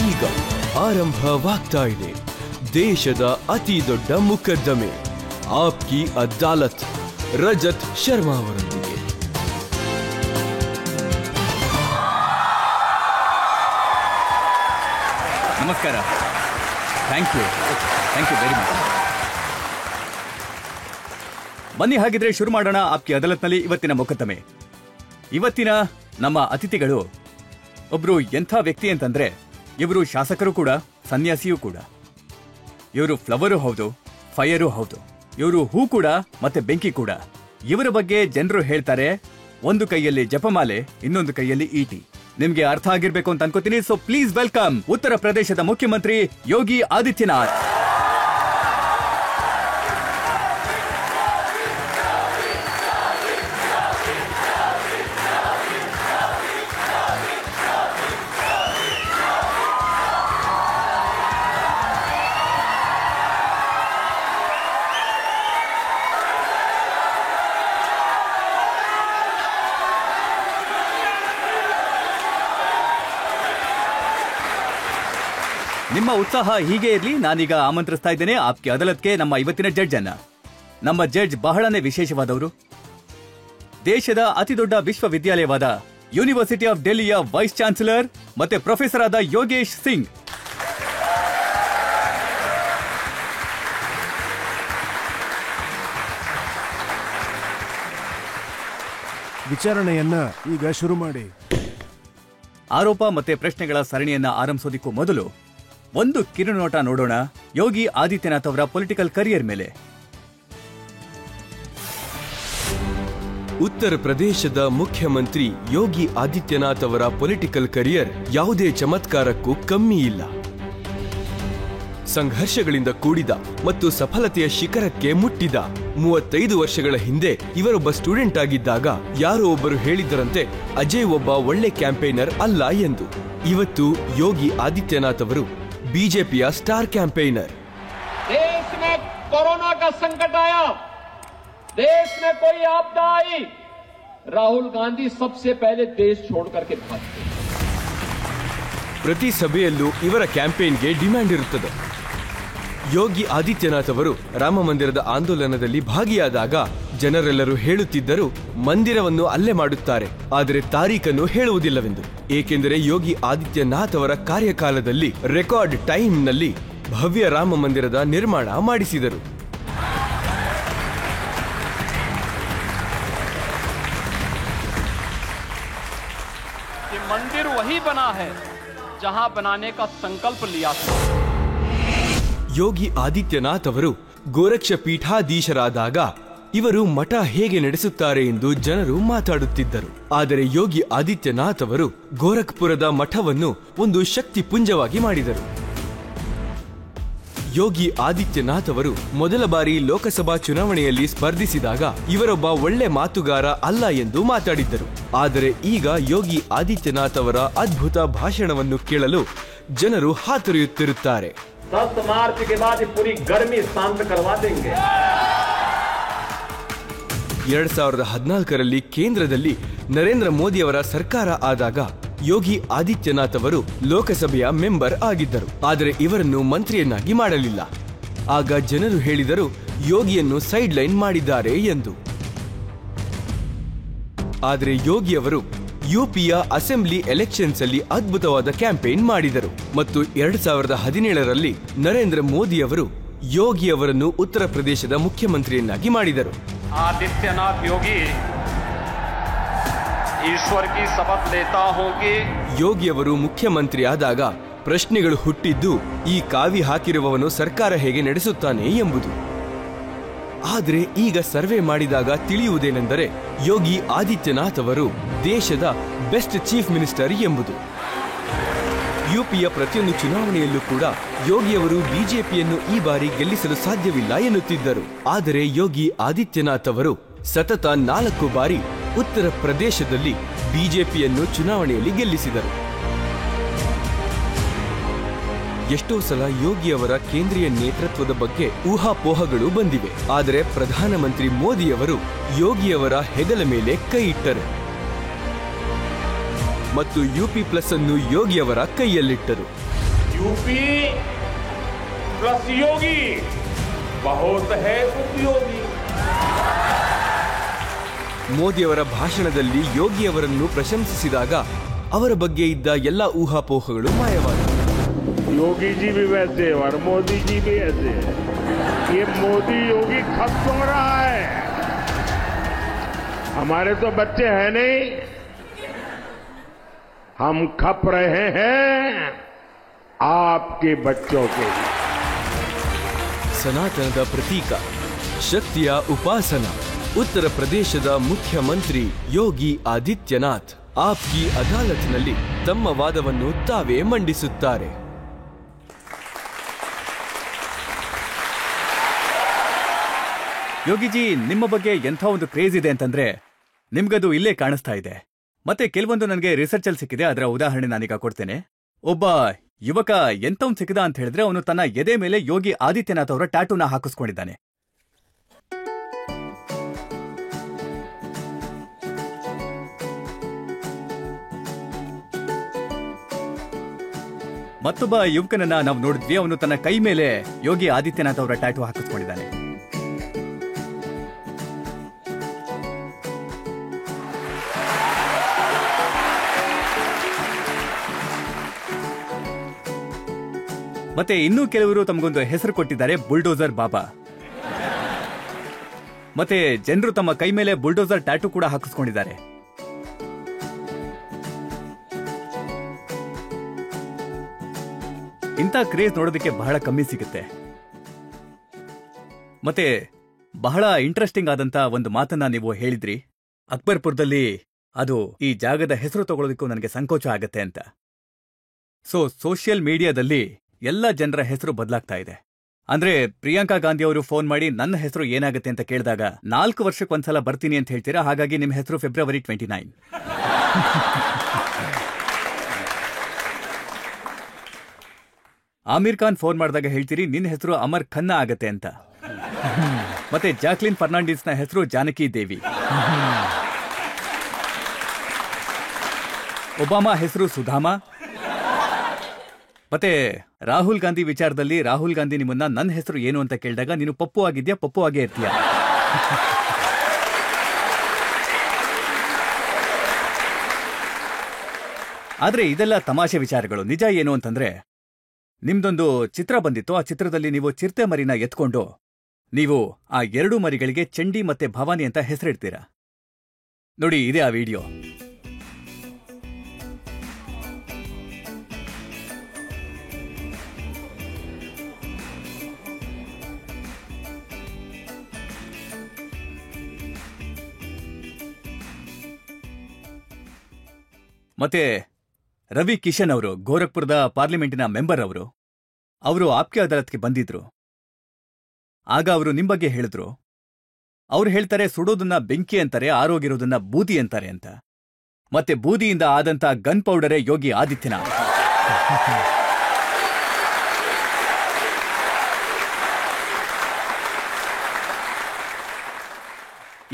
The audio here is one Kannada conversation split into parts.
ಈಗ ಆರಂಭವಾಗ್ತಾ ಇದೆ ದೇಶದ ಅತಿ ದೊಡ್ಡ ಮುಕದ್ದಮೆ ಆಪ್ಕಿ ಅದಾಲತ್ ರಜತ್ ಶರ್ಮಾ ಅವರೊಂದಿಗೆ. ನಮಸ್ಕಾರ. Thank you very much. ಬನ್ನಿ ಹಾಗಿದ್ರೆ ಶುರು ಮಾಡೋಣ ಆಪ್ಕಿ ಅದಾಲತ್ನಲ್ಲಿ ಇವತ್ತಿನ ಮೊಕದ್ದಮೆ. ಇವತ್ತಿನ ನಮ್ಮ ಅತಿಥಿಗಳು ಒಬ್ರು ಎಂಥ ವ್ಯಕ್ತಿ ಅಂತಂದ್ರೆ ಇವರು ಶಾಸಕರು ಕೂಡ ಸನ್ಯಾಸಿಯೂ ಕೂಡ. ಇವರು ಫ್ಲವರು ಹೌದು, ಫೈರು ಹೌದು. ಇವರು ಹೂ ಕೂಡ ಮತ್ತೆ ಬೆಂಕಿ ಕೂಡ. ಇವರ ಬಗ್ಗೆ ಜನರು ಹೇಳ್ತಾರೆ ಒಂದು ಕೈಯಲ್ಲಿ ಜಪಮಾಲೆ, ಇನ್ನೊಂದು ಕೈಯಲ್ಲಿ ಈಟಿ. ನಿಮ್ಗೆ ಅರ್ಥ ಆಗಿರ್ಬೇಕು ಅಂತ ಅನ್ಕೋತೀನಿ. ಸೊ ಪ್ಲೀಸ್ ವೆಲ್ಕಮ್ ಉತ್ತರ ಪ್ರದೇಶದ ಮುಖ್ಯಮಂತ್ರಿ ಯೋಗಿ ಆದಿತ್ಯನಾಥ್. ನಿಮ್ಮ ಉತ್ಸಾಹ ಹೀಗೆ ಇರಲಿ. ನಾನೀಗ ಆಮಂತ್ರಿಸ್ತಾ ಇದ್ದೇನೆ ಆಪ್ಕಿ ಅದಾಲತ್ಗೆ ನಮ್ಮ ಇವತ್ತಿನ ಜಡ್ಜ್ ಅನ್ನ. ನಮ್ಮ ಜಡ್ಜ್ ಬಹಳನೇ ವಿಶೇಷವಾದವರು. ದೇಶದ ಅತಿದೊಡ್ಡ ವಿಶ್ವವಿದ್ಯಾಲಯವಾದ ಯೂನಿವರ್ಸಿಟಿ ಆಫ್ ಡೆಲ್ಲಿಯ ವೈಸ್ ಚಾನ್ಸಲರ್ ಮತ್ತೆ ಪ್ರೊಫೆಸರ್ ಆದ ಯೋಗೇಶ್ ಸಿಂಗ್. ವಿಚಾರಣೆಯನ್ನ ಈಗ ಶುರು ಮಾಡಿ. ಆರೋಪ ಮತ್ತೆ ಪ್ರಶ್ನೆಗಳ ಸರಣಿಯನ್ನ ಆರಂಭಿಸೋದಕ್ಕೂ ಮೊದಲು ಒಂದು ಕಿರುನೋಟ ನೋಡೋಣ ಯೋಗಿ ಆದಿತ್ಯನಾಥ್ ಅವರ ಪೊಲಿಟಿಕಲ್ ಕರಿಯರ್ ಮೇಲೆ. ಉತ್ತರ ಪ್ರದೇಶದ ಮುಖ್ಯಮಂತ್ರಿ ಯೋಗಿ ಆದಿತ್ಯನಾಥ್ ಅವರ ಪೊಲಿಟಿಕಲ್ ಕರಿಯರ್ ಯಾವುದೇ ಚಮತ್ಕಾರಕ್ಕೂ ಕಮ್ಮಿ ಇಲ್ಲ. ಸಂಘರ್ಷಗಳಿಂದ ಕೂಡಿದ ಮತ್ತು ಸಫಲತೆಯ ಶಿಖರಕ್ಕೆ ಮುಟ್ಟಿದ 35 ವರ್ಷಗಳ ಹಿಂದೆ ಇವರೊಬ್ಬ ಸ್ಟೂಡೆಂಟ್ ಆಗಿದ್ದಾಗ ಯಾರೋ ಒಬ್ಬರು ಹೇಳಿದ್ದರಂತೆ ಅಜಯ್ ಒಬ್ಬ ಒಳ್ಳೆ ಕ್ಯಾಂಪೇನರ್ ಅಲ್ಲ ಎಂದು. ಇವತ್ತು ಯೋಗಿ ಆದಿತ್ಯನಾಥ್ ಅವರು ಬಿಜೆಪಿಯ ಸ್ಟಾರ್ ಕ್ಯಾಂಪೇನರ್. देश में कोरोना का संकट आया, देश में कोई आपदा आई, राहुल गांधी सबसे पहले देश छोड़ करके भागे. ಪ್ರತಿ ಸಭೆಯಲ್ಲೂ ಇವರ ಕ್ಯಾಂಪೇನ್ಗೆ ಡಿಮ್ಯಾಂಡ್ ಇರುತ್ತದೆ. ಯೋಗಿ ಆದಿತ್ಯನಾಥ್ ಅವರು ರಾಮ ಮಂದಿರದ ಆಂದೋಲನದಲ್ಲಿ ಭಾಗಿಯಾದಾಗ ಜನರೆಲ್ಲರೂ ಹೇಳುತ್ತಿದ್ದರು ಮಂದಿರವನ್ನು ಅಲ್ಲೇ ಮಾಡುತ್ತಾರೆ, ಆದರೆ ತಾರೀಖನ್ನು ಹೇಳುವುದಿಲ್ಲವೆಂದು. ಏಕೆಂದರೆ ಯೋಗಿ ಆದಿತ್ಯನಾಥ್ ಅವರ ಕಾರ್ಯಕಾಲದಲ್ಲಿ ರೆಕಾರ್ಡ್ ಟೈಮ್ನಲ್ಲಿ ಭವ್ಯ ರಾಮ ಮಂದಿರದ ನಿರ್ಮಾಣ ಮಾಡಿಸಿದರು. मंदिर वही बना है जहां बनाने का संकल्प लिया था. ಯೋಗಿ ಆದಿತ್ಯನಾಥ್ ಅವರು ಗೋರಕ್ಷ ಪೀಠಾಧೀಶರಾದಾಗ ಇವರು ಮಠ ಹೇಗೆ ನಡೆಸುತ್ತಾರೆ ಎಂದು ಜನರು ಮಾತಾಡುತ್ತಿದ್ದರು. ಆದರೆ ಯೋಗಿ ಆದಿತ್ಯನಾಥ್ ಅವರು ಗೋರಖ್ಪುರದ ಮಠವನ್ನು ಒಂದು ಶಕ್ತಿ ಪುಂಜವಾಗಿ ಮಾಡಿದರು. ಯೋಗಿ ಆದಿತ್ಯನಾಥ್ ಅವರು ಮೊದಲ ಬಾರಿ ಲೋಕಸಭಾ ಚುನಾವಣೆಯಲ್ಲಿ ಸ್ಪರ್ಧಿಸಿದಾಗ ಇವರೊಬ್ಬ ಒಳ್ಳೆ ಮಾತುಗಾರ ಅಲ್ಲ ಎಂದು ಮಾತಾಡಿದ್ದರು. ಆದರೆ ಈಗ ಯೋಗಿ ಆದಿತ್ಯನಾಥ್ ಅವರ ಅದ್ಭುತ ಭಾಷಣವನ್ನು ಕೇಳಲು ಜನರು ಹಾತೊರೆಯುತ್ತಿರುತ್ತಾರೆ. 10 मार्च के बाद पूरी गर्मी शांत करवा देंगे. 2014ರಲ್ಲಿ ಕೇಂದ್ರದಲ್ಲಿ ನರೇಂದ್ರ ಮೋದಿ ಅವರ ಸರ್ಕಾರ ಆದಾಗ ಯೋಗಿ ಆದಿತ್ಯನಾಥ್ ಅವರು ಲೋಕಸಭೆಯ ಮೆಂಬರ್ ಆಗಿದ್ದರು. ಆದರೆ ಇವರನ್ನು ಮಂತ್ರಿಯನ್ನಾಗಿ ಮಾಡಲಿಲ್ಲ. ಆಗ ಜನರು ಹೇಳಿದರು ಯೋಗಿಯನ್ನು ಸೈಡ್ ಲೈನ್ ಮಾಡಿದ್ದಾರೆ ಎಂದು. ಆದರೆ ಯೋಗಿ ಅವರು ಯುಪಿಯ ಅಸೆಂಬ್ಲಿ ಎಲೆಕ್ಷನ್ಸ್ ಅಲ್ಲಿ ಅದ್ಭುತವಾದ ಕ್ಯಾಂಪೇನ್ ಮಾಡಿದರು ಮತ್ತು 2017ರಲ್ಲಿ ನರೇಂದ್ರ ಮೋದಿ ಅವರು ಯೋಗಿ ಅವರನ್ನು ಉತ್ತರ ಪ್ರದೇಶದ ಮುಖ್ಯಮಂತ್ರಿಯನ್ನಾಗಿ ಮಾಡಿದರು. आदित्यनाथ योगी ईश्वर की शपथ लेता हूं कि ಯೋಗಿ ಅವರು ಮುಖ್ಯಮಂತ್ರಿ ಆದಾಗ ಪ್ರಶ್ನೆಗಳು ಹುಟ್ಟಿದ್ದು ಈ ಕಾವಿ ಹಾಕಿರುವವನು ಸರ್ಕಾರ ಹೇಗೆ ನಡೆಸುತ್ತಾನೆ ಎಂಬುದು. ಆದರೆ ಈಗ ಸರ್ವೆ ಮಾಡಿದಾಗ ತಿಳಿಯುವುದೇನೆಂದರೆ ಯೋಗಿ ಆದಿತ್ಯನಾಥ್ ಅವರು ದೇಶದ ಬೆಸ್ಟ್ ಚೀಫ್ ಮಿನಿಸ್ಟರ್ ಎಂಬುದು. ಯುಪಿಯ ಪ್ರತಿಯೊಂದು ಚುನಾವಣೆಯಲ್ಲೂ ಕೂಡ ಯೋಗಿಯವರು ಬಿಜೆಪಿಯನ್ನು ಈ ಬಾರಿ ಗೆಲ್ಲಿಸಲು ಸಾಧ್ಯವಿಲ್ಲ ಎನ್ನುತ್ತಿದ್ದರು. ಆದರೆ ಯೋಗಿ ಆದಿತ್ಯನಾಥ್ ಅವರು ಸತತ 4 ಬಾರಿ ಉತ್ತರ ಪ್ರದೇಶದಲ್ಲಿ ಬಿಜೆಪಿಯನ್ನು ಚುನಾವಣೆಯಲ್ಲಿ ಗೆಲ್ಲಿಸಿದರು. ಎಷ್ಟೋ ಸಲ ಯೋಗಿಯವರ ಕೇಂದ್ರೀಯ ನೇತೃತ್ವದ ಬಗ್ಗೆ ಊಹಾಪೋಹಗಳು ಬಂದಿವೆ. ಆದರೆ ಪ್ರಧಾನಮಂತ್ರಿ ಮೋದಿಯವರು ಯೋಗಿಯವರ ಹೆಗಲ ಮೇಲೆ ಕೈ ಇಟ್ಟರು ಮತ್ತು ಯುಪಿ ಪ್ಲಸ್ ಅನ್ನು ಯೋಗಿಯವರ ಕೈಯಲ್ಲಿಟ್ಟರು. यूपी प्लस योगी बहुत है उपयोगी। ಮೋದಿಯವರ ಭಾಷಣದಲ್ಲಿ ಯೋಗಿಯವರನ್ನು ಪ್ರಶಂಸಿಸಿದಾಗ ಅವರ ಬಗ್ಗೆ ಇದ್ದ ಎಲ್ಲ ಊಹಾಪೋಹಗಳು ಮಾಯವಾದವು. योगी जी भी वैसे और मोदी जी भी ऐसे। ये मोदी योगी खप क्यों रहा है? हमारे तो बच्चे हैं नहीं, हम खप रहे हैं आपके बच्चों के लिए। ಸನಾತನದ ಪ್ರತೀಕ, ಶಕ್ತಿಯ ಉಪಾಸನ, ಉತ್ತರ ಪ್ರದೇಶದ ಮುಖ್ಯಮಂತ್ರಿ ಯೋಗಿ ಆದಿತ್ಯನಾಥ್ ಆಪ್ಕಿ ಅದಾಲತ್ನಲ್ಲಿ ತಮ್ಮ ವಾದವನ್ನು ತಾವೇ ಮಂಡಿಸುತ್ತಾರೆ. ಯೋಗಿಜಿ, ನಿಮ್ಮ ಬಗ್ಗೆ ಎಂಥ ಒಂದು ಕ್ರೇಜ್ ಇದೆ ಅಂತಂದ್ರೆ ನಿಮ್ಗದು ಇಲ್ಲೇ ಕಾಣಿಸ್ತಾ ಇದೆ. ಮತ್ತೆ ಕೆಲವೊಂದು ನನಗೆ ರಿಸರ್ಚ್ ಅಲ್ಲಿ ಸಿಕ್ಕಿದೆ. ಅದರ ಉದಾಹರಣೆ ನಾನೀಗ ಕೊಡ್ತೇನೆ. ಒಬ್ಬ ಯುವಕ ಎಂಥವ್ನು ಸಿಕ್ಕಿದ ಅಂತ ಹೇಳಿದ್ರೆ ಅವನು ತನ್ನ ಎದೆ ಮೇಲೆ ಯೋಗಿ ಆದಿತ್ಯನಾಥ್ ಅವರ ಟ್ಯಾಟೂನ ಹಾಕಿಸ್ಕೊಂಡಿದ್ದಾನೆ. ಮತ್ತೊಬ್ಬ ಯುವಕನನ್ನ ನಾವು ನೋಡಿದ್ವಿ. ಅವನು ತನ್ನ ಕೈ ಮೇಲೆ ಯೋಗಿ ಆದಿತ್ಯನಾಥ್ ಅವರ ಟ್ಯಾಟೂ ಹಾಕಿಸ್ಕೊಂಡಿದ್ದಾನೆ. ಮತ್ತೆ ಇನ್ನೂ ಕೆಲವರು ತಮಗೊಂದು ಹೆಸರು ಕೊಟ್ಟಿದ್ದಾರೆ, ಬುಲ್ಡೋಸರ್ ಬಾಬಾ. ಮತ್ತೆ ಜನರು ತಮ್ಮ ಕೈ ಮೇಲೆ ಬುಲ್ಡೋಸರ್ ಟ್ಯಾಟೂ ಕೂಡ ಹಾಕಿಸ್ಕೊಂಡಿದ್ದಾರೆ. ಇಂಥ ಕ್ರೇಜ್ ನೋಡೋದಕ್ಕೆ ಬಹಳ ಕಮ್ಮಿ ಸಿಗುತ್ತೆ. ಮತ್ತೆ ಬಹಳ ಇಂಟ್ರೆಸ್ಟಿಂಗ್ ಆದಂತ ಒಂದು ಮಾತನ್ನ ನೀವು ಹೇಳಿದ್ರಿ, ಅಕ್ಬರ್ಪುರದಲ್ಲಿ ಅದು ಈ ಜಾಗದ ಹೆಸರು ತಗೊಳ್ಳೋದಕ್ಕೂ ನನಗೆ ಸಂಕೋಚ ಆಗತ್ತೆ ಅಂತ. ಸೋಷಿಯಲ್ ಮೀಡಿಯಾದಲ್ಲಿ ಎಲ್ಲ ಜನರ ಹೆಸರು ಬದಲಾಗ್ತಾ ಇದೆ. ಅಂದ್ರೆ ಪ್ರಿಯಾಂಕಾ ಗಾಂಧಿ ಅವರು ಫೋನ್ ಮಾಡಿ ನನ್ನ ಹೆಸರು ಏನಾಗುತ್ತೆ ಅಂತ ಕೇಳಿದಾಗ 4 ವರ್ಷಕ್ಕೊಂದ್ಸಲ ಬರ್ತೀನಿ ಅಂತ ಹೇಳ್ತೀರಾ, ಹಾಗಾಗಿ ನಿಮ್ಮ ಹೆಸರು ಫೆಬ್ರವರಿ 29. ಆಮಿರ್ ಖಾನ್ ಫೋನ್ ಮಾಡಿದಾಗ ಹೇಳ್ತೀರಿ ನಿನ್ನ ಹೆಸರು ಅಮರ್ ಖನ್ನಾ ಆಗತ್ತೆ ಅಂತ. ಮತ್ತೆ ಜಾಕ್ಲಿನ್ ಫರ್ನಾಂಡಿಸ್ನ ಹೆಸರು ಜಾನಕಿ ದೇವಿ. ಒಬಾಮಾ ಹೆಸರು ಸುಧಾಮಾ. ಮತ್ತೆ ರಾಹುಲ್ ಗಾಂಧಿ ವಿಚಾರದಲ್ಲಿ ರಾಹುಲ್ ಗಾಂಧಿ ನಿಮ್ಮನ್ನ ನನ್ನ ಹೆಸರು ಏನು ಅಂತ ಕೇಳಿದಾಗ ನೀನು ಪಪ್ಪು ಆಗಿದ್ಯಾ, ಪಪ್ಪು ಆಗೇ ಇರ್ತೀಯ. ಆದ್ರೆ ಇದೆಲ್ಲ ತಮಾಷೆ ವಿಚಾರಗಳು. ನಿಜ ಏನು ಅಂತಂದ್ರೆ, ನಿಮ್ದೊಂದು ಚಿತ್ರ ಬಂದಿತ್ತು. ಆ ಚಿತ್ರದಲ್ಲಿ ನೀವು ಚಿರತೆ ಮರಿನ ಎತ್ಕೊಂಡು ನೀವು ಆ 2 ಮರಿಗಳಿಗೆ ಚಂಡಿ ಮತ್ತೆ ಭವಾನಿ ಅಂತ ಹೆಸರಿಡ್ತೀರಾ. ನೋಡಿ, ಇದೇ ಆ ವಿಡಿಯೋ. ಮತ್ತೆ ರವಿ ಕಿಶನ್ ಅವರು, ಗೋರಖ್ಪುರದ ಪಾರ್ಲಿಮೆಂಟಿನ ಮೆಂಬರ್ ಅವರು ಆಪ್ಕೆ ಅದಾಲತ್ಗೆ ಬಂದಿದ್ರು. ಆಗ ಅವರು ನಿಮ್ ಬಗ್ಗೆ ಹೇಳಿದ್ರು. ಅವ್ರು ಹೇಳ್ತಾರೆ, ಸುಡೋದನ್ನ ಬೆಂಕಿ ಅಂತಾರೆ, ಆರೋಗಿರೋದನ್ನ ಬೂದಿ ಅಂತಾರೆ ಅಂತ. ಮತ್ತೆ ಬೂದಿಯಿಂದ ಆದಂತ ಗನ್ ಪೌಡರೇ ಯೋಗಿ ಆದಿತ್ಯನಾಥ್.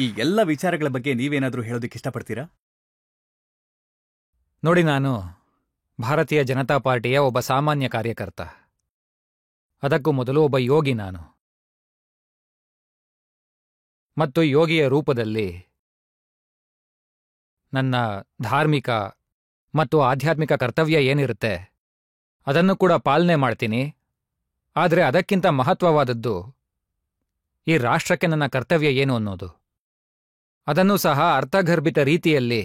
ಈ ಎಲ್ಲ ವಿಚಾರಗಳ ಬಗ್ಗೆ ನೀವೇನಾದ್ರೂ ಹೇಳೋದಕ್ಕೆ ಇಷ್ಟಪಡ್ತೀರಾ? ನೋಡಿ, ನಾನು ಭಾರತೀಯ ಜನತಾ ಪಾರ್ಟಿಯ ಒಬ್ಬ ಸಾಮಾನ್ಯ ಕಾರ್ಯಕರ್ತ. ಅದಕ್ಕೂ ಮೊದಲು ಒಬ್ಬ ಯೋಗಿ ನಾನು. ಮತ್ತು ಯೋಗಿಯ ರೂಪದಲ್ಲಿ ನನ್ನ ಧಾರ್ಮಿಕ ಮತ್ತು ಆಧ್ಯಾತ್ಮಿಕ ಕರ್ತವ್ಯ ಏನಿರುತ್ತೆ ಅದನ್ನು ಕೂಡ ಪಾಲನೆ ಮಾಡ್ತೀನಿ. ಆದರೆ ಅದಕ್ಕಿಂತ ಮಹತ್ವವಾದದ್ದು ಈ ರಾಷ್ಟ್ರಕ್ಕೆ ನನ್ನ ಕರ್ತವ್ಯ ಏನು ಅನ್ನೋದು. ಅದನ್ನೂ ಸಹ ಅರ್ಥಗರ್ಭಿತ ರೀತಿಯಲ್ಲಿ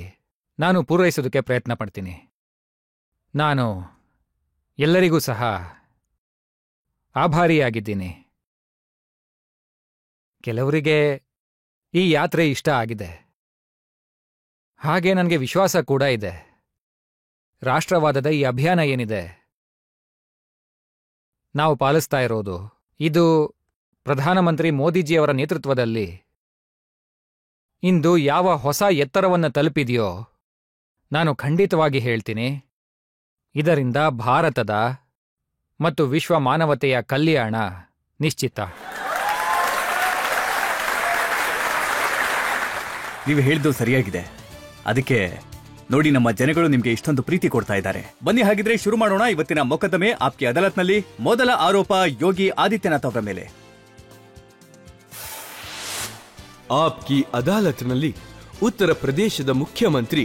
ನಾನು ಪೂರೈಸೋದಕ್ಕೆ ಪ್ರಯತ್ನ ಪಡ್ತೀನಿ. ನಾನು ಎಲ್ಲರಿಗೂ ಸಹ ಆಭಾರಿಯಾಗಿದ್ದೀನಿ. ಕೆಲವರಿಗೆ ಈ ಯಾತ್ರೆ ಇಷ್ಟ ಆಗಿದೆ. ಹಾಗೆ ನನಗೆ ವಿಶ್ವಾಸ ಕೂಡ ಇದೆ. ರಾಷ್ಟ್ರವಾದದ ಈ ಅಭಿಯಾನ ಏನಿದೆ ನಾವು ಪಾಲಿಸ್ತಾ ಇರೋದು, ಇದು ಪ್ರಧಾನಮಂತ್ರಿ ಮೋದಿಜಿಯವರ ನೇತೃತ್ವದಲ್ಲಿ ಇಂದು ಯಾವ ಹೊಸ ಎತ್ತರವನ್ನು ತಲುಪಿದೆಯೋ, ನಾನು ಖಂಡಿತವಾಗಿ ಹೇಳ್ತೀನಿ, ಇದರಿಂದ ಭಾರತದ ಮತ್ತು ವಿಶ್ವ ಮಾನವತೆಯ ಕಲ್ಯಾಣ ನಿಶ್ಚಿತ. ನೀವು ಹೇಳಿದ್ದು ಸರಿಯಾಗಿದೆ. ಅದಕ್ಕೆ ನೋಡಿ, ನಮ್ಮ ಜನಗಳು ನಿಮ್ಗೆ ಇಷ್ಟೊಂದು ಪ್ರೀತಿ ಕೊಡ್ತಾ ಇದ್ದಾರೆ. ಬನ್ನಿ ಹಾಗಿದ್ರೆ ಶುರು ಮಾಡೋಣ ಇವತ್ತಿನ ಮೊಕದ್ದಮೆ ಆಪ್ಕಿ ಅದಾಲತ್ನಲ್ಲಿ. ಮೊದಲ ಆರೋಪ ಯೋಗಿ ಆದಿತ್ಯನಾಥ್ ಅವರ ಮೇಲೆ. ಆಪ್ಕಿ ಅದಾಲತ್ನಲ್ಲಿ ಉತ್ತರ ಪ್ರದೇಶದ ಮುಖ್ಯಮಂತ್ರಿ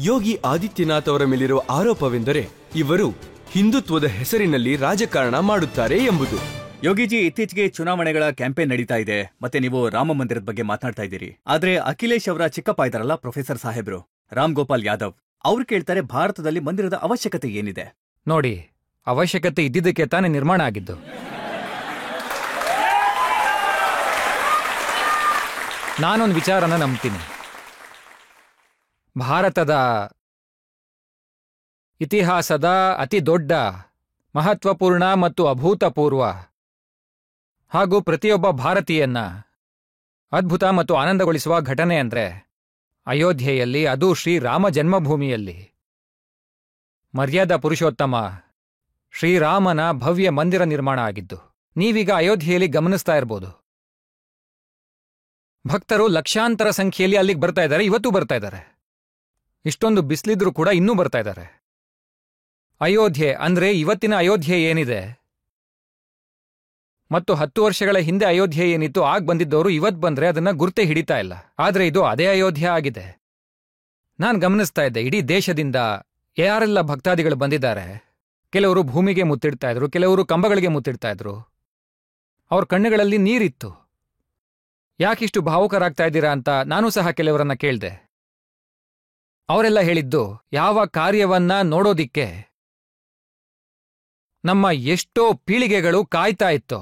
ಯೋಗಿ ಆದಿತ್ಯನಾಥ್ ಅವರ ಮೇಲಿರುವ ಆರೋಪವೆಂದರೆ ಇವರು ಹಿಂದುತ್ವದ ಹೆಸರಿನಲ್ಲಿ ರಾಜಕಾರಣ ಮಾಡುತ್ತಾರೆ ಎಂಬುದು. ಯೋಗಿಜಿ, ಇತ್ತೀಚೆಗೆ ಚುನಾವಣೆಗಳ ಕ್ಯಾಂಪೇನ್ ನಡೀತಾ ಇದೆ, ಮತ್ತೆ ನೀವು ರಾಮ ಮಂದಿರದ ಬಗ್ಗೆ ಮಾತನಾಡ್ತಾ ಇದ್ದೀರಿ. ಆದ್ರೆ ಅಖಿಲೇಶ್ ಅವರ ಚಿಕ್ಕಪ್ಪ ಇದಾರಲ್ಲ, ಪ್ರೊಫೆಸರ್ ಸಾಹೇಬ್ರು, ರಾಮ್ ಗೋಪಾಲ್ ಯಾದವ್, ಅವ್ರು ಕೇಳ್ತಾರೆ ಭಾರತದಲ್ಲಿ ಮಂದಿರದ ಅವಶ್ಯಕತೆ ಏನಿದೆ. ನೋಡಿ, ಅವಶ್ಯಕತೆ ಇದ್ದಿದ್ದಕ್ಕೆ ತಾನೇ ನಿರ್ಮಾಣ ಆಗಿದ್ದು. ನಾನೊಂದು ವಿಚಾರನ ನಂಬ್ತೀನಿ. ಭಾರತದ ಇತಿಹಾಸದ ಅತಿ ದೊಡ್ಡ, ಮಹತ್ವಪೂರ್ಣ ಮತ್ತು ಅಭೂತಪೂರ್ವ ಹಾಗೂ ಪ್ರತಿಯೊಬ್ಬ ಭಾರತೀಯನ್ನ ಅದ್ಭುತ ಮತ್ತು ಆನಂದಗೊಳಿಸುವ ಘಟನೆ ಅಂದ್ರೆ ಅಯೋಧ್ಯೆಯಲ್ಲಿ, ಅದು ಶ್ರೀರಾಮ ಜನ್ಮಭೂಮಿಯಲ್ಲಿ ಮರ್ಯಾದಾ ಪುರುಷೋತ್ತಮ ಶ್ರೀರಾಮನ ಭವ್ಯ ಮಂದಿರ ನಿರ್ಮಾಣ ಆಗಿದ್ದು. ನೀವೀಗ ಅಯೋಧ್ಯೆಯಲ್ಲಿ ಗಮನಿಸ್ತಾ ಇರ್ಬೋದು, ಭಕ್ತರು ಲಕ್ಷಾಂತರ ಸಂಖ್ಯೆಯಲ್ಲಿ ಅಲ್ಲಿಗೆ ಬರ್ತಾ ಇದ್ದಾರೆ, ಇವತ್ತು ಬರ್ತಾ ಇದ್ದಾರೆ. ಇಷ್ಟೊಂದು ಬಿಸಿಲಿದ್ರೂ ಕೂಡ ಇನ್ನೂ ಬರ್ತಾ ಇದ್ದಾರೆ. ಅಯೋಧ್ಯೆ ಅಂದ್ರೆ ಇವತ್ತಿನ ಅಯೋಧ್ಯೆ ಏನಿದೆ ಮತ್ತು 10 ವರ್ಷಗಳ ಹಿಂದೆ ಅಯೋಧ್ಯೆ ಏನಿತ್ತು, ಆಗ ಬಂದಿದ್ದವರು ಇವತ್ತು ಬಂದ್ರೆ ಅದನ್ನ ಗುರ್ತೆ ಹಿಡಿತಾ ಇಲ್ಲ. ಆದ್ರೆ ಇದು ಅದೇ ಅಯೋಧ್ಯೆ ಆಗಿದೆ. ನಾನ್ ಗಮನಿಸ್ತಾ ಇದ್ದೆ, ಇಡೀ ದೇಶದಿಂದ ಯಾರೆಲ್ಲ ಭಕ್ತಾದಿಗಳು ಬಂದಿದ್ದಾರೆ. ಕೆಲವರು ಭೂಮಿಗೆ ಮುತ್ತಿಡ್ತಾ ಇದ್ರು, ಕೆಲವರು ಕಂಬಗಳಿಗೆ ಮುತ್ತಿಡ್ತಾ ಇದ್ರು. ಅವ್ರ ಕಣ್ಣುಗಳಲ್ಲಿ ನೀರಿತ್ತು. ಯಾಕಿಷ್ಟು ಭಾವುಕರಾಗ್ತಾ ಇದ್ದೀರಾ ಅಂತ ನಾನು ಸಹ ಕೆಲವರನ್ನ ಕೇಳ್ದೆ. ಅವರೆಲ್ಲ ಹೇಳಿದ್ದು, ಯಾವ ಕಾರ್ಯವನ್ನ ನೋಡೋದಿಕ್ಕೆ ನಮ್ಮ ಎಷ್ಟೋ ಪೀಳಿಗೆಗಳು ಕಾಯ್ತಾ ಇತ್ತೋ,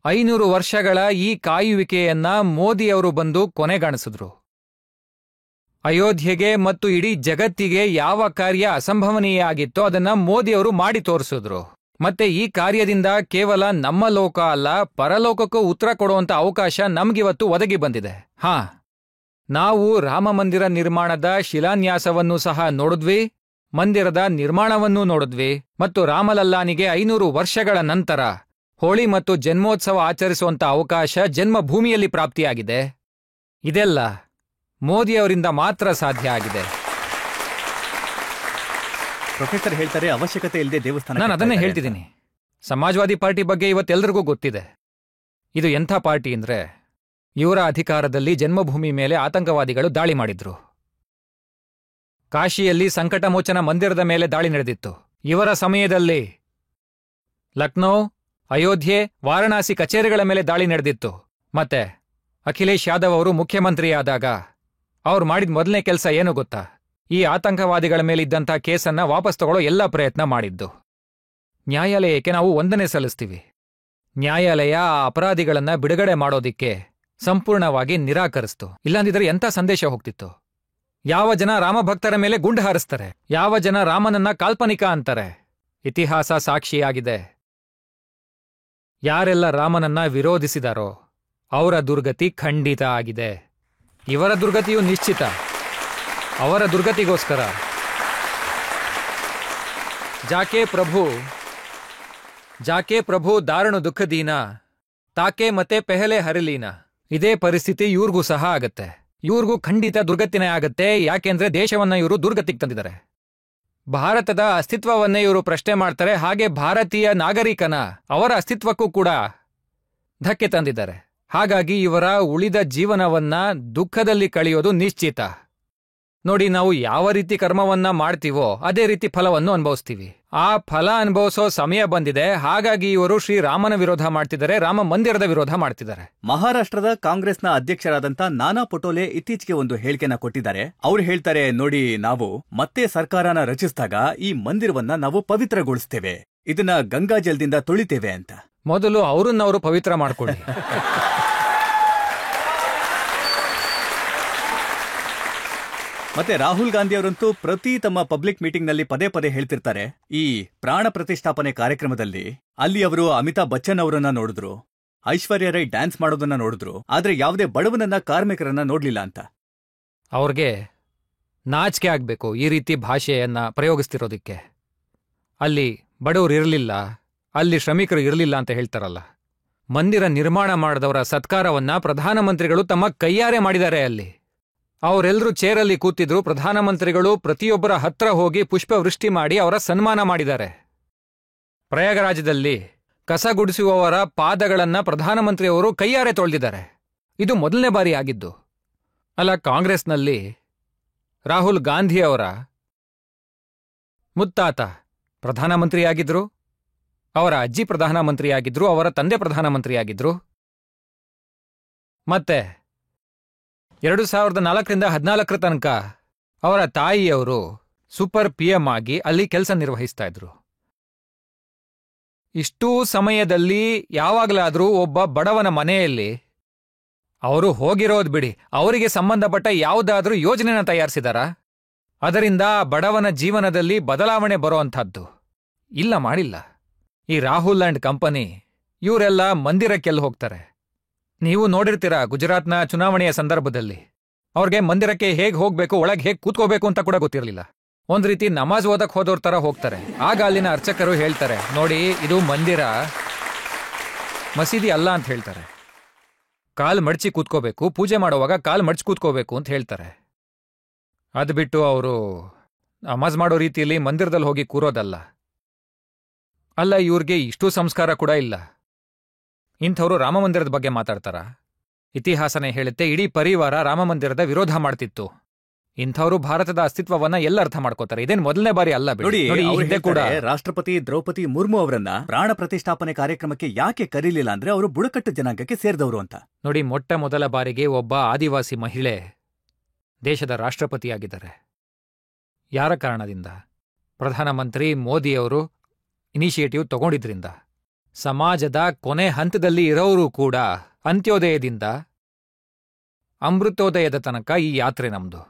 500 ವರ್ಷಗಳ ಈ ಕಾಯುವಿಕೆಯನ್ನ ಮೋದಿಯವರು ಬಂದು ಕೊನೆಗಾಣಿಸಿದ್ರು. ಅಯೋಧ್ಯೆಗೆ ಮತ್ತು ಇಡೀ ಜಗತ್ತಿಗೆ ಯಾವ ಕಾರ್ಯ ಅಸಂಭವನೀಯ ಆಗಿತ್ತೋ ಅದನ್ನ ಮೋದಿಯವರು ಮಾಡಿ ತೋರಿಸಿದ್ರು. ಮತ್ತೆ ಈ ಕಾರ್ಯದಿಂದ ಕೇವಲ ನಮ್ಮ ಲೋಕ ಅಲ್ಲ, ಪರಲೋಕಕ್ಕೂ ಉತ್ತರ ಕೊಡುವಂತ ಅವಕಾಶ ನಮ್ಗಿವತ್ತು ಒದಗಿ ಬಂದಿದೆ. ನಾವು ರಾಮ ಮಂದಿರ ನಿರ್ಮಾಣದ ಶಿಲಾನ್ಯಾಸವನ್ನೂ ಸಹ ನೋಡಿದ್ವಿ, ಮಂದಿರದ ನಿರ್ಮಾಣವನ್ನೂ ನೋಡಿದ್ವಿ, ಮತ್ತು ರಾಮಲಲ್ಲಾನಿಗೆ 500 ವರ್ಷಗಳ ನಂತರ ಹೋಳಿ ಮತ್ತು ಜನ್ಮೋತ್ಸವ ಆಚರಿಸುವಂತ ಅವಕಾಶ ಜನ್ಮಭೂಮಿಯಲ್ಲಿ ಪ್ರಾಪ್ತಿಯಾಗಿದೆ. ಇದೆಲ್ಲ ಮೋದಿಯವರಿಂದ ಮಾತ್ರ ಸಾಧ್ಯ ಆಗಿದೆ. ಪ್ರೊಫೆಸರ್ ಹೇಳ್ತಾರೆ ಅವಶ್ಯಕತೆ ಇಲ್ಲದೆ ದೇವಸ್ಥಾನ. ನಾನು ಅದನ್ನೇ ಹೇಳ್ತಿದ್ದೀನಿ. ಸಮಾಜವಾದಿ ಪಾರ್ಟಿ ಬಗ್ಗೆ ಇವತ್ತೆಲ್ಲರಿಗೂ ಗೊತ್ತಿದೆ. ಇದು ಎಂಥ ಪಾರ್ಟಿ ಅಂದ್ರೆ, ಇವರ ಅಧಿಕಾರದಲ್ಲಿ ಜನ್ಮಭೂಮಿ ಮೇಲೆ ಆತಂಕವಾದಿಗಳು ದಾಳಿ ಮಾಡಿದ್ರು. ಕಾಶಿಯಲ್ಲಿ ಸಂಕಟಮೋಚನ ಮಂದಿರದ ಮೇಲೆ ದಾಳಿ ನಡೆದಿತ್ತು. ಇವರ ಸಮಯದಲ್ಲಿ ಲಕ್ನೋ, ಅಯೋಧ್ಯೆ, ವಾರಣಾಸಿ ಕಚೇರಿಗಳ ಮೇಲೆ ದಾಳಿ ನಡೆದಿತ್ತು. ಮತ್ತೆ ಅಖಿಲೇಶ್ ಯಾದವ್ ಅವರು ಮುಖ್ಯಮಂತ್ರಿಯಾದಾಗ ಅವ್ರು ಮಾಡಿದ ಮೊದಲನೇ ಕೆಲಸ ಏನು ಗೊತ್ತಾ? ಈ ಆತಂಕವಾದಿಗಳ ಮೇಲಿದ್ದಂಥ ಕೇಸನ್ನ ವಾಪಸ್ ತಗೊಳ್ಳೋ ಎಲ್ಲ ಪ್ರಯತ್ನ ಮಾಡಿದ್ದು. ನ್ಯಾಯಾಲಯಕ್ಕೆ ನಾವು ವಂದನೆ ಸಲ್ಲಿಸ್ತೀವಿ. ನ್ಯಾಯಾಲಯ ಆ ಅಪರಾಧಿಗಳನ್ನ ಬಿಡುಗಡೆ ಮಾಡೋದಿಕ್ಕೆ ಸಂಪೂರ್ಣವಾಗಿ ನಿರಾಕರಿಸ್ತು. ಇಲ್ಲಾಂದಿದ್ರೆ ಎಂಥ ಸಂದೇಶ ಹೋಗ್ತಿತ್ತು? ಯಾವ ಜನ ರಾಮಭಕ್ತರ ಮೇಲೆ ಗುಂಡು ಹಾರಿಸ್ತಾರೆ, ಯಾವ ಜನ ರಾಮನನ್ನ ಕಾಲ್ಪನಿಕ ಅಂತಾರೆ. ಇತಿಹಾಸ ಸಾಕ್ಷಿಯಾಗಿದೆ. ಯಾರೆಲ್ಲ ರಾಮನನ್ನ ವಿರೋಧಿಸಿದಾರೋ ಅವರ ದುರ್ಗತಿ ಖಂಡಿತ ಆಗಿದೆ. ಇವರ ದುರ್ಗತಿಯು ನಿಶ್ಚಿತ. ಅವರ ದುರ್ಗತಿಗೋಸ್ಕರ ಜಾಕೆ ಪ್ರಭು ದಾರುಣ ದುಃಖದೀನ ತಾಕೆ ಮತ್ತೆ ಪೆಹಲೆ ಹರಿಲೀನ. ಇದೇ ಪರಿಸ್ಥಿತಿ ಇವ್ರಿಗೂ ಸಹ ಆಗತ್ತೆ. ಇವ್ರಿಗೂ ಖಂಡಿತ ದುರ್ಗತಿನೇ ಆಗತ್ತೆ. ಯಾಕೆಂದ್ರೆ ದೇಶವನ್ನ ಇವರು ದುರ್ಗತಿಗೆ ತಂದಿದ್ದಾರೆ. ಭಾರತದ ಅಸ್ತಿತ್ವವನ್ನೇ ಇವರು ಪ್ರಶ್ನೆ ಮಾಡ್ತಾರೆ. ಹಾಗೆ ಭಾರತೀಯ ನಾಗರಿಕನ ಅವರ ಅಸ್ತಿತ್ವಕ್ಕೂ ಕೂಡ ಧಕ್ಕೆ ತಂದಿದ್ದಾರೆ. ಹಾಗಾಗಿ ಇವರ ಉಳಿದ ಜೀವನವನ್ನ ದುಃಖದಲ್ಲಿ ಕಳೆಯೋದು ನಿಶ್ಚಿತ. ನೋಡಿ, ನಾವು ಯಾವ ರೀತಿ ಕರ್ಮವನ್ನ ಮಾಡ್ತೀವೋ ಅದೇ ರೀತಿ ಫಲವನ್ನು ಅನುಭವಿಸ್ತೀವಿ. ಆ ಫಲ ಅನುಭವಿಸೋ ಸಮಯ ಬಂದಿದೆ. ಹಾಗಾಗಿ ಇವರು ಶ್ರೀರಾಮನ ವಿರೋಧ ಮಾಡ್ತಿದ್ದಾರೆ, ರಾಮ ಮಂದಿರದ ವಿರೋಧ ಮಾಡ್ತಿದ್ದಾರೆ. ಮಹಾರಾಷ್ಟ್ರದ ಕಾಂಗ್ರೆಸ್ನ ಅಧ್ಯಕ್ಷರಾದಂತ ನಾನಾ ಪಟೋಲೆ ಇತ್ತೀಚೆಗೆ ಒಂದು ಹೇಳಿಕೆನ ಕೊಟ್ಟಿದ್ದಾರೆ. ಅವ್ರು ಹೇಳ್ತಾರೆ, ನೋಡಿ, ನಾವು ಮತ್ತೆ ಸರ್ಕಾರನ ರಚಿಸಿದಾಗ ಈ ಮಂದಿರವನ್ನ ನಾವು ಪವಿತ್ರಗೊಳಿಸ್ತೇವೆ, ಇದನ್ನ ಗಂಗಾಜಲದಿಂದ ತೊಳಿತೇವೆ ಅಂತ. ಮೊದಲು ಅವರನ್ನವರು ಪವಿತ್ರ ಮಾಡ್ಕೊಳ್ಳಿ. ಮತ್ತೆ ರಾಹುಲ್ ಗಾಂಧಿ ಅವರಂತೂ ಪ್ರತಿ ತಮ್ಮ ಪಬ್ಲಿಕ್ ಮೀಟಿಂಗ್ ನಲ್ಲಿ ಪದೇ ಪದೇ ಹೇಳ್ತಿರ್ತಾರೆ, ಈ ಪ್ರಾಣ ಪ್ರತಿಷ್ಠಾಪನೆ ಕಾರ್ಯಕ್ರಮದಲ್ಲಿ ಅಲ್ಲಿ ಅವರು ಅಮಿತಾಬ್ ಬಚ್ಚನ್ ಅವರನ್ನ ನೋಡಿದ್ರು, ಐಶ್ವರ್ಯ ರೈ ಡ್ಯಾನ್ಸ್ ಮಾಡೋದನ್ನ ನೋಡಿದ್ರು, ಆದ್ರೆ ಯಾವುದೇ ಬಡವನನ್ನ, ಕಾರ್ಮಿಕರನ್ನ ನೋಡ್ಲಿಲ್ಲ ಅಂತ. ಅವ್ರಿಗೆ ನಾಚಿಕೆ ಆಗ್ಬೇಕು ಈ ರೀತಿ ಭಾಷೆಯನ್ನ ಪ್ರಯೋಗಿಸ್ತಿರೋದಿಕ್ಕೆ. ಅಲ್ಲಿ ಬಡವರು ಇರಲಿಲ್ಲ, ಅಲ್ಲಿ ಶ್ರಮಿಕರು ಇರಲಿಲ್ಲ ಅಂತ ಹೇಳ್ತಾರಲ್ಲ. ಮಂದಿರ ನಿರ್ಮಾಣ ಮಾಡಿದವರ ಸತ್ಕಾರವನ್ನ ಪ್ರಧಾನಮಂತ್ರಿಗಳು ತಮ್ಮ ಕೈಯಾರೆ ಮಾಡಿದ್ದಾರೆ. ಅಲ್ಲಿ ಅವರೆಲ್ಲರೂ ಚೇರಲ್ಲಿ ಕೂತಿದ್ರು. ಪ್ರಧಾನಮಂತ್ರಿಗಳು ಪ್ರತಿಯೊಬ್ಬರ ಹತ್ರ ಹೋಗಿ ಪುಷ್ಪವೃಷ್ಟಿ ಮಾಡಿ ಅವರ ಸನ್ಮಾನ ಮಾಡಿದ್ದಾರೆ. ಪ್ರಯಾಗರಾಜದಲ್ಲಿ ಕಸ ಗುಡಿಸುವವರ ಪಾದಗಳನ್ನ ಪ್ರಧಾನಮಂತ್ರಿಯವರು ಕೈಯಾರೆ ತೊಳೆದಿದ್ದಾರೆ. ಇದು ಮೊದಲನೇ ಬಾರಿ ಆಗಿದ್ದು. ಅಲ್ಲ, ಕಾಂಗ್ರೆಸ್ನಲ್ಲಿ ರಾಹುಲ್ ಗಾಂಧಿಯವರ ಮುತ್ತಾತ ಪ್ರಧಾನಮಂತ್ರಿಯಾಗಿದ್ರು, ಅವರ ಅಜ್ಜಿ ಪ್ರಧಾನಮಂತ್ರಿಯಾಗಿದ್ರು, ಅವರ ತಂದೆ ಪ್ರಧಾನಮಂತ್ರಿಯಾಗಿದ್ರು. ಮತ್ತೆ 2004ರಿಂದ 2014 ತನಕ ಅವರ ತಾಯಿಯವರು ಸೂಪರ್ PM ಆಗಿ ಅಲ್ಲಿ ಕೆಲಸ ನಿರ್ವಹಿಸ್ತಾ ಇದ್ರು. ಇಷ್ಟೂ ಸಮಯದಲ್ಲಿ ಯಾವಾಗಲಾದರೂ ಒಬ್ಬ ಬಡವನ ಮನೆಯಲ್ಲಿ ಅವರು ಹೋಗಿರೋದು ಬಿಡಿ, ಅವರಿಗೆ ಸಂಬಂಧಪಟ್ಟ ಯಾವುದಾದ್ರೂ ಯೋಜನೆನ ತಯಾರಿಸಿದಾರಾ? ಅದರಿಂದ ಬಡವನ ಜೀವನದಲ್ಲಿ ಬದಲಾವಣೆ ಬರೋಂಥದ್ದು ಇಲ್ಲ, ಮಾಡಿಲ್ಲ. ಈ ರಾಹುಲ್ ಅಂಡ್ ಕಂಪನಿ ಇವರೆಲ್ಲ ಮಂದಿರಕ್ಕೆಲ್ಲ ಹೋಗ್ತಾರೆ. ನೀವು ನೋಡಿರ್ತೀರಾ, ಗುಜರಾತ್ನ ಚುನಾವಣೆಯ ಸಂದರ್ಭದಲ್ಲಿ ಅವ್ರಿಗೆ ಮಂದಿರಕ್ಕೆ ಹೇಗೆ ಹೋಗ್ಬೇಕು, ಒಳಗೆ ಹೇಗೆ ಕೂತ್ಕೋಬೇಕು ಅಂತ ಕೂಡ ಗೊತ್ತಿರಲಿಲ್ಲ. ಒಂದ್ ರೀತಿ ನಮಾಜ್ ಓದಕ್ ಹೋದವ್ರ ತರ ಹೋಗ್ತಾರೆ. ಆಗ ಅಲ್ಲಿನ ಅರ್ಚಕರು ಹೇಳ್ತಾರೆ, ನೋಡಿ ಇದು ಮಂದಿರ, ಮಸೀದಿ ಅಲ್ಲ ಅಂತ ಹೇಳ್ತಾರೆ. ಕಾಲ್ ಮಡ್ಚಿ ಕೂತ್ಕೋಬೇಕು, ಪೂಜೆ ಮಾಡುವಾಗ ಕಾಲ್ ಮಡ್ಚಿ ಕೂತ್ಕೋಬೇಕು ಅಂತ ಹೇಳ್ತಾರೆ. ಅದು ಬಿಟ್ಟು ಅವರು ನಮಾಜ್ ಮಾಡೋ ರೀತಿಯಲ್ಲಿ ಮಂದಿರದಲ್ಲಿ ಹೋಗಿ ಕೂರೋದಲ್ಲ. ಅಲ್ಲ, ಇವ್ರಿಗೆ ಇಷ್ಟೂ ಸಂಸ್ಕಾರ ಕೂಡ ಇಲ್ಲ. ಇಂಥವ್ರು ರಾಮಮಂದಿರದ ಬಗ್ಗೆ ಮಾತಾಡ್ತಾರ? ಇತಿಹಾಸನೇ ಹೇಳುತ್ತೆ, ಇಡೀ ಪರಿವಾರ ರಾಮಮಂದಿರದ ವಿರೋಧ ಮಾಡ್ತಿತ್ತು. ಇಂಥವ್ರು ಭಾರತದ ಅಸ್ತಿತ್ವವನ್ನ ಎಲ್ಲ ಅರ್ಥ ಮಾಡ್ಕೋತಾರೆ. ಇದೇನು ಮೊದಲನೇ ಬಾರಿ ಅಲ್ಲ. ನೋಡಿ, ಕೂಡ ರಾಷ್ಟ್ರಪತಿ ದ್ರೌಪದಿ ಮುರ್ಮು ಅವರನ್ನ ಪ್ರಾಣ ಪ್ರತಿಷ್ಠಾಪನೆ ಕಾರ್ಯಕ್ರಮಕ್ಕೆ ಯಾಕೆ ಕರೀಲಿಲ್ಲ ಅಂದ್ರೆ ಅವರು ಬುಡಕಟ್ಟು ಜನಾಂಗಕ್ಕೆ ಸೇರಿದವರು ಅಂತ. ನೋಡಿ, ಮೊಟ್ಟ ಮೊದಲ ಬಾರಿಗೆ ಒಬ್ಬ ಆದಿವಾಸಿ ಮಹಿಳೆ ದೇಶದ ರಾಷ್ಟ್ರಪತಿಯಾಗಿದ್ದಾರೆ. ಯಾರ ಕಾರಣದಿಂದ? ಪ್ರಧಾನಮಂತ್ರಿ ಮೋದಿಯವರು ಇನಿಷಿಯೇಟಿವ್ ತಗೊಂಡಿದ್ರಿಂದ. ಸಮಾಜದ ಕೊನೆ ಹಂತದಲ್ಲಿ ಇರೋರು ಕೂಡ ಅಂತ್ಯೋದಯದಿಂದ ಅಮೃತೋದಯದ ತನಕ ಈ ಯಾತ್ರೆ ನಮ್ದು.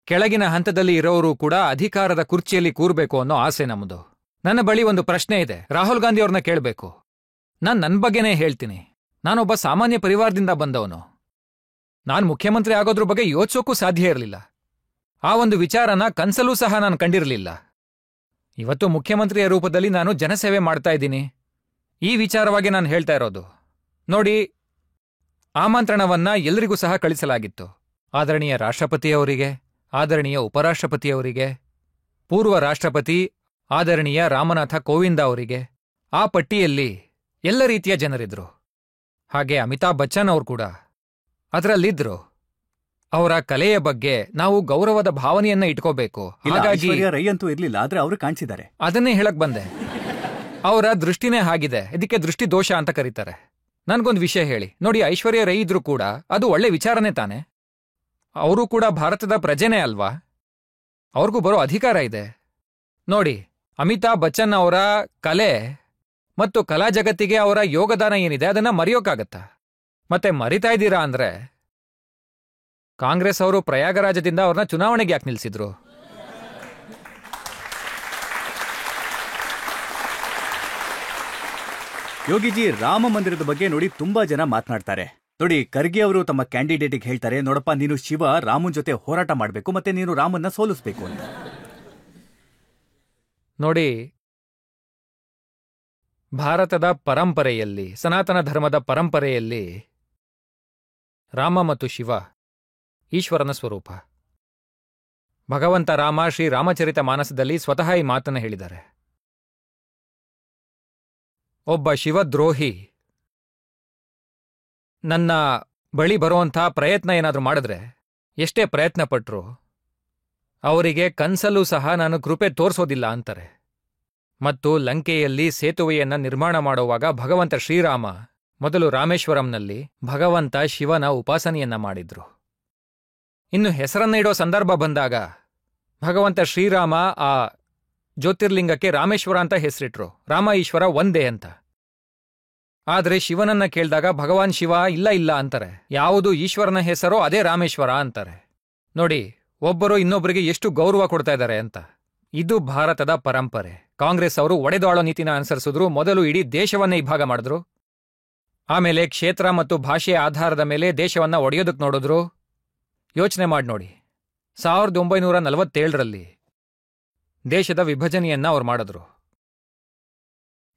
ಕೆಳಗಿನ ಹಂತದಲ್ಲಿ ಇರೋರು ಕೂಡ ಅಧಿಕಾರದ ಕುರ್ಚಿಯಲ್ಲಿ ಕೂರ್ಬೇಕು ಅನ್ನೋ ಆಸೆ ನಮ್ದು. ನನ್ನ ಬಳಿ ಒಂದು ಪ್ರಶ್ನೆ ಇದೆ, ರಾಹುಲ್ ಗಾಂಧಿ ಅವ್ರನ್ನ ಕೇಳಬೇಕು. ನನ್ನ ಬಗ್ಗೆನೇ ಹೇಳ್ತೀನಿ. ನಾನೊಬ್ಬ ಸಾಮಾನ್ಯ ಪರಿವಾರದಿಂದ ಬಂದವನು. ನಾನು ಮುಖ್ಯಮಂತ್ರಿ ಆಗೋದ್ರ ಬಗ್ಗೆ ಯೋಚಿಸೋಕ್ಕೂ ಸಾಧ್ಯ ಇರಲಿಲ್ಲ. ಆ ಒಂದು ವಿಚಾರನ ಕನ್ಸಲ್ಲೂ ಸಹ ನಾನು ಕಂಡಿರಲಿಲ್ಲ. ಇವತ್ತು ಮುಖ್ಯಮಂತ್ರಿಯ ರೂಪದಲ್ಲಿ ನಾನು ಜನಸೇವೆ ಮಾಡ್ತಾ ಇದ್ದೀನಿ. ಈ ವಿಚಾರವಾಗಿ ನಾನು ಹೇಳ್ತಾ ಇರೋದು. ನೋಡಿ, ಆಮಂತ್ರಣವನ್ನ ಎಲ್ಲರಿಗೂ ಸಹ ಕಳಿಸಲಾಗಿತ್ತು. ಆದರಣೀಯ ರಾಷ್ಟ್ರಪತಿಯವರಿಗೆ, ಆದರಣೀಯ ಉಪರಾಷ್ಟ್ರಪತಿಯವರಿಗೆ, ಪೂರ್ವ ರಾಷ್ಟ್ರಪತಿ ಆದರಣೀಯ ರಾಮನಾಥ ಕೋವಿಂದ ಅವರಿಗೆ. ಆ ಪಟ್ಟಿಯಲ್ಲಿ ಎಲ್ಲ ರೀತಿಯ ಜನರಿದ್ರು. ಹಾಗೆ ಅಮಿತಾಬ್ ಬಚ್ಚನ್ ಅವರು ಕೂಡ ಅದರಲ್ಲಿದ್ರು. ಅವರ ಕಲೆಯ ಬಗ್ಗೆ ನಾವು ಗೌರವದ ಭಾವನೆಯನ್ನ ಇಟ್ಕೋಬೇಕು. ಹಾಗಾಗಿ ರೈ ಅಂತೂ ಇರ್ಲಿಲ್ಲ, ಆದ್ರೆ ಅವರು ಕಾಣಿಸಿದ್ದಾರೆ. ಅದನ್ನೇ ಹೇಳಕ್ ಬಂದೆ. ಅವರ ದೃಷ್ಟಿನೇ ಆಗಿದೆ, ಇದಕ್ಕೆ ದೃಷ್ಟಿ ದೋಷ ಅಂತ ಕರೀತಾರೆ. ನನ್ಗೊಂದು ವಿಷಯ ಹೇಳಿ. ನೋಡಿ, ಐಶ್ವರ್ಯ ರೈ ಇದ್ರು ಕೂಡ ಅದು ಒಳ್ಳೆ ವಿಚಾರನೇ ತಾನೆ. ಅವರು ಕೂಡ ಭಾರತದ ಪ್ರಜೆನೇ ಅಲ್ವಾ? ಅವ್ರಿಗೂ ಬರೋ ಅಧಿಕಾರ ಇದೆ. ನೋಡಿ, ಅಮಿತಾಬ್ ಬಚ್ಚನ್ ಅವರ ಕಲೆ ಮತ್ತು ಕಲಾ ಜಗತ್ತಿಗೆ ಅವರ ಯೋಗದಾನ ಏನಿದೆ ಅದನ್ನ ಮರೆಯೋಕ್ಕಾಗತ್ತಾ? ಮತ್ತೆ ಮರಿತಾ ಇದ್ದೀರಾ ಅಂದ್ರೆ ಕಾಂಗ್ರೆಸ್ ಅವರು ಪ್ರಯಾಗರಾಜದಿಂದ ಅವ್ರನ್ನ ಚುನಾವಣೆಗೆ ಯಾಕೆ ನಿಲ್ಸಿದ್ರು? ಯೋಗಿಜಿ, ರಾಮ ಮಂದಿರದ ಬಗ್ಗೆ ನೋಡಿ ತುಂಬಾ ಜನ ಮಾತನಾಡ್ತಾರೆ. ನೋಡಿ, ಖರ್ಗೆ ಅವರು ತಮ್ಮ ಕ್ಯಾಂಡಿಡೇಟಿಗೆ ಹೇಳ್ತಾರೆ, ನೋಡಪ್ಪ ನೀನು ಶಿವ ರಾಮನ್ ಜೊತೆ ಹೋರಾಟ ಮಾಡಬೇಕು, ಮತ್ತೆ ನೀನು ರಾಮನ್ನ ಸೋಲಿಸಬೇಕು ಅಂತ. ನೋಡಿ, ಭಾರತದ ಪರಂಪರೆಯಲ್ಲಿ, ಸನಾತನ ಧರ್ಮದ ಪರಂಪರೆಯಲ್ಲಿ ರಾಮ ಮತ್ತು ಶಿವ ಈಶ್ವರನ ಸ್ವರೂಪ. ಭಗವಂತ ರಾಮ ಶ್ರೀ ರಾಮಚರಿತ ಮಾನಸದಲ್ಲಿ ಸ್ವತಃ ಈ ಮಾತನ್ನು ಹೇಳಿದ್ದಾರೆ. ಒಬ್ಬ ಶಿವದ್ರೋಹಿ ನನ್ನ ಬಳಿ ಬರುವಂಥ ಪ್ರಯತ್ನ ಏನಾದರೂ ಮಾಡಿದ್ರೆ, ಎಷ್ಟೇ ಪ್ರಯತ್ನ ಪಟ್ರು ಅವರಿಗೆ ಕನ್ಸಲ್ಲೂ ಸಹ ನಾನು ಕೃಪೆ ತೋರಿಸೋದಿಲ್ಲ ಅಂತಾರೆ. ಮತ್ತು ಲಂಕೆಯಲ್ಲಿ ಸೇತುವೆಯನ್ನ ನಿರ್ಮಾಣ ಮಾಡುವಾಗ ಭಗವಂತ ಶ್ರೀರಾಮ ಮೊದಲು ರಾಮೇಶ್ವರಂನಲ್ಲಿ ಭಗವಂತ ಶಿವನ ಉಪಾಸನೆಯನ್ನ ಮಾಡಿದ್ರು. ಇನ್ನು ಹೆಸರನ್ನ ಇಡೋ ಸಂದರ್ಭ ಬಂದಾಗ ಭಗವಂತ ಶ್ರೀರಾಮ ಆ ಜ್ಯೋತಿರ್ಲಿಂಗಕ್ಕೆ ರಾಮೇಶ್ವರ ಅಂತ ಹೆಸರಿಟ್ರು. ರಾಮ ಈಶ್ವರ ಒಂದೇ ಅಂತ. ಆದರೆ ಶಿವನನ್ನ ಕೇಳಿದಾಗ ಭಗವಾನ್ ಶಿವ ಇಲ್ಲ ಇಲ್ಲ ಅಂತಾರೆ. ಯಾವುದು ಈಶ್ವರನ ಹೆಸರೋ ಅದೇ ರಾಮೇಶ್ವರ ಅಂತಾರೆ. ನೋಡಿ, ಒಬ್ಬರು ಇನ್ನೊಬ್ಬರಿಗೆ ಎಷ್ಟು ಗೌರವ ಕೊಡ್ತಾ ಇದ್ದಾರೆ ಅಂತ. ಇದು ಭಾರತದ ಪರಂಪರೆ. ಕಾಂಗ್ರೆಸ್ ಅವರು ಒಡೆದಾಳೋ ನೀತಿನ ಅನುಸರಿಸಿದ್ರು. ಮೊದಲು ಇಡೀ ದೇಶವನ್ನೇ ಇಭಾಗ ಮಾಡಿದ್ರು. ಆಮೇಲೆ ಕ್ಷೇತ್ರ ಮತ್ತು ಭಾಷೆಯ ಆಧಾರದ ಮೇಲೆ ದೇಶವನ್ನ ಒಡೆಯೋದಕ್ಕೆ ನೋಡಿದ್ರು. ಯೋಚನೆ ಮಾಡಿ ನೋಡಿ, 1947ರಲ್ಲಿ ದೇಶದ ವಿಭಜನೆಯನ್ನ ಅವ್ರು ಮಾಡಿದ್ರು.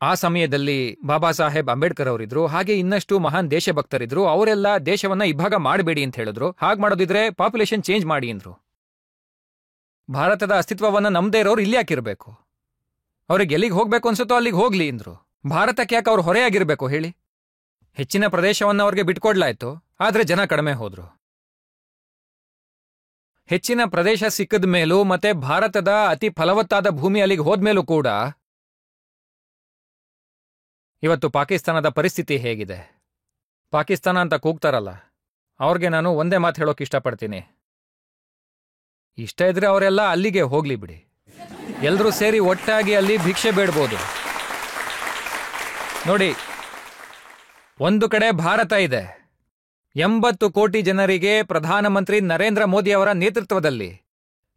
ಆ ಸಮಯದಲ್ಲಿ ಬಾಬಾ ಸಾಹೇಬ್ ಅಂಬೇಡ್ಕರ್ ಅವರಿದ್ರು, ಹಾಗೆ ಇನ್ನಷ್ಟು ಮಹಾನ್ ದೇಶಭಕ್ತರಿದ್ರು. ಅವರೆಲ್ಲ ದೇಶವನ್ನ ಇಬ್ಬಾಗ ಮಾಡಬೇಡಿ ಅಂತ ಹೇಳಿದ್ರು. ಹಾಗೆ ಮಾಡೋದಿದ್ರೆ ಪಾಪ್ಯುಲೇಷನ್ ಚೇಂಜ್ ಮಾಡಿ ಅಂದ್ರು. ಭಾರತದ ಅಸ್ತಿತ್ವವನ್ನ ನಮ್ದೇ ಇರೋರು ಇಲ್ಲಿ ಯಾಕಿರ್ಬೇಕು? ಅವ್ರಿಗೆ ಎಲ್ಲಿಗೆ ಹೋಗ್ಬೇಕು ಅನ್ಸುತ್ತೋ ಅಲ್ಲಿಗೆ ಹೋಗ್ಲಿ ಅಂದ್ರು. ಭಾರತಕ್ಕೆ ಯಾಕೆ ಅವ್ರು ಹೊರೆಯಾಗಿರ್ಬೇಕು ಹೇಳಿ? ಹೆಚ್ಚಿನ ಪ್ರದೇಶವನ್ನ ಅವ್ರಿಗೆ ಬಿಟ್ಕೊಡ್ಲಾಯ್ತು, ಆದ್ರೆ ಜನ ಕಡಿಮೆ ಹೋದ್ರು. ಹೆಚ್ಚಿನ ಪ್ರದೇಶ ಸಿಕ್ಕದ ಮೇಲೂ ಮತ್ತೆ ಭಾರತದ ಅತಿ ಫಲವತ್ತಾದ ಭೂಮಿ ಅಲ್ಲಿಗೆ ಹೋದ್ಮೇಲೂ ಕೂಡ ಇವತ್ತು ಪಾಕಿಸ್ತಾನದ ಪರಿಸ್ಥಿತಿ ಹೇಗಿದೆ? ಪಾಕಿಸ್ತಾನ ಅಂತ ಕೂಗ್ತಾರಲ್ಲ, ಅವ್ರಿಗೆ ನಾನು ಒಂದೇ ಮಾತು ಹೇಳೋಕೆ ಇಷ್ಟಪಡ್ತೀನಿ. ಇಷ್ಟ ಇದ್ರೆ ಅವರೆಲ್ಲ ಅಲ್ಲಿಗೆ ಹೋಗ್ಲಿ ಬಿಡಿ. ಎಲ್ಲರೂ ಸೇರಿ ಒಟ್ಟಾಗಿ ಅಲ್ಲಿ ಭಿಕ್ಷೆ ಬೇಡ್ಬೋದು. ನೋಡಿ, ಒಂದು ಕಡೆ ಭಾರತ ಇದೆ. 80 ಕೋಟಿ ಜನರಿಗೆ ಪ್ರಧಾನಮಂತ್ರಿ ನರೇಂದ್ರ ಮೋದಿ ಅವರ ನೇತೃತ್ವದಲ್ಲಿ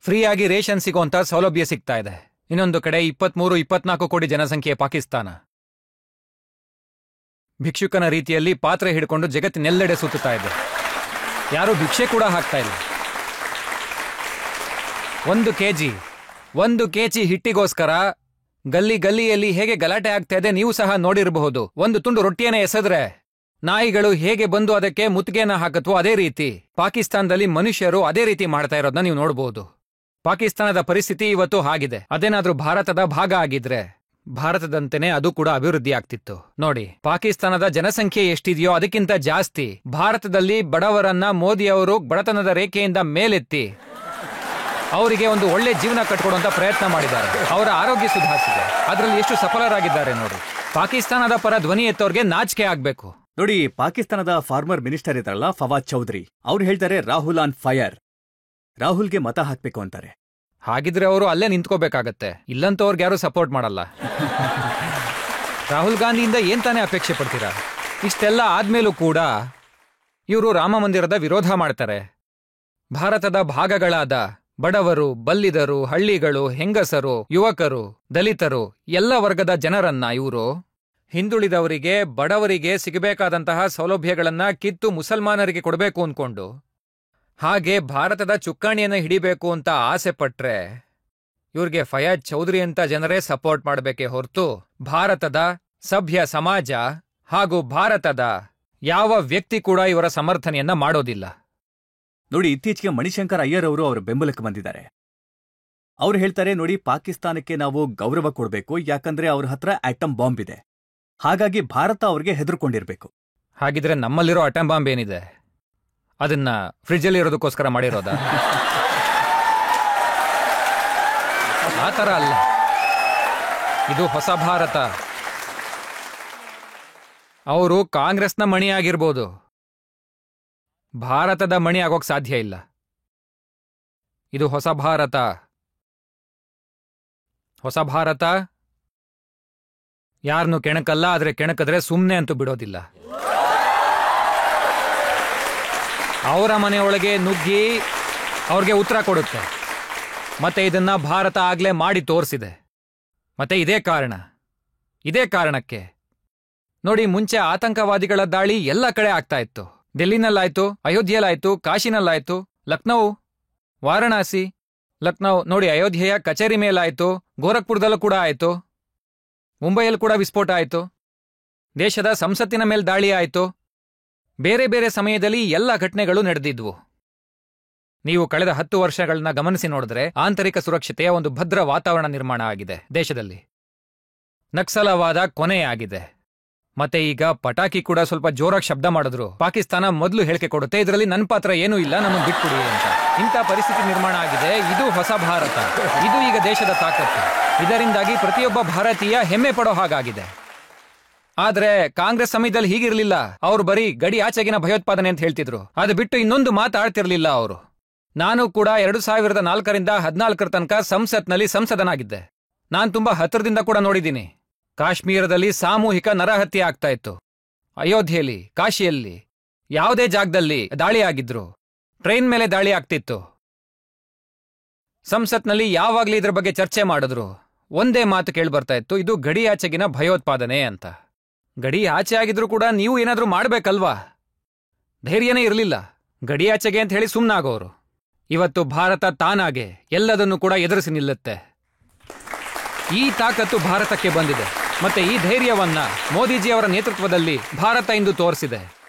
ಫ್ರೀಯಾಗಿ ರೇಷನ್ ಸಿಗುವಂತ ಸೌಲಭ್ಯ ಸಿಗ್ತಾ ಇದೆ. ಇನ್ನೊಂದು ಕಡೆ 23-24 ಕೋಟಿ ಜನಸಂಖ್ಯೆ ಪಾಕಿಸ್ತಾನ. ಭಿಕ್ಷುಕನ ರೀತಿಯಲ್ಲಿ ಪಾತ್ರೆ ಹಿಡ್ಕೊಂಡು ಜಗತ್ತಿನೆಲ್ಲೆಡೆ ಸುತ್ತುತ್ತಾ ಇದೆ. ಯಾರೂ ಭಿಕ್ಷೆ ಕೂಡ ಹಾಕ್ತಾ ಇಲ್ಲ. 1 ಕೆಜಿ ಹಿಟ್ಟಿಗೋಸ್ಕರ ಗಲ್ಲಿಯಲ್ಲಿ ಹೇಗೆ ಗಲಾಟೆ ಆಗ್ತಾ ಇದೆ ನೀವು ಸಹ ನೋಡಿರಬಹುದು. ಒಂದು ತುಂಡು ರೊಟ್ಟಿಯನ್ನ ಎಸೆದ್ರೆ ನಾಯಿಗಳು ಹೇಗೆ ಬಂದು ಅದಕ್ಕೆ ಮುತ್ತಿಗೆನ ಹಾಕತ್ವೋ ಅದೇ ರೀತಿ ಪಾಕಿಸ್ತಾನದಲ್ಲಿ ಮನುಷ್ಯರು ಅದೇ ರೀತಿ ಮಾಡ್ತಾ ಇರೋದನ್ನ ನೀವು ನೋಡಬಹುದು. ಪಾಕಿಸ್ತಾನದ ಪರಿಸ್ಥಿತಿ ಇವತ್ತು ಹಾಗಿದೆ. ಅದೇನಾದ್ರೂ ಭಾರತದ ಭಾಗ ಆಗಿದ್ರೆ ಭಾರತದಂತೆನೆ ಅದು ಕೂಡ ಅಭಿವೃದ್ಧಿ ಆಗ್ತಿತ್ತು. ನೋಡಿ, ಪಾಕಿಸ್ತಾನದ ಜನಸಂಖ್ಯೆ ಎಷ್ಟಿದೆಯೋ ಅದಕ್ಕಿಂತ ಜಾಸ್ತಿ ಭಾರತದಲ್ಲಿ ಬಡವರನ್ನ ಮೋದಿ ಅವರು ಬಡತನದ ರೇಖೆಯಿಂದ ಮೇಲೆತ್ತಿ ಅವರಿಗೆ ಒಂದು ಒಳ್ಳೆ ಜೀವನ ಕಟ್ಕೊಡುವಂತ ಪ್ರಯತ್ನ ಮಾಡಿದ್ದಾರೆ. ಅವರ ಆರೋಗ್ಯ ಸುಧಾರಿಸಿದೆ. ಅದರಲ್ಲಿ ಎಷ್ಟು ಸಫಲರಾಗಿದ್ದಾರೆ ನೋಡಿ. ಪಾಕಿಸ್ತಾನದ ಪರ ಧ್ವನಿ ಎತ್ತೋರ್ಗೆ ನಾಚಿಕೆ ಆಗ್ಬೇಕು. ನೋಡಿ, ಪಾಕಿಸ್ತಾನದ ಫಾರ್ಮರ್ ಮಿನಿಸ್ಟರ್ ಇದ್ದಾರಲ್ಲ ಫವಾದ್ ಚೌಧರಿ, ಅವ್ರು ಹೇಳ್ತಾರೆ ರಾಹುಲ್ ಆನ್ ಫೈರ್. ರಾಹುಲ್ಗೆ ಮತ ಹಾಕ್ಬೇಕು ಅಂತಾರೆ. ಹಾಗಿದ್ರೆ ಅವರು ಅಲ್ಲೇ ನಿಂತ್ಕೋಬೇಕಾಗತ್ತೆ. ಇಲ್ಲಂತೂ ಅವ್ರಿಗೆ ಯಾರು ಸಪೋರ್ಟ್ ಮಾಡಲ್ಲ. ರಾಹುಲ್ ಗಾಂಧಿಯಿಂದ ಏನ್ ತಾನೇ ಅಪೇಕ್ಷೆ ಪಡ್ತೀರಾ? ಇಷ್ಟೆಲ್ಲ ಆದ್ಮೇಲೂ ಕೂಡ ಇವರು ರಾಮ ಮಂದಿರದ ವಿರೋಧ ಮಾಡ್ತಾರೆ. ಭಾರತದ ಭಾಗಗಳಾದ ಬಡವರು, ಬಲ್ಲಿದರು, ಹಳ್ಳಿಗಳು, ಹೆಂಗಸರು, ಯುವಕರು, ದಲಿತರು ಎಲ್ಲ ವರ್ಗದ ಜನರನ್ನ ಇವರು ಹಿಂದುಳಿದವರಿಗೆ, ಬಡವರಿಗೆ ಸಿಗಬೇಕಾದಂತಹ ಸೌಲಭ್ಯಗಳನ್ನ ಕಿತ್ತು ಮುಸಲ್ಮಾನರಿಗೆ ಕೊಡಬೇಕು ಅನ್ಕೊಂಡು, ಹಾಗೆ ಭಾರತದ ಚುಕ್ಕಾಣಿಯನ್ನು ಹಿಡಿಬೇಕು ಅಂತ ಆಸೆ ಪಟ್ರೆ ಇವ್ರಿಗೆ ಫಯಾಜ್ ಚೌಧರಿ ಅಂತ ಜನರೇ ಸಪೋರ್ಟ್ ಮಾಡಬೇಕೇ ಹೊರತು ಭಾರತದ ಸಭ್ಯ ಸಮಾಜ ಹಾಗೂ ಭಾರತದ ಯಾವ ವ್ಯಕ್ತಿ ಕೂಡ ಇವರ ಸಮರ್ಥನೆಯನ್ನ ಮಾಡೋದಿಲ್ಲ. ನೋಡಿ, ಇತ್ತೀಚೆಗೆ ಮಣಿಶಂಕರ್ ಅಯ್ಯರ್ ಅವರು ಅವರ ಬೆಂಬಲಕ್ಕೆ ಬಂದಿದ್ದಾರೆ. ಅವ್ರು ಹೇಳ್ತಾರೆ, ನೋಡಿ, ಪಾಕಿಸ್ತಾನಕ್ಕೆ ನಾವು ಗೌರವ ಕೊಡಬೇಕು, ಯಾಕಂದ್ರೆ ಅವ್ರ ಹತ್ರ ಆಟಮ್ ಬಾಂಬ್ ಇದೆ. ಹಾಗಾಗಿ ಭಾರತ ಅವ್ರಿಗೆ ಹೆದರ್ಕೊಂಡಿರ್ಬೇಕು. ಹಾಗಿದ್ರೆ ನಮ್ಮಲ್ಲಿರೋ ಅಟಮ್ ಬಾಂಬ್ ಏನಿದೆ ಅದನ್ನ ಫ್ರಿಡ್ಜಲ್ಲಿ ಇರೋದಕ್ಕೋಸ್ಕರ ಮಾಡಿರೋದ? ಆ ಥರ ಅಲ್ಲ. ಇದು ಹೊಸ ಭಾರತ. ಅವರು ಕಾಂಗ್ರೆಸ್ನ ಮಣಿ ಆಗಿರ್ಬೋದು, ಭಾರತದ ಮಣಿ ಆಗೋಕ್ ಸಾಧ್ಯ ಇಲ್ಲ. ಇದು ಹೊಸ ಭಾರತ. ಹೊಸ ಭಾರತ ಯಾರನ್ನು ಕೆಣಕಲ್ಲ, ಆದ್ರೆ ಕೆಣಕಿದ್ರೆ ಸುಮ್ಮನೆ ಅಂತೂ ಬಿಡೋದಿಲ್ಲ. ಅವರ ಮನೆಯೊಳಗೆ ನುಗ್ಗಿ ಅವ್ರಿಗೆ ಉತ್ತರ ಕೊಡುತ್ತೆ. ಮತ್ತೆ ಇದನ್ನ ಭಾರತ ಆಗ್ಲೇ ಮಾಡಿ ತೋರಿಸಿದೆ. ಮತ್ತೆ ಇದೇ ಕಾರಣಕ್ಕೆ ನೋಡಿ, ಮುಂಚೆ ಆತಂಕವಾದಿಗಳ ದಾಳಿ ಎಲ್ಲ ಕಡೆ ಆಗ್ತಾ ಇತ್ತು. ಡೆಲ್ಲಿನಲ್ಲಾಯ್ತು, ಅಯೋಧ್ಯೆಯಲ್ಲಾಯ್ತು, ಕಾಶಿನಲ್ಲಾಯ್ತು, ಲಕ್ನೌ, ವಾರಣಾಸಿ, ಲಕ್ನೌ ನೋಡಿ, ಅಯೋಧ್ಯೆಯ ಕಚೇರಿ ಮೇಲಾಯ್ತು, ಗೋರಖ್ಪುರದಲ್ಲೂ ಕೂಡ ಆಯ್ತು, ಮುಂಬೈಯಲ್ಲಿ ಕೂಡ ವಿಸ್ಫೋಟ ಆಯ್ತು, ದೇಶದ ಸಂಸತ್ತಿನ ಮೇಲೆ ದಾಳಿ ಆಯ್ತು. ಬೇರೆ ಬೇರೆ ಸಮಯದಲ್ಲಿ ಎಲ್ಲ ಘಟನೆಗಳು ನಡೆದಿದ್ವು. ನೀವು ಕಳೆದ 10 ವರ್ಷಗಳನ್ನ ಗಮನಿಸಿ ನೋಡಿದ್ರೆ ಆಂತರಿಕ ಸುರಕ್ಷತೆಯ ಒಂದು ಭದ್ರ ವಾತಾವರಣ ನಿರ್ಮಾಣ ಆಗಿದೆ ದೇಶದಲ್ಲಿ. ನಕ್ಸಲವಾದ ಕೊನೆಯಾಗಿದೆ. ಮತ್ತೆ ಈಗ ಪಟಾಕಿ ಕೂಡ ಸ್ವಲ್ಪ ಜೋರಾಗಿ ಶಬ್ದ ಮಾಡಿದ್ರು ಪಾಕಿಸ್ತಾನ ಮೊದಲು ಹೇಳಿಕೆ ಕೊಡುತ್ತೆ, ಇದರಲ್ಲಿ ನನ್ನ ಪಾತ್ರ ಏನೂ ಇಲ್ಲ, ನನ್ನ ಬಿಟ್ಕೊಡಿ ಅಂತ. ಇಂಥ ಪರಿಸ್ಥಿತಿ ನಿರ್ಮಾಣ ಆಗಿದೆ. ಇದು ಹೊಸ ಭಾರತ. ಇದು ಈಗ ದೇಶದ ತಾಕತ್ತು. ಇದರಿಂದಾಗಿ ಪ್ರತಿಯೊಬ್ಬ ಭಾರತೀಯ ಹೆಮ್ಮೆ ಪಡೋ ಹಾಗಾಗಿದೆ. ಆದ್ರೆ ಕಾಂಗ್ರೆಸ್ ಸಮಯದಲ್ಲಿ ಹೀಗಿರ್ಲಿಲ್ಲ. ಅವರು ಬರೀ ಗಡಿ ಆಚೆಗಿನ ಭಯೋತ್ಪಾದನೆ ಅಂತ ಹೇಳ್ತಿದ್ರು. ಅದು ಬಿಟ್ಟು ಇನ್ನೊಂದು ಮಾತಾಡ್ತಿರ್ಲಿಲ್ಲ ಅವರು. ನಾನು ಕೂಡ 2004ರಿಂದ 2014 ತನಕ ಸಂಸತ್ನಲ್ಲಿ ಸಂಸದನಾಗಿದ್ದೆ. ನಾನು ತುಂಬಾ ಹತ್ತಿರದಿಂದ ಕೂಡ ನೋಡಿದ್ದೀನಿ. ಕಾಶ್ಮೀರದಲ್ಲಿ ಸಾಮೂಹಿಕ ನರಹತ್ಯೆ ಆಗ್ತಾ ಇತ್ತು. ಅಯೋಧ್ಯೆಯಲ್ಲಿ, ಕಾಶಿಯಲ್ಲಿ, ಯಾವುದೇ ಜಾಗದಲ್ಲಿ ದಾಳಿ ಆಗಿದ್ರು. ಟ್ರೈನ್ ಮೇಲೆ ದಾಳಿ ಆಗ್ತಿತ್ತು. ಸಂಸತ್ನಲ್ಲಿ ಯಾವಾಗ್ಲೂ ಇದ್ರ ಬಗ್ಗೆ ಚರ್ಚೆ ಮಾಡಿದ್ರು. ಒಂದೇ ಮಾತು ಕೇಳ್ಬರ್ತಾ ಇತ್ತು, ಇದು ಗಡಿ ಆಚೆಗಿನ ಭಯೋತ್ಪಾದನೆ ಅಂತ. ಗಡಿ ಆಚೆ ಆಗಿದ್ರು ಕೂಡ ನೀವು ಏನಾದ್ರೂ ಮಾಡ್ಬೇಕಲ್ವಾ? ಧೈರ್ಯನೇ ಇರಲಿಲ್ಲ. ಗಡಿ ಆಚೆಗೆ ಅಂತ ಹೇಳಿ ಸುಮ್ಮನಾಗೋರು. ಇವತ್ತು ಭಾರತ ತಾನಾಗೆ ಎಲ್ಲದನ್ನು ಕೂಡ ಎದುರಿಸಿ ನಿಲ್ಲುತ್ತೆ. ಈ ತಾಕತ್ತು ಭಾರತಕ್ಕೆ ಬಂದಿದೆ. ಮತ್ತೆ ಈ ಧೈರ್ಯವನ್ನ ಮೋದಿಜಿಯವರ ನೇತೃತ್ವದಲ್ಲಿ ಭಾರತ ಇಂದು ತೋರಿಸಿದೆ.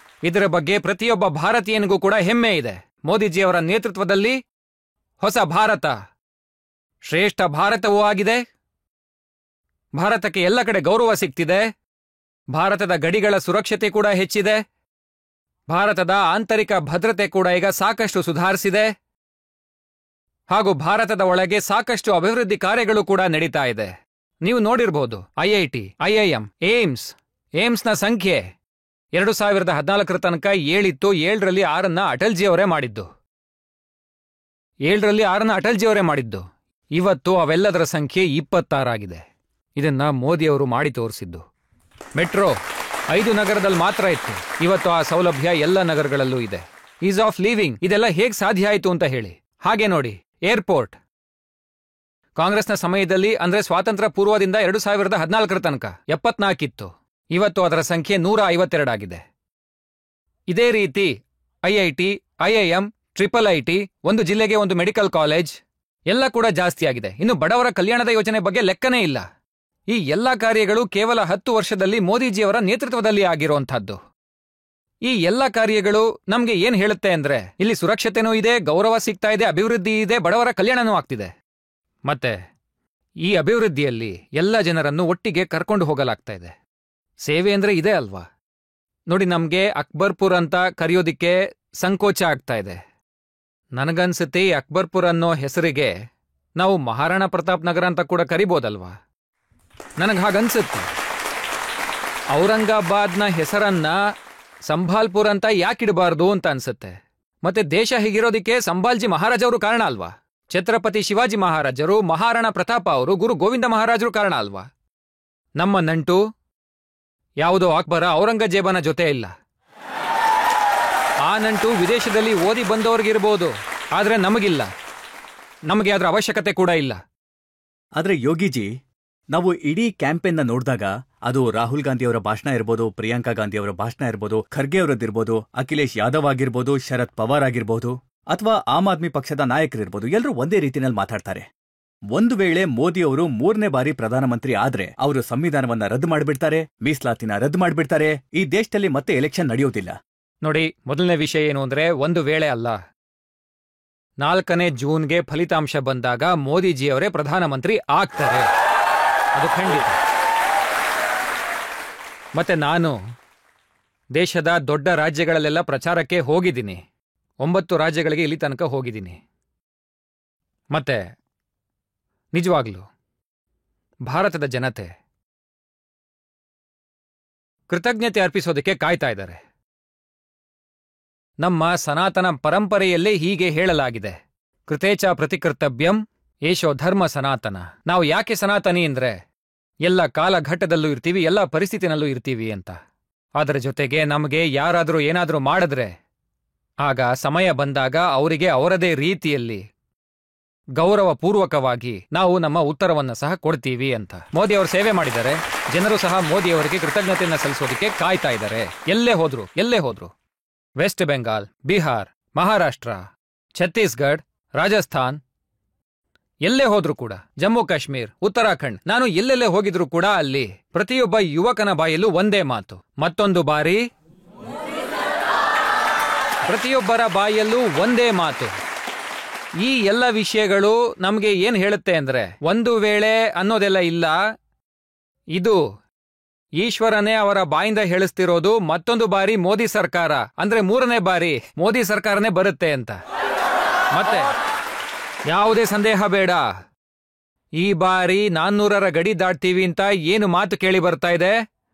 ಇದರ ಬಗ್ಗೆ ಪ್ರತಿಯೊಬ್ಬ ಭಾರತೀಯನಿಗೂ ಕೂಡ ಹೆಮ್ಮೆ ಇದೆ. ಮೋದಿಜಿಯವರ ನೇತೃತ್ವದಲ್ಲಿ ಹೊಸ ಭಾರತ ಶ್ರೇಷ್ಠ ಭಾರತವೂ ಆಗಿದೆ. ಭಾರತಕ್ಕೆ ಎಲ್ಲ ಕಡೆ ಗೌರವ ಸಿಗ್ತಿದೆ. ಭಾರತದ ಗಡಿಗಳ ಸುರಕ್ಷತೆ ಕೂಡ ಹೆಚ್ಚಿದೆ. ಭಾರತದ ಆಂತರಿಕ ಭದ್ರತೆ ಕೂಡ ಈಗ ಸಾಕಷ್ಟು ಸುಧಾರಿಸಿದೆ. ಹಾಗೂ ಭಾರತದ ಒಳಗೆ ಸಾಕಷ್ಟು ಅಭಿವೃದ್ಧಿ ಕಾರ್ಯಗಳು ಕೂಡ ನಡೀತಾ ಇದೆ. ನೀವು ನೋಡಿರಬಹುದು, IIT, IIM, ಏಮ್ಸ್ನ ಸಂಖ್ಯೆ 2014 ತನಕ 7 ಇತ್ತು. 7ರಲ್ಲಿ 6 ಅಟಲ್ಜಿಯವರೇ ಮಾಡಿದ್ದು. 7ರಲ್ಲಿ 6 ಅಟಲ್ಜಿಯವರೇ ಮಾಡಿದ್ದು. ಇವತ್ತು ಅವೆಲ್ಲದರ ಸಂಖ್ಯೆ 26 ಆಗಿದೆ. ಇದನ್ನ ಮೋದಿಯವರು ಮಾಡಿ ತೋರಿಸಿದ್ದು. ಮೆಟ್ರೋ 5 ನಗರದಲ್ಲಿ ಮಾತ್ರ ಇತ್ತು. ಇವತ್ತು ಆ ಸೌಲಭ್ಯ ಎಲ್ಲ ನಗರಗಳಲ್ಲೂ ಇದೆ. ಈಸ್ ಆಫ್ ಲಿವಿಂಗ್, ಇದೆಲ್ಲ ಹೇಗೆ ಸಾಧ್ಯ ಆಯಿತು ಅಂತ ಹೇಳಿ. ಹಾಗೆ ನೋಡಿ, ಏರ್ಪೋರ್ಟ್ ಕಾಂಗ್ರೆಸ್ನ ಸಮಯದಲ್ಲಿ ಅಂದ್ರೆ ಸ್ವಾತಂತ್ರ್ಯ ಪೂರ್ವದಿಂದ 2014 ತನಕ 74 ಇತ್ತು. ಇವತ್ತು ಅದರ ಸಂಖ್ಯೆ 152 ಆಗಿದೆ. ಇದೇ ರೀತಿ IIT, IIM, IIIT, ಒಂದು ಜಿಲ್ಲೆಗೆ ಒಂದು ಮೆಡಿಕಲ್ ಕಾಲೇಜ್ ಎಲ್ಲ ಕೂಡ ಜಾಸ್ತಿ ಆಗಿದೆ. ಇನ್ನು ಬಡವರ ಕಲ್ಯಾಣದ ಯೋಜನೆ ಬಗ್ಗೆ ಲೆಕ್ಕನೇ ಇಲ್ಲ. ಈ ಎಲ್ಲ ಕಾರ್ಯಗಳು ಕೇವಲ 10 ವರ್ಷದಲ್ಲಿ ಮೋದಿಜಿಯವರ ನೇತೃತ್ವದಲ್ಲಿ ಆಗಿರುವಂತಹದ್ದು. ಈ ಎಲ್ಲ ಕಾರ್ಯಗಳು ನಮ್ಗೆ ಏನ್ ಹೇಳುತ್ತೆ ಅಂದ್ರೆ, ಇಲ್ಲಿ ಸುರಕ್ಷತೆನೂ ಇದೆ, ಗೌರವ ಸಿಗ್ತಾ ಇದೆ, ಅಭಿವೃದ್ಧಿ ಇದೆ, ಬಡವರ ಕಲ್ಯಾಣನೂ ಆಗ್ತಿದೆ. ಮತ್ತೆ ಈ ಅಭಿವೃದ್ಧಿಯಲ್ಲಿ ಎಲ್ಲ ಜನರನ್ನು ಒಟ್ಟಿಗೆ ಕರ್ಕೊಂಡು ಹೋಗಲಾಗ್ತಾ ಇದೆ. ಸೇವೆ ಅಂದ್ರೆ ಇದೆ ಅಲ್ವಾ? ನೋಡಿ, ನಮ್ಗೆ ಅಕ್ಬರ್ಪುರ್ ಅಂತ ಕರೆಯೋದಿಕ್ಕೆ ಸಂಕೋಚ ಆಗ್ತಾ ಇದೆ. ನನಗನ್ಸುತ್ತೆ ಈ ಅಕ್ಬರ್ಪುರ್ ಅನ್ನೋ ಹೆಸರಿಗೆ ನಾವು ಮಹಾರಾಣಾ ಪ್ರತಾಪ್ ನಗರ ಅಂತ ಕೂಡ ಕರಿಬೋದಲ್ವಾ? ನನಗೆ ಹಾಗನ್ಸುತ್ತೆ. ಔರಂಗಾಬಾದ್ನ ಹೆಸರನ್ನ ಸಂಭಾಲ್ಪುರ್ ಅಂತ ಯಾಕಿಡಬಾರ್ದು ಅಂತ ಅನ್ಸುತ್ತೆ. ಮತ್ತೆ ದೇಶ ಹೀಗಿರೋದಿಕ್ಕೆ ಸಂಭಾಲ್ಜಿ ಮಹಾರಾಜವರು ಕಾರಣ ಅಲ್ವಾ? ಛತ್ರಪತಿ ಶಿವಾಜಿ ಮಹಾರಾಜರು, ಮಹಾರಾಣಾ ಪ್ರತಾಪ ಅವರು, ಗುರು ಗೋವಿಂದ ಮಹಾರಾಜರು ಕಾರಣ ಅಲ್ವಾ? ನಮ್ಮ ನಂಟು ಯಾವುದೋ ಅಕ್ಬರ ಔರಂಗಜೇಬನ ಜೊತೆ ಇಲ್ಲ. ಆ ನಂಟು ವಿದೇಶದಲ್ಲಿ ಓದಿ ಬಂದವ್ರಿಗಿರ್ಬೋದು, ಆದ್ರೆ ನಮಗಿಲ್ಲ. ನಮಗೆ ಅದರ ಅವಶ್ಯಕತೆ ಕೂಡ ಇಲ್ಲ. ಆದ್ರೆ ಯೋಗಿಜಿ, ನಾವು ಇಡೀ ಕ್ಯಾಂಪೇನ್ನ ನೋಡಿದಾಗ ಅದು ರಾಹುಲ್ ಗಾಂಧಿಯವರ ಭಾಷಣ ಇರ್ಬೋದು, ಪ್ರಿಯಾಂಕಾ ಗಾಂಧಿಯವರ ಭಾಷಣ ಇರ್ಬೋದು, ಖರ್ಗೆ ಅವರದ್ದಿರ್ಬೋದು, ಅಖಿಲೇಶ್ ಯಾದವ್ ಆಗಿರ್ಬೋದು, ಶರದ್ ಪವಾರ್ ಆಗಿರ್ಬೋದು, ಅಥವಾ ಆಮ್ ಆದ್ಮಿ ಪಕ್ಷದ ನಾಯಕರಿರ್ಬೋದು, ಎಲ್ಲರೂ ಒಂದೇ ರೀತಿಯಲ್ಲಿ ಮಾತಾಡ್ತಾರೆ. ಒಂದು ವೇಳೆ ಮೋದಿಯವರು 3ನೇ ಬಾರಿ ಪ್ರಧಾನಮಂತ್ರಿ ಆದ್ರೆ ಅವರು ಸಂವಿಧಾನವನ್ನ ರದ್ದು ಮಾಡಿಬಿಡ್ತಾರೆ, ಮೀಸಲಾತಿನ ರದ್ದು ಮಾಡಿಬಿಡ್ತಾರೆ. ಈ ದೇಶದಲ್ಲಿ ಮತ್ತೆ ಎಲೆಕ್ಷನ್ ನಡೆಯೋದಿಲ್ಲ. ನೋಡಿ, ಮೊದಲನೇ ವಿಷಯ ಏನು ಅಂದ್ರೆ, ಒಂದು ವೇಳೆ ಅಲ್ಲ, 4ನೇ ಜೂನ್ಗೆ ಫಲಿತಾಂಶ ಬಂದಾಗ ಮೋದಿಜಿಯವರೇ ಪ್ರಧಾನಮಂತ್ರಿ ಆಗ್ತಾರೆ. ಅದು ಖಂಡಿತ. ಮತ್ತೆ ನಾನು ದೇಶದ ದೊಡ್ಡ ರಾಜ್ಯಗಳಲ್ಲೆಲ್ಲ ಪ್ರಚಾರಕ್ಕೆ ಹೋಗಿದ್ದೀನಿ. 9 ರಾಜ್ಯಗಳಿಗೆ ಇಲ್ಲಿ ತನಕ ಹೋಗಿದ್ದೀನಿ. ಮತ್ತೆ ನಿಜವಾಗ್ಲೂ ಭಾರತದ ಜನತೆ ಕೃತಜ್ಞತೆ ಅರ್ಪಿಸೋದಕ್ಕೆ ಕಾಯ್ತಾ ಇದ್ದಾರೆ. ನಮ್ಮ ಸನಾತನ ಪರಂಪರೆಯಲ್ಲೇ ಹೀಗೆ ಹೇಳಲಾಗಿದೆ, ಕೃತೇಚ ಪ್ರತಿಕರ್ತವ್ಯಂ ಏಷೋ ಧರ್ಮ ಸನಾತನ. ನಾವು ಯಾಕೆ ಸನಾತನಿ ಅಂದ್ರೆ, ಎಲ್ಲ ಕಾಲಘಟ್ಟದಲ್ಲೂ ಇರ್ತೀವಿ, ಎಲ್ಲ ಪರಿಸ್ಥಿತಿನಲ್ಲೂ ಇರ್ತೀವಿ ಅಂತ. ಅದರ ಜೊತೆಗೆ ನಮಗೆ ಯಾರಾದರೂ ಏನಾದರೂ ಮಾಡಿದ್ರೆ ಆಗ ಸಮಯ ಬಂದಾಗ ಅವರಿಗೆ ಅವರದೇ ರೀತಿಯಲ್ಲಿ ಗೌರವಪೂರ್ವಕವಾಗಿ ನಾವು ನಮ್ಮ ಉತ್ತರವನ್ನ ಸಹ ಕೊಡ್ತೀವಿ ಅಂತ. ಮೋದಿ ಅವರು ಸೇವೆ ಮಾಡಿದ್ದಾರೆ. ಜನರು ಸಹ ಮೋದಿಯವರಿಗೆ ಕೃತಜ್ಞತೆಯನ್ನು ಸಲ್ಲಿಸೋದಕ್ಕೆ ಕಾಯ್ತಾ ಇದ್ದಾರೆ. ಎಲ್ಲೇ ಹೋದ್ರು ವೆಸ್ಟ್ ಬೆಂಗಾಲ್, ಬಿಹಾರ್, ಮಹಾರಾಷ್ಟ್ರ, ಛತ್ತೀಸ್ಗಢ್, ರಾಜಸ್ಥಾನ್, ಎಲ್ಲೇ ಹೋದ್ರೂ ಕೂಡ, ಜಮ್ಮು ಕಾಶ್ಮೀರ್, ಉತ್ತರಾಖಂಡ್, ನಾನು ಎಲ್ಲೆಲ್ಲೇ ಹೋಗಿದ್ರು ಕೂಡ ಅಲ್ಲಿ ಪ್ರತಿಯೊಬ್ಬ ಯುವಕನ ಬಾಯಲ್ಲೂ ಒಂದೇ ಮಾತು, ಮತ್ತೊಂದು ಬಾರಿ. ಪ್ರತಿಯೊಬ್ಬರ ಬಾಯಲ್ಲೂ ಒಂದೇ ಮಾತು. ಈ ಎಲ್ಲ ವಿಷಯಗಳು ನಮಗೆ ಏನ್ ಹೇಳುತ್ತೆ ಅಂದ್ರೆ, ಒಂದು ವೇಳೆ ಅನ್ನೋದೆಲ್ಲ ಇಲ್ಲ, ಇದು ಈಶ್ವರನೇ ಅವರ ಬಾಯಿಂದ ಹೇಳಿಸ್ತಿರೋದು ಮತ್ತೊಂದು ಬಾರಿ ಮೋದಿ ಸರ್ಕಾರ, ಅಂದ್ರೆ 3ನೇ ಬಾರಿ ಮೋದಿ ಸರ್ಕಾರನೇ ಬರುತ್ತೆ ಅಂತ. ಮತ್ತೆ ಯಾವುದೇ ಸಂದೇಹ ಬೇಡ, ಈ ಬಾರಿ 400ರ ಗಡಿ ದಾಟ್ತೀವಿ ಅಂತ ಏನು ಮಾತು ಕೇಳಿ ಬರ್ತಾ ಇದೆ,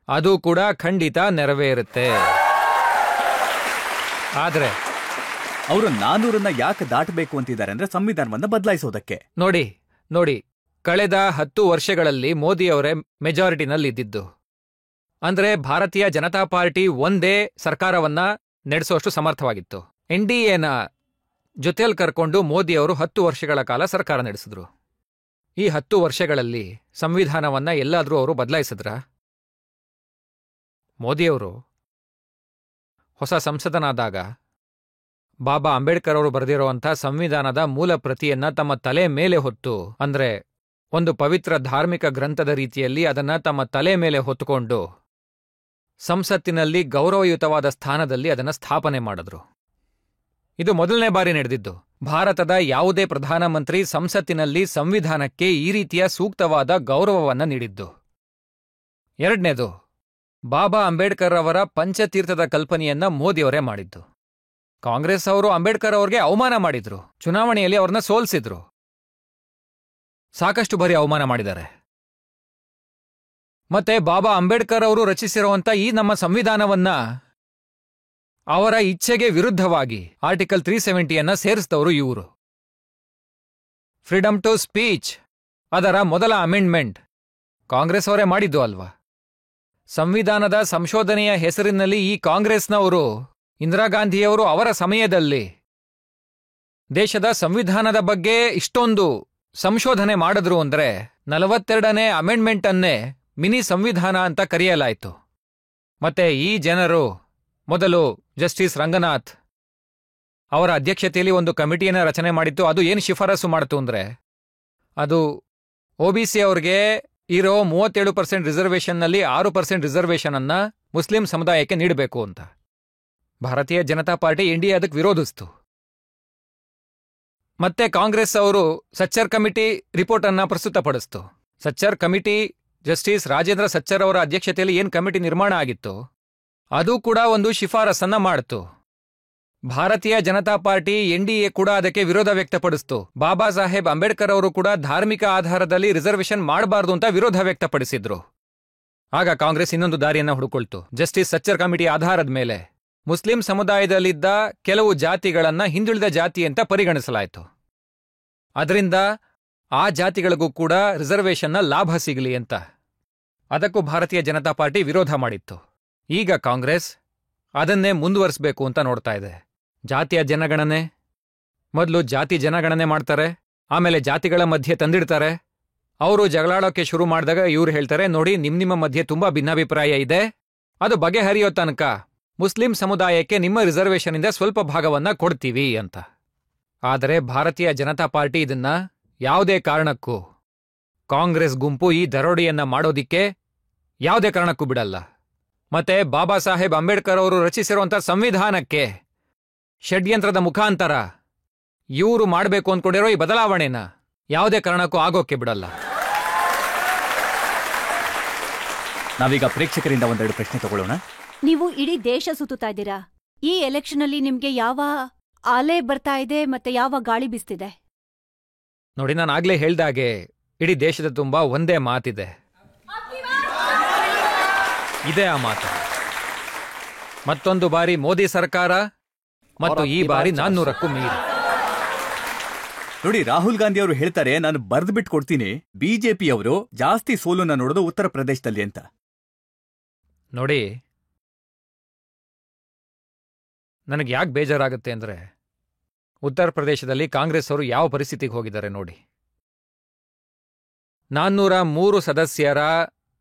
ಅದು ಕೂಡ ಖಂಡಿತ ನೆರವೇರುತ್ತೆ. ಆದ್ರೆ ಅವರು 400ನ್ನ ಯಾಕೆ ದಾಟಬೇಕು ಅಂತಿದ್ದಾರೆ ಅಂದ್ರೆ, ಸಂವಿಧಾನವನ್ನ ಬದಲಾಯಿಸೋದಕ್ಕೆ. ನೋಡಿ, ಕಳೆದ 10 ವರ್ಷಗಳಲ್ಲಿ ಮೋದಿಯವರೇ ಮೆಜಾರಿಟಿನಲ್ಲಿ ಇದ್ದಿದ್ದು. ಅಂದ್ರೆ ಭಾರತೀಯ ಜನತಾ ಪಾರ್ಟಿ ಒಂದೇ ಸರ್ಕಾರವನ್ನ ನಡೆಸುವಷ್ಟು ಸಮರ್ಥವಾಗಿತ್ತು. NDAನ ಜೊತೆಯಲ್ಲಿ ಕರ್ಕೊಂಡು ಮೋದಿಯವರು 10 ವರ್ಷಗಳ ಕಾಲ ಸರ್ಕಾರ ನಡೆಸಿದ್ರು. ಈ 10 ವರ್ಷಗಳಲ್ಲಿ ಸಂವಿಧಾನವನ್ನ ಎಲ್ಲಾದ್ರೂ ಅವರು ಬದಲಾಯಿಸಿದ್ರಾ? ಮೋದಿಯವರು ಹೊಸ ಸಂಸದನಾದಾಗ ಬಾಬಾ ಅಂಬೇಡ್ಕರ್ ಅವರು ಬರೆದಿರುವಂಥ ಸಂವಿಧಾನದ ಮೂಲ ಪ್ರತಿಯನ್ನ ತಮ್ಮ ತಲೆ ಮೇಲೆ ಹೊತ್ತು, ಅಂದ್ರೆ ಒಂದು ಪವಿತ್ರ ಧಾರ್ಮಿಕ ಗ್ರಂಥದ ರೀತಿಯಲ್ಲಿ ಅದನ್ನ ತಮ್ಮ ತಲೆ ಮೇಲೆ ಹೊತ್ತುಕೊಂಡು ಸಂಸತ್ತಿನಲ್ಲಿ ಗೌರವಯುತವಾದ ಸ್ಥಾನದಲ್ಲಿ ಅದನ್ನು ಸ್ಥಾಪನೆ ಮಾಡಿದ್ರು. ಇದು ಮೊದಲನೇ ಬಾರಿ ನಡೆದಿದ್ದು. ಭಾರತದ ಯಾವುದೇ ಪ್ರಧಾನಮಂತ್ರಿ ಸಂಸತ್ತಿನಲ್ಲಿ ಸಂವಿಧಾನಕ್ಕೆ ಈ ರೀತಿಯ ಸೂಕ್ತವಾದ ಗೌರವವನ್ನು ನೀಡಿದ್ದು. ಎರಡನೇದು, ಬಾಬಾ ಅಂಬೇಡ್ಕರ್ ಅವರ ಪಂಚತೀರ್ಥದ ಕಲ್ಪನೆಯನ್ನ ಮೋದಿಯವರೇ ಮಾಡಿದ್ದು. ಕಾಂಗ್ರೆಸ್ ಅವರು ಅಂಬೇಡ್ಕರ್ ಅವರಿಗೆ ಅವಮಾನ ಮಾಡಿದ್ರು, ಚುನಾವಣೆಯಲ್ಲಿ ಅವ್ರನ್ನ ಸೋಲ್ಸಿದ್ರು, ಸಾಕಷ್ಟು ಬಾರಿ ಅವಮಾನ ಮಾಡಿದ್ದಾರೆ. ಮತ್ತೆ ಬಾಬಾ ಅಂಬೇಡ್ಕರ್ ಅವರು ರಚಿಸಿರುವಂತ ಈ ನಮ್ಮ ಸಂವಿಧಾನವನ್ನ ಅವರ ಇಚ್ಛೆಗೆ ವಿರುದ್ಧವಾಗಿ ಆರ್ಟಿಕಲ್ 370 ಸೇರಿಸಿದವರು ಇವರು. ಫ್ರೀಡಮ್ ಟು ಸ್ಪೀಚ್ ಅದರ ಮೊದಲ ಅಮೆಂಡ್ಮೆಂಟ್ ಕಾಂಗ್ರೆಸ್ ಅವರೇ ಮಾಡಿದ್ದು ಅಲ್ವಾ? ಸಂವಿಧಾನದ ಸಂಶೋಧನೆಯ ಹೆಸರಿನಲ್ಲಿ ಈ ಕಾಂಗ್ರೆಸ್ನವರು ಇಂದಿರಾ ಗಾಂಧಿಯವರು ಅವರ ಸಮಯದಲ್ಲಿ ದೇಶದ ಸಂವಿಧಾನದ ಬಗ್ಗೆ ಇಷ್ಟೊಂದು ಸಂಶೋಧನೆ ಮಾಡಿದ್ರು ಅಂದ್ರೆ 42ನೇ ಅಮೆಂಡ್ಮೆಂಟ್ ಅನ್ನೇ ಮಿನಿ ಸಂವಿಧಾನ ಅಂತ ಕರೆಯಲಾಯಿತು. ಮತ್ತೆ ಈ ಜನರು ಮೊದಲು ಜಸ್ಟಿಸ್ ರಂಗನಾಥ್ ಅವರ ಅಧ್ಯಕ್ಷತೆಯಲ್ಲಿ ಒಂದು ಕಮಿಟಿಯನ್ನು ರಚನೆ ಮಾಡಿತ್ತು. ಅದು ಏನು ಶಿಫಾರಸು ಮಾಡಿತು ಅಂದ್ರೆ, ಅದು OBC ಅವ್ರಿಗೆ ಇರೋ 37% ರಿಸರ್ವೇಷನ್ನಲ್ಲಿ 6% ರಿಸರ್ವೇಷನ್ ಅನ್ನ ಮುಸ್ಲಿಂ ಸಮುದಾಯಕ್ಕೆ ನೀಡಬೇಕು ಅಂತ. ಭಾರತೀಯ ಜನತಾ ಪಾರ್ಟಿ NDA ಅದಕ್ಕೆ ವಿರೋಧಿಸ್ತು. ಮತ್ತೆ ಕಾಂಗ್ರೆಸ್ ಅವರು ಸಚ್ಚರ್ ಕಮಿಟಿ ರಿಪೋರ್ಟ್ ಅನ್ನ ಪ್ರಸ್ತುತಪಡಿಸ್ತು. ಸಚ್ಚರ್ ಕಮಿಟಿ ಜಸ್ಟಿಸ್ ರಾಜೇಂದ್ರ ಸಚ್ಚರ್ ಅವರ ಅಧ್ಯಕ್ಷತೆಯಲ್ಲಿ ಏನು ಕಮಿಟಿ ನಿರ್ಮಾಣ ಆಗಿತ್ತು ಅದು ಕೂಡ ಒಂದು ಶಿಫಾರಸನ್ನ ಮಾಡಿತು. ಭಾರತೀಯ ಜನತಾ ಪಾರ್ಟಿ NDA ಕೂಡ ಅದಕ್ಕೆ ವಿರೋಧ ವ್ಯಕ್ತಪಡಿಸಿತು. ಬಾಬಾ ಸಾಹೇಬ್ ಅಂಬೇಡ್ಕರ್ ಅವರು ಕೂಡ ಧಾರ್ಮಿಕ ಆಧಾರದಲ್ಲಿ ರಿಸರ್ವೇಷನ್ ಮಾಡಬಾರ್ದು ಅಂತ ವಿರೋಧ ವ್ಯಕ್ತಪಡಿಸಿದ್ರು. ಆಗ ಕಾಂಗ್ರೆಸ್ ಇನ್ನೊಂದು ದಾರಿಯನ್ನ ಹುಡುಕೊಳ್ತು. ಜಸ್ಟಿಸ್ ಸಚ್ಚರ್ ಕಮಿಟಿ ಆಧಾರದ ಮೇಲೆ ಮುಸ್ಲಿಂ ಸಮುದಾಯದಲ್ಲಿದ್ದ ಕೆಲವು ಜಾತಿಗಳನ್ನ ಹಿಂದುಳಿದ ಜಾತಿ ಅಂತ ಪರಿಗಣಿಸಲಾಯಿತು. ಅದರಿಂದ ಆ ಜಾತಿಗಳಿಗೂ ಕೂಡ ರಿಸರ್ವೇಷನ್ನ ಲಾಭ ಸಿಗಲಿ ಅಂತ ಅದಕ್ಕೂ ಭಾರತೀಯ ಜನತಾ ಪಾರ್ಟಿ ವಿರೋಧ ಮಾಡಿತ್ತು. ಈಗ ಕಾಂಗ್ರೆಸ್ ಅದನ್ನೇ ಮುಂದುವರಿಸಬೇಕು ಅಂತ ನೋಡ್ತಾ ಇದೆ. ಜಾತಿಯ ಜನಗಣನೆ, ಮೊದಲು ಜಾತಿ ಜನಗಣನೆ ಮಾಡ್ತಾರೆ, ಆಮೇಲೆ ಜಾತಿಗಳ ಮಧ್ಯೆ ತಂದಿಡ್ತಾರೆ. ಅವರು ಜಗಳಾಡೋಕೆ ಶುರು ಮಾಡಿದಾಗ ಇವ್ರು ಹೇಳ್ತಾರೆ, ನೋಡಿ ನಿಮ್ಮ ಮಧ್ಯೆ ತುಂಬಾ ಭಿನ್ನಾಭಿಪ್ರಾಯ ಇದೆ, ಅದು ಬಗೆಹರಿಯೋ ತನಕ ಮುಸ್ಲಿಂ ಸಮುದಾಯಕ್ಕೆ ನಿಮ್ಮ ರಿಸರ್ವೇಷನ್ನಿಂದ ಸ್ವಲ್ಪ ಭಾಗವನ್ನ ಕೊಡ್ತೀವಿ ಅಂತ. ಆದರೆ ಭಾರತೀಯ ಜನತಾ ಪಾರ್ಟಿ ಇದನ್ನ ಯಾವುದೇ ಕಾರಣಕ್ಕೂ, ಕಾಂಗ್ರೆಸ್ ಗುಂಪು ಈ ದರೋಡೆಯನ್ನ ಮಾಡೋದಿಕ್ಕೆ ಯಾವುದೇ ಕಾರಣಕ್ಕೂ ಬಿಡಲ್ಲ. ಮತ್ತೆ ಬಾಬಾ ಸಾಹೇಬ್ ಅಂಬೇಡ್ಕರ್ ಅವರು ರಚಿಸಿರುವಂಥ ಸಂವಿಧಾನಕ್ಕೆ ಷಡ್ಯಂತ್ರದ ಮುಖಾಂತರ ಇವರು ಮಾಡಬೇಕು ಅಂದ್ಕೊಂಡಿರೋ ಈ ಬದಲಾವಣೆನ ಯಾವುದೇ ಕಾರಣಕ್ಕೂ ಆಗೋಕ್ಕೆ ಬಿಡಲ್ಲ. ನಾವೀಗ ಪ್ರೇಕ್ಷಕರಿಂದ ಒಂದೆರಡು ಪ್ರಶ್ನೆ ತಗೊಳ್ಳೋಣ. ನೀವು ಇಡೀ ದೇಶ ಸುತ್ತುತ್ತಾ ಇದ್ದೀರಾ. ಈ ಎಲೆಕ್ಷನ್ ಅಲ್ಲಿ ನಿಮ್ಗೆ ಯಾವ ಅಲೆ ಬರ್ತಾ ಇದೆ ಮತ್ತೆ ಯಾವ ಗಾಳಿ ಬೀಸ್ತಿದೆ? ನೋಡಿ, ನಾನು ಆಗ್ಲೇ ಹೇಳ್ದಾಗೆ ಇಡೀ ದೇಶದ ತುಂಬಾ ಒಂದೇ ಮಾತಿದೆ. ಇದೇ ಆ ಮಾತು. ಮತ್ತೊಂದು ಬಾರಿ ಮೋದಿ ಸರ್ಕಾರ ಮತ್ತು ಈ ಬಾರಿ 400ಕ್ಕೂ ಮೀರಿ. ನೋಡಿ, ರಾಹುಲ್ ಗಾಂಧಿ ಅವರು ಹೇಳ್ತಾರೆ, ನಾನು ಬರ್ದು ಬಿಟ್ಟು ಕೊಡ್ತೀನಿ, ಬಿಜೆಪಿ ಅವರು ಜಾಸ್ತಿ ಸೋಲನ್ನ ನೋಡೋದು ಉತ್ತರ ಪ್ರದೇಶದಲ್ಲಿ ಅಂತ. ನೋಡಿ, ನನಗೆ ಯಾಕೆ ಬೇಜಾರಾಗುತ್ತೆ ಅಂದ್ರೆ, ಉತ್ತರ ಪ್ರದೇಶದಲ್ಲಿ ಕಾಂಗ್ರೆಸ್ ಅವರು ಯಾವ ಪರಿಸ್ಥಿತಿಗೆ ಹೋಗಿದ್ದಾರೆ ನೋಡಿ. 403 ಸದಸ್ಯರ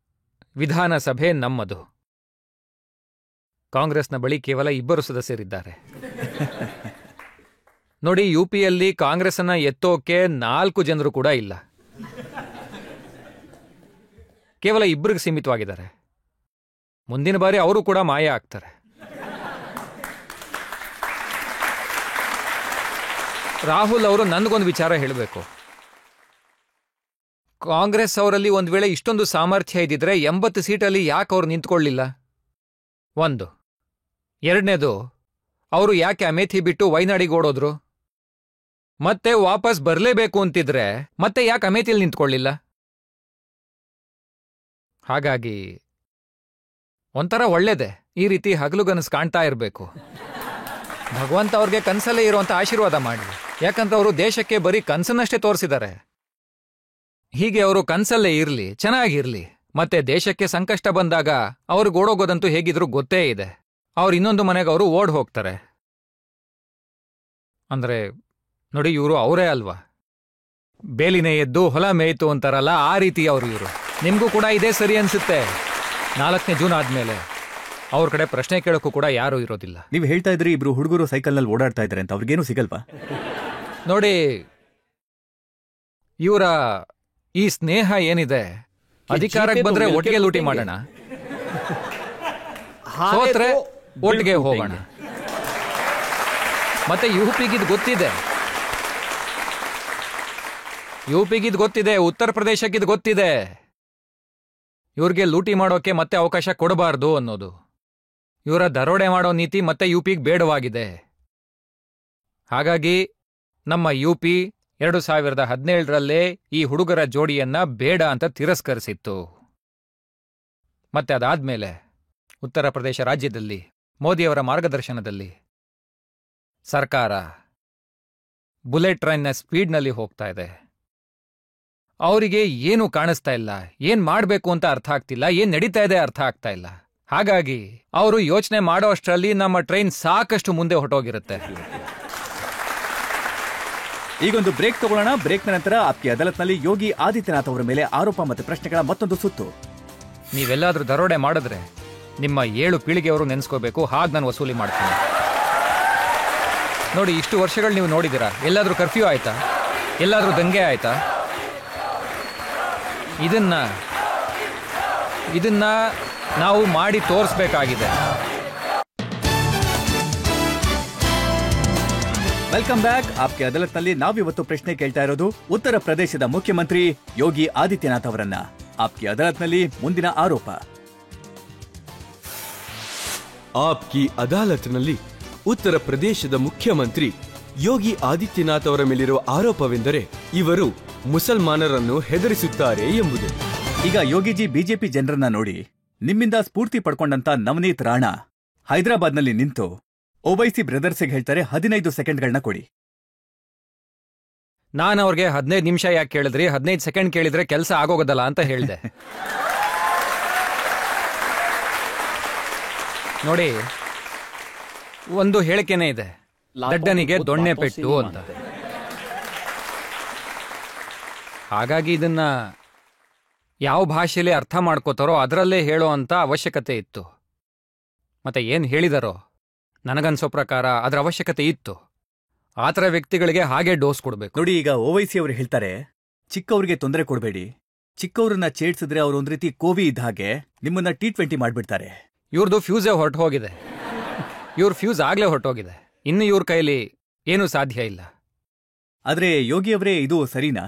ವಿಧಾನಸಭೆ ನಮ್ಮದು. ಕಾಂಗ್ರೆಸ್ನ ಬಳಿ ಕೇವಲ 2 ಸದಸ್ಯರಿದ್ದಾರೆ. ನೋಡಿ, UPಯಲ್ಲಿ ಕಾಂಗ್ರೆಸ್ಸನ್ನ ಎತ್ತೋಕೆ 4 ಜನರು ಕೂಡ ಇಲ್ಲ, ಕೇವಲ 2 ಸೀಮಿತವಾಗಿದ್ದಾರೆ. ಮುಂದಿನ ಬಾರಿ ಅವರು ಕೂಡ ಮಾಯ ಆಗ್ತಾರೆ. ರಾಹುಲ್ ಅವರು ನನಗೊಂದು ವಿಚಾರ ಹೇಳಬೇಕು. ಕಾಂಗ್ರೆಸ್ ಅವರಲ್ಲಿ ಒಂದು ವೇಳೆ ಇಷ್ಟೊಂದು ಸಾಮರ್ಥ್ಯ ಇದ್ದಿದ್ರೆ 80 ಸೀಟಲ್ಲಿ ಯಾಕೆ ಅವ್ರು ನಿಂತ್ಕೊಳ್ಳಿಲ್ಲ? ಒಂದು. ಎರಡನೇದು, ಅವರು ಯಾಕೆ ಅಮೇಥಿ ಬಿಟ್ಟು ವೈನಾಡಿಗೆ ಓಡೋದ್ರು? ಮತ್ತೆ ವಾಪಸ್ ಬರಲೇಬೇಕು ಅಂತಿದ್ರೆ ಮತ್ತೆ ಯಾಕೆ ಅಮೇಥಿಯಲ್ಲಿ ನಿಂತ್ಕೊಳ್ಳಿಲ್ಲ? ಹಾಗಾಗಿ ಒಂಥರ ಒಳ್ಳೇದೆ ಈ ರೀತಿ ಹಗಲುಗನಸು ಕಾಣ್ತಾ ಇರಬೇಕು. ಭಗವಂತ ಅವ್ರಿಗೆ ಕನಸಲ್ಲೇ ಇರುವಂತ ಆಶೀರ್ವಾದ ಮಾಡಿ. ಯಾಕಂದ್ರೆ ಅವರು ದೇಶಕ್ಕೆ ಬರೀ ಕನಸನ್ನಷ್ಟೇ ತೋರಿಸಿದ್ದಾರೆ. ಹೀಗೆ ಅವರು ಕನಸಲ್ಲೇ ಇರಲಿ, ಚೆನ್ನಾಗಿರ್ಲಿ. ಮತ್ತೆ ದೇಶಕ್ಕೆ ಸಂಕಷ್ಟ ಬಂದಾಗ ಅವ್ರಿಗೆ ಓಡೋಗೋದಂತೂ ಹೇಗಿದ್ರು ಗೊತ್ತೇ ಇದೆ. ಅವ್ರು ಇನ್ನೊಂದು ಮನೆಗೆ ಅವರು ಓಡ್ ಹೋಗ್ತಾರೆ. ಅಂದ್ರೆ ನೋಡಿ, ಇವರು ಅವರೇ ಅಲ್ವಾ, ಬೇಲಿನೇ ಎದ್ದು ಹೊಲ ಮೇಯ್ತು ಅಂತಾರಲ್ಲ, ಆ ರೀತಿ ಅವರು ಇವರು. ನಿಮ್ಗೂ ಕೂಡ ಇದೇ ಸರಿ ಅನ್ಸುತ್ತೆ. 4ನೇ ಜೂನ್ ಆದ್ಮೇಲೆ ಅವ್ರ ಕಡೆ ಪ್ರಶ್ನೆ ಕೇಳೋಕ್ಕೂ ಕೂಡ ಯಾರೂ ಇರೋದಿಲ್ಲ. ನೀವು ಹೇಳ್ತಾ ಇದ್ರಿ 2 ಹುಡುಗರು ಸೈಕಲ್ನಲ್ಲಿ ಓಡಾಡ್ತಾ ಇದ್ದಾರೆ ಅಂತ, ಅವ್ರಿಗೇನು ಸಿಗಲ್ವಾ? ನೋಡಿ, ಇವರ ಈ ಸ್ನೇಹ ಏನಿದೆ, ಅಧಿಕಾರಕ್ಕೆ ಬಂದ್ರೆ ಒಟ್ಟಿಗೆ ಲೂಟಿ ಮಾಡೋಣ, ಸೋತ್ರೆ ಒಟ್ಟಿಗೆ ಹೋಗೋಣ. ಮತ್ತೆ ಯುಪಿಗಿದ್ ಗೊತ್ತಿದೆ, ಉತ್ತರ ಪ್ರದೇಶಕ್ಕಿದ್ ಗೊತ್ತಿದೆ, ಇವ್ರಿಗೆ ಲೂಟಿ ಮಾಡೋಕೆ ಮತ್ತೆ ಅವಕಾಶ ಕೊಡಬಾರ್ದು ಅನ್ನೋದು. ಇವರ ದರೋಡೆ ಮಾಡೋ ನೀತಿ ಮತ್ತೆ ಯುಪಿಗೆ ಬೇಡವಾಗಿದೆ. ಹಾಗಾಗಿ ನಮ್ಮ ಯುಪಿ 2017ರಲ್ಲೇ ಈ ಹುಡುಗರ ಜೋಡಿಯನ್ನ ಬೇಡ ಅಂತ ತಿರಸ್ಕರಿಸಿತ್ತು. ಮತ್ತೆ ಅದಾದ್ಮೇಲೆ ಉತ್ತರ ಪ್ರದೇಶ ರಾಜ್ಯದಲ್ಲಿ ಮೋದಿಯವರ ಮಾರ್ಗದರ್ಶನದಲ್ಲಿ ಸರ್ಕಾರ ಬುಲೆಟ್ ಟ್ರೈನ್ನ ಸ್ಪೀಡ್ನಲ್ಲಿ ಹೋಗ್ತಾ ಇದೆ. ಅವರಿಗೆ ಏನು ಕಾಣಿಸ್ತಾ ಇಲ್ಲ, ಏನ್ ಮಾಡಬೇಕು ಅಂತ ಅರ್ಥ ಆಗ್ತಿಲ್ಲ, ಏನ್ ನಡೀತಾ ಇದೆ ಅರ್ಥ ಆಗ್ತಾ ಇಲ್ಲ. ಹಾಗಾಗಿ ಅವರು ಯೋಚನೆ ಮಾಡೋ ಅಷ್ಟರಲ್ಲಿ ನಮ್ಮ ಟ್ರೈನ್ ಸಾಕಷ್ಟು ಮುಂದೆ ಹೊರಟೋಗಿರುತ್ತೆ. ಈಗೊಂದು ಬ್ರೇಕ್ ತಗೊಳ್ಳೋಣ. ಬ್ರೇಕ್ನ ನಂತರ ಆಪ್ಕಿ ಅದಾಲತ್ನಲ್ಲಿ ಯೋಗಿ ಆದಿತ್ಯನಾಥ್ ಅವರ ಮೇಲೆ ಆರೋಪ ಮತ್ತು ಪ್ರಶ್ನೆಗಳ ಮತ್ತೊಂದು ಸುತ್ತು. ನೀವೆಲ್ಲಾದ್ರೂ ದರೋಡೆ ಮಾಡಿದ್ರೆ ನಿಮ್ಮ 7 ಪೀಳಿಗೆಯವರು ನೆನೆಸ್ಕೋಬೇಕು, ಹಾಗೆ ನಾನು ವಸೂಲಿ ಮಾಡ್ತೀನಿ. ನೋಡಿ, ಇಷ್ಟು ವರ್ಷಗಳು ನೀವು ನೋಡಿದ್ದೀರಾ, ಎಲ್ಲಾದ್ರೂ ಕರ್ಫ್ಯೂ ಆಯ್ತಾ, ಎಲ್ಲಾದ್ರೂ ದಂಗೆ ಆಯ್ತಾ? ಇದನ್ನ ನಾವು ಮಾಡಿ ತೋರಿಸ್ಬೇಕಾಗಿದೆ. Welcome back. ಆಪ್ಕೆ ಅದಾಲತ್ನಲ್ಲಿ ನಾವಿವತ್ತು ಪ್ರಶ್ನೆ ಕೇಳ್ತಾ ಇರೋದು ಉತ್ತರ ಪ್ರದೇಶದ ಮುಖ್ಯಮಂತ್ರಿ ಯೋಗಿ ಆದಿತ್ಯನಾಥ್ ಅವರನ್ನ. ಆಪ್ಕೆ ಅದಾಲತ್ನಲ್ಲಿ ಮುಂದಿನ ಆರೋಪ. ಆಪ್ಕಿ ಅದಾಲತ್ನಲ್ಲಿ ಉತ್ತರ ಪ್ರದೇಶದ ಮುಖ್ಯಮಂತ್ರಿ ಯೋಗಿ ಆದಿತ್ಯನಾಥ್ ಅವರ ಮೇಲಿರುವ ಆರೋಪವೆಂದರೆ ಇವರು ಮುಸಲ್ಮಾನರನ್ನು ಹೆದರಿಸುತ್ತಾರೆ ಎಂಬುದು. ಈಗ ಯೋಗಿಜಿ ಬಿಜೆಪಿ ಜನರನ್ನ ನೋಡಿ ನಿಮ್ಮಿಂದ ಸ್ಫೂರ್ತಿ ಪಡ್ಕೊಂಡಂತ ನವನೀತ್ ರಾಣಾ ಹೈದರಾಬಾದ್ನಲ್ಲಿ ನಿಂತು ಓವೈಸಿ ಬ್ರದರ್ಸ್ಗೆ ಹೇಳ್ತಾರೆ 15 ಸೆಕೆಂಡ್ಗಳನ್ನ ಕೊಡಿ. ನಾನು ಅವ್ರಿಗೆ 15 ನಿಮಿಷ ಯಾಕೆ ಕೇಳಿದ್ರಿ, 15 ಸೆಕೆಂಡ್ ಕೇಳಿದ್ರೆ ಕೆಲಸ ಆಗೋಗೋದಲ್ಲ ಅಂತ ಹೇಳಿದೆ. ನೋಡಿ, ಒಂದು ಹೇಳಿಕೆನೇ ಇದೆ, ದಡ್ಡನಿಗೆ ದೊಣ್ಣೆ ಪೆಟ್ಟು ಅಂತ. ಹಾಗಾಗಿ ಇದನ್ನ ಯಾವ ಭಾಷೆಯಲ್ಲಿ ಅರ್ಥ ಮಾಡ್ಕೋತಾರೋ ಅದರಲ್ಲೇ ಹೇಳೋ ಅಂತ ಅವಶ್ಯಕತೆ ಇತ್ತು. ಮತ್ತೆ ಏನ್ ಹೇಳಿದಾರೋ ನನಗನ್ಸೋ ಪ್ರಕಾರ ಅದರ ಅವಶ್ಯಕತೆ ಇತ್ತು. ಆ ಥರ ವ್ಯಕ್ತಿಗಳಿಗೆ ಹಾಗೆ ಡೋಸ್ ಕೊಡ್ಬೇಕು. ನೋಡಿ, ಈಗ ಓವೈಸಿ ಅವರು ಹೇಳ್ತಾರೆ ಚಿಕ್ಕವ್ರಿಗೆ ತೊಂದರೆ ಕೊಡಬೇಡಿ, ಚಿಕ್ಕವ್ರನ್ನ ಚೇಡ್ಸಿದ್ರೆ ಅವ್ರು ಒಂದ್ ರೀತಿ ಕೋವಿ ಇದ್ದ ಹಾಗೆ ನಿಮ್ಮನ್ನ T20 ಮಾಡ್ಬಿಡ್ತಾರೆ. ಇವ್ರದ್ದು ಫ್ಯೂಸೇ ಹೊರಟೋಗಿದೆ, ಇವ್ರ ಫ್ಯೂಸ್ ಆಗ್ಲೇ ಹೊರಟೋಗಿದೆ, ಇನ್ನು ಇವ್ರ ಕೈಲಿ ಏನೂ ಸಾಧ್ಯ ಇಲ್ಲ. ಆದ್ರೆ ಯೋಗಿ ಅವರೇ, ಇದು ಸರಿನಾ?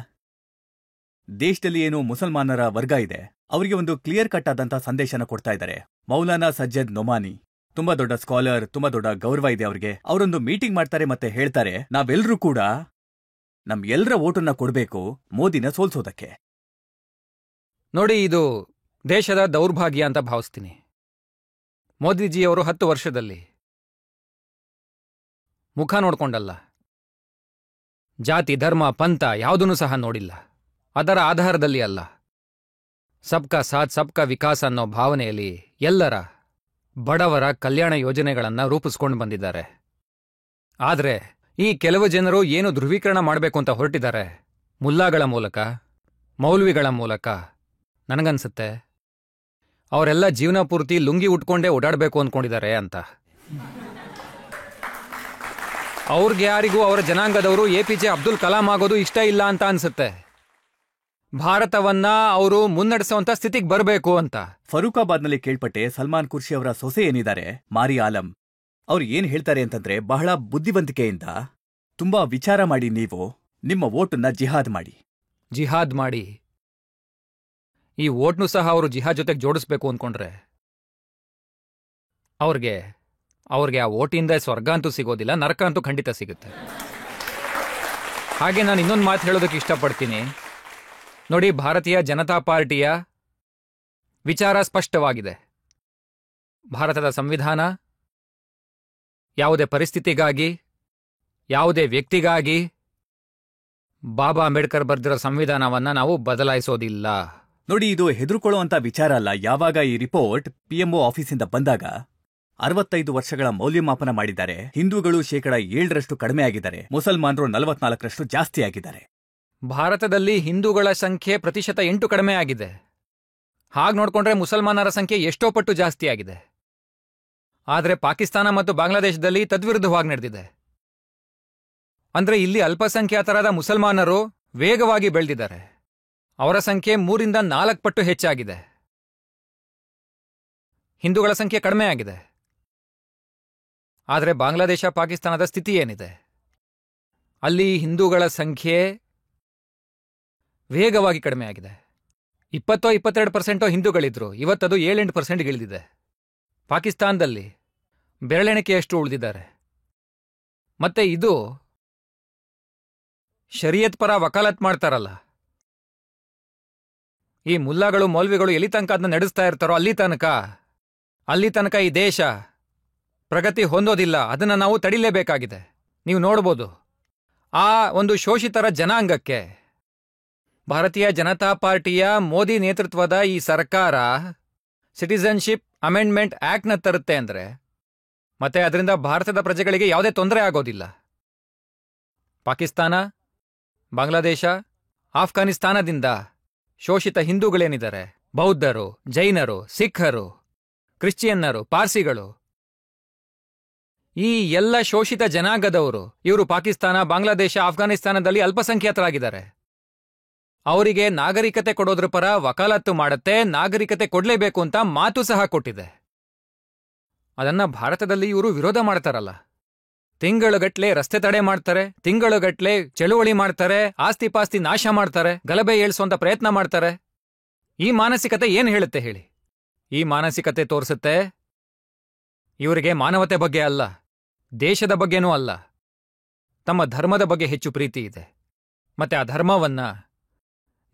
ದೇಶದಲ್ಲಿ ಏನು ಮುಸಲ್ಮಾನರ ವರ್ಗ ಇದೆ, ಅವರಿಗೆ ಒಂದು ಕ್ಲಿಯರ್ ಕಟ್ ಆದಂತ ಸಂದೇಶನ ಕೊಡ್ತಾ ಇದ್ದಾರೆ. ಮೌಲಾನಾ ಸಜ್ಜದ್ ನೊಮಾನಿ ತುಂಬಾ ದೊಡ್ಡ ಸ್ಕಾಲರ್, ತುಂಬಾ ದೊಡ್ಡ ಗೌರವ ಇದೆ ಅವ್ರಿಗೆ. ಅವರೊಂದು ಮೀಟಿಂಗ್ ಮಾಡ್ತಾರೆ ಮತ್ತೆ ಹೇಳ್ತಾರೆ, ನಾವೆಲ್ಲರೂ ಕೂಡ ನಮ್ ಎಲ್ಲರ ಓಟನ್ನ ಕೊಡ್ಬೇಕು ಮೋದಿನ ಸೋಲ್ಸೋದಕ್ಕೆ. ನೋಡಿ, ಇದು ದೇಶದ ದೌರ್ಭಾಗ್ಯ ಅಂತ ಭಾವಿಸ್ತೀನಿ. ಮೋದಿಜಿಯವರು 10 ವರ್ಷದಲ್ಲಿ ಮುಖ ನೋಡ್ಕೊಂಡಲ್ಲ, ಜಾತಿ ಧರ್ಮ ಪಂಥ ಯಾವುದನ್ನೂ ಸಹ ನೋಡಿಲ್ಲ. ಅದರ ಆಧಾರದಲ್ಲಿ ಅಲ್ಲ, ಸಬ್ಕಾ ಸಾಥ್ ಸಬ್ಕಾ ವಿಕಾಸ್ ಅನ್ನೋ ಭಾವನೆಯಲ್ಲಿ ಎಲ್ಲರ ಬಡವರ ಕಲ್ಯಾಣ ಯೋಜನೆಗಳನ್ನ ರೂಪಿಸ್ಕೊಂಡು ಬಂದಿದ್ದಾರೆ. ಆದ್ರೆ ಈ ಕೆಲವು ಜನರು ಏನು ಧ್ರುವೀಕರಣ ಮಾಡಬೇಕು ಅಂತ ಹೊರಟಿದ್ದಾರೆ, ಮುಲ್ಲಾಗಳ ಮೂಲಕ, ಮೌಲ್ವಿಗಳ ಮೂಲಕ. ನನಗನ್ಸುತ್ತೆ ಅವರೆಲ್ಲ ಜೀವನ ಪೂರ್ತಿ ಲುಂಗಿ ಉಟ್ಕೊಂಡೇ ಓಡಾಡಬೇಕು ಅಂದ್ಕೊಂಡಿದ್ದಾರೆ ಅಂತ. ಅವ್ರಿಗೆ ಯಾರಿಗೂ ಅವರ ಜನಾಂಗದವರು APJ ಅಬ್ದುಲ್ ಕಲಾಂ ಆಗೋದು ಇಷ್ಟ ಇಲ್ಲ ಅಂತ ಅನ್ಸುತ್ತೆ. ಭಾರತವನ್ನ ಅವರು ಮುನ್ನಡೆಸುವಂತ ಸ್ಥಿತಿಗೆ ಬರಬೇಕು ಅಂತ. ಫರೂಕಾಬಾದ್ನಲ್ಲಿ ಕೇಳ್ಪಟ್ಟೆ ಸಲ್ಮಾನ್ ಖುರ್ಷಿ ಅವರ ಸೊಸೆ ಏನಿದ್ದಾರೆ ಮಾರಿ ಆಲಂ, ಅವ್ರು ಏನ್ ಹೇಳ್ತಾರೆ ಅಂತಂದ್ರೆ, ಬಹಳ ಬುದ್ಧಿವಂತಿಕೆಯಿಂದ ತುಂಬಾ ವಿಚಾರ ಮಾಡಿ ನೀವು ನಿಮ್ಮ ವೋಟನ್ನ ಜಿಹಾದ್ ಮಾಡಿ. ಜಿಹಾದ್ ಮಾಡಿ ಈ ವೋಟ್ನು ಸಹ ಅವರು ಜಿಹಾದ್ ಜೊತೆಗೆ ಜೋಡಿಸ್ಬೇಕು ಅಂದ್ಕೊಂಡ್ರೆ ಅವ್ರಿಗೆ ಆ ವೋಟಿಂದ ಸ್ವರ್ಗ ಅಂತೂ ಸಿಗೋದಿಲ್ಲ, ನರಕ ಅಂತೂ ಖಂಡಿತ ಸಿಗುತ್ತೆ. ಹಾಗೆ ನಾನು ಇನ್ನೊಂದು ಮಾತು ಹೇಳೋದಕ್ಕೆ ಇಷ್ಟಪಡ್ತೀನಿ. ನೋಡಿ, ಭಾರತೀಯ ಜನತಾ ಪಾರ್ಟಿಯ ವಿಚಾರ ಸ್ಪಷ್ಟವಾಗಿದೆ. ಭಾರತದ ಸಂವಿಧಾನ ಯಾವುದೇ ಪರಿಸ್ಥಿತಿಗಾಗಿ, ಯಾವುದೇ ವ್ಯಕ್ತಿಗಾಗಿ ಬಾಬಾ ಅಂಬೇಡ್ಕರ್ ಬರೆದಿರೋ ಸಂವಿಧಾನವನ್ನ ನಾವು ಬದಲಾಯಿಸೋದಿಲ್ಲ. ನೋಡಿ, ಇದು ಹೆದರುಕೊಳ್ಳುವಂತ ವಿಚಾರ ಅಲ್ಲ. ಯಾವಾಗ ಈ ರಿಪೋರ್ಟ್ PMO ಆಫೀಸಿಂದ ಬಂದಾಗ 65 ವರ್ಷಗಳ ಮೌಲ್ಯಮಾಪನ ಮಾಡಿದ್ದಾರೆ. ಹಿಂದೂಗಳು 7% ಕಡಿಮೆ ಆಗಿದ್ದಾರೆ, ಮುಸಲ್ಮಾನರು 44% ಜಾಸ್ತಿ ಆಗಿದ್ದಾರೆ. ಭಾರತದಲ್ಲಿ ಹಿಂದೂಗಳ ಸಂಖ್ಯೆ 8% ಕಡಿಮೆ ಆಗಿದೆ. ಹಾಗೆ ನೋಡ್ಕೊಂಡ್ರೆ ಮುಸಲ್ಮಾನರ ಸಂಖ್ಯೆ ಎಷ್ಟೋ ಪಟ್ಟು ಜಾಸ್ತಿ ಆಗಿದೆ. ಆದರೆ ಪಾಕಿಸ್ತಾನ ಮತ್ತು ಬಾಂಗ್ಲಾದೇಶದಲ್ಲಿ ತದ್ವಿರುದ್ಧವಾಗಿ ನಡೆದಿದೆ. ಅಂದ್ರೆ ಇಲ್ಲಿ ಅಲ್ಪಸಂಖ್ಯಾತರಾದ ಮುಸಲ್ಮಾನರು ವೇಗವಾಗಿ ಬೆಳೆದಿದ್ದಾರೆ. ಅವರ ಸಂಖ್ಯೆ 3ರಿಂದ 4 ಪಟ್ಟು ಹೆಚ್ಚಾಗಿದೆ. ಹಿಂದೂಗಳ ಸಂಖ್ಯೆ ಕಡಿಮೆ ಆಗಿದೆ. ಆದರೆ ಬಾಂಗ್ಲಾದೇಶ, ಪಾಕಿಸ್ತಾನದ ಸ್ಥಿತಿ ಏನಿದೆ? ಅಲ್ಲಿ ಹಿಂದೂಗಳ ಸಂಖ್ಯೆ ವೇಗವಾಗಿ ಕಡಿಮೆ ಆಗಿದೆ. 20-22% ಹಿಂದೂಗಳಿದ್ರು, ಇವತ್ತದು 7-8% ಇಳಿದಿದೆ. ಪಾಕಿಸ್ತಾನದಲ್ಲಿ ಬೆರಳೆಣಿಕೆಯಷ್ಟು ಉಳಿದಿದ್ದಾರೆ. ಮತ್ತೆ ಇದು ಶರಿಯತ್ ಪರ ವಕಾಲತ್ ಮಾಡ್ತಾರಲ್ಲ, ಈ ಮುಲ್ಲಾಗಳು ಮೌಲ್ವಿಗಳು ಎಲ್ಲಿ ತನಕ ಅದನ್ನ ನಡೆಸ್ತಾ ಇರ್ತಾರೋ ಅಲ್ಲಿ ತನಕ ಈ ದೇಶ ಪ್ರಗತಿ ಹೊಂದೋದಿಲ್ಲ. ಅದನ್ನ ನಾವು ತಡಿಲೇಬೇಕಾಗಿದೆ. ನೀವು ನೋಡ್ಬೋದು, ಆ ಒಂದು ಶೋಷಿತರ ಜನಾಂಗಕ್ಕೆ ಭಾರತೀಯ ಜನತಾ ಪಾರ್ಟಿಯ ಮೋದಿ ನೇತೃತ್ವದ ಈ ಸರ್ಕಾರ ಸಿಟಿಸನ್ಶಿಪ್ ಅಮೆಂಡ್ಮೆಂಟ್ ಆಕ್ಟ್ನ ತರುತ್ತೆ ಅಂದ್ರೆ ಮತ್ತೆ ಅದರಿಂದ ಭಾರತದ ಪ್ರಜೆಗಳಿಗೆ ಯಾವುದೇ ತೊಂದರೆ ಆಗೋದಿಲ್ಲ. ಪಾಕಿಸ್ತಾನ, ಬಾಂಗ್ಲಾದೇಶ, ಆಫ್ಘಾನಿಸ್ತಾನದಿಂದ ಶೋಷಿತ ಹಿಂದೂಗಳೇನಿದ್ದಾರೆ, ಬೌದ್ಧರು, ಜೈನರು, ಸಿಖ್ಖರು, ಕ್ರಿಶ್ಚಿಯನ್ನರು, ಪಾರ್ಸಿಗಳು, ಈ ಎಲ್ಲ ಶೋಷಿತ ಜನಾಂಗದವರು ಇವರು ಪಾಕಿಸ್ತಾನ, ಬಾಂಗ್ಲಾದೇಶ, ಆಫ್ಘಾನಿಸ್ತಾನದಲ್ಲಿ ಅಲ್ಪಸಂಖ್ಯಾತರಾಗಿದ್ದಾರೆ. ಅವರಿಗೆ ನಾಗರಿಕತೆ ಕೊಡೋದ್ರ ಪರ ವಕಾಲತ್ತು ಮಾಡುತ್ತೆ, ನಾಗರಿಕತೆ ಕೊಡ್ಲೇಬೇಕು ಅಂತ ಮಾತು ಸಹ ಕೊಟ್ಟಿದೆ. ಅದನ್ನ ಭಾರತದಲ್ಲಿ ಇವರು ವಿರೋಧ ಮಾಡ್ತಾರಲ್ಲ. ತಿಂಗಳುಗಟ್ಲೆ ರಸ್ತೆ ತಡೆ ಮಾಡ್ತಾರೆ, ತಿಂಗಳುಗಟ್ಲೆ ಚಳುವಳಿ ಮಾಡ್ತಾರೆ, ಆಸ್ತಿ ಪಾಸ್ತಿ ನಾಶ ಮಾಡ್ತಾರೆ, ಗಲಭೆ ಏಳ್ಸುವಂತ ಪ್ರಯತ್ನ ಮಾಡ್ತಾರೆ. ಈ ಮಾನಸಿಕತೆ ಏನ್ ಹೇಳುತ್ತೆ ಹೇಳಿ? ಈ ಮಾನಸಿಕತೆ ತೋರಿಸುತ್ತೆ ಇವರಿಗೆ ಮಾನವತೆ ಬಗ್ಗೆ ಅಲ್ಲ, ದೇಶದ ಬಗ್ಗೆನೂ ಅಲ್ಲ, ತಮ್ಮ ಧರ್ಮದ ಬಗ್ಗೆ ಹೆಚ್ಚು ಪ್ರೀತಿ ಇದೆ. ಮತ್ತೆ ಆ ಧರ್ಮವನ್ನ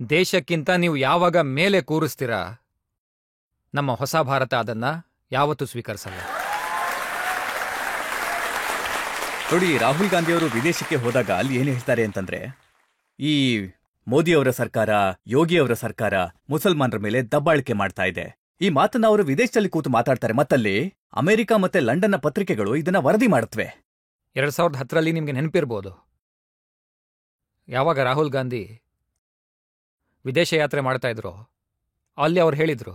ದೇಶಕ್ಕಿಂತ ನೀವು ಯಾವಾಗ ಮೇಲೆ ಕೂರಿಸ್ತೀರಾ, ನಮ್ಮ ಹೊಸ ಭಾರತ ಅದನ್ನ ಯಾವತ್ತೂ ಸ್ವೀಕರಿಸಲ್ಲ. ನೋಡಿ, ರಾಹುಲ್ ಗಾಂಧಿಯವರು ವಿದೇಶಕ್ಕೆ ಹೋದಾಗ ಅಲ್ಲಿ ಏನು ಹೇಳ್ತಾರೆ ಅಂತಂದ್ರೆ, ಈ ಮೋದಿಯವರ ಸರ್ಕಾರ, ಯೋಗಿಯವರ ಸರ್ಕಾರ ಮುಸಲ್ಮಾನರ ಮೇಲೆ ದಬ್ಬಾಳಿಕೆ ಮಾಡ್ತಾ ಇದೆ. ಈ ಮಾತನ್ನ ಅವರು ವಿದೇಶದಲ್ಲಿ ಕೂತು ಮಾತಾಡ್ತಾರೆ. ಮತ್ತಲ್ಲಿ ಅಮೆರಿಕ ಮತ್ತೆ ಲಂಡನ್ನ ಪತ್ರಿಕೆಗಳು ಇದನ್ನ ವರದಿ ಮಾಡುತ್ತವೆ. 2010ರಲ್ಲಿ ನಿಮ್ಗೆ ನೆನಪಿರ್ಬೋದು, ಯಾವಾಗ ರಾಹುಲ್ ಗಾಂಧಿ ವಿದೇಶ ಯಾತ್ರೆ ಮಾಡ್ತಾ ಇದ್ರು, ಅಲ್ಲಿ ಅವ್ರು ಹೇಳಿದ್ರು,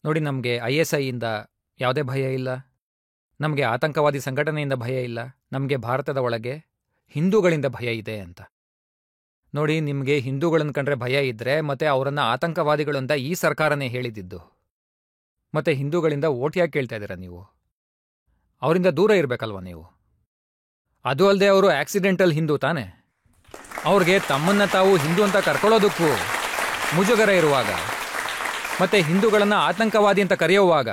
ನೋಡಿ ನಮಗೆ ISIಯಿಂದ ಯಾವುದೇ ಭಯ ಇಲ್ಲ, ನಮಗೆ ಆತಂಕವಾದಿ ಸಂಘಟನೆಯಿಂದ ಭಯ ಇಲ್ಲ, ನಮಗೆ ಭಾರತದ ಒಳಗೆ ಹಿಂದೂಗಳಿಂದ ಭಯ ಇದೆ ಅಂತ. ನೋಡಿ, ನಿಮಗೆ ಹಿಂದೂಗಳನ್ನು ಕಂಡ್ರೆ ಭಯ ಇದ್ರೆ ಮತ್ತೆ ಅವರನ್ನ ಆತಂಕವಾದಿಗಳು ಅಂತ ಈ ಸರ್ಕಾರನೇ ಹೇಳಿದ್ದು. ಮತ್ತೆ ಹಿಂದೂಗಳಿಂದ ಓಟ್ ಯಾಕೆ ಕೇಳ್ತಾ ಇದ್ದೀರಾ ನೀವು? ಅವರಿಂದ ದೂರ ಇರಬೇಕಲ್ವ ನೀವು? ಅದು ಅಲ್ಲದೆ ಅವರು ಆಕ್ಸಿಡೆಂಟಲ್ ಹಿಂದೂ ತಾನೆ. ಅವ್ರಿಗೆ ತಮ್ಮನ್ನ ತಾವು ಹಿಂದೂ ಅಂತ ಕರ್ಕೊಳ್ಳೋದಕ್ಕೂ ಮುಜುಗರ ಇರುವಾಗ, ಮತ್ತೆ ಹಿಂದೂಗಳನ್ನ ಆತಂಕವಾದಿ ಅಂತ ಕರೆಯುವಾಗ,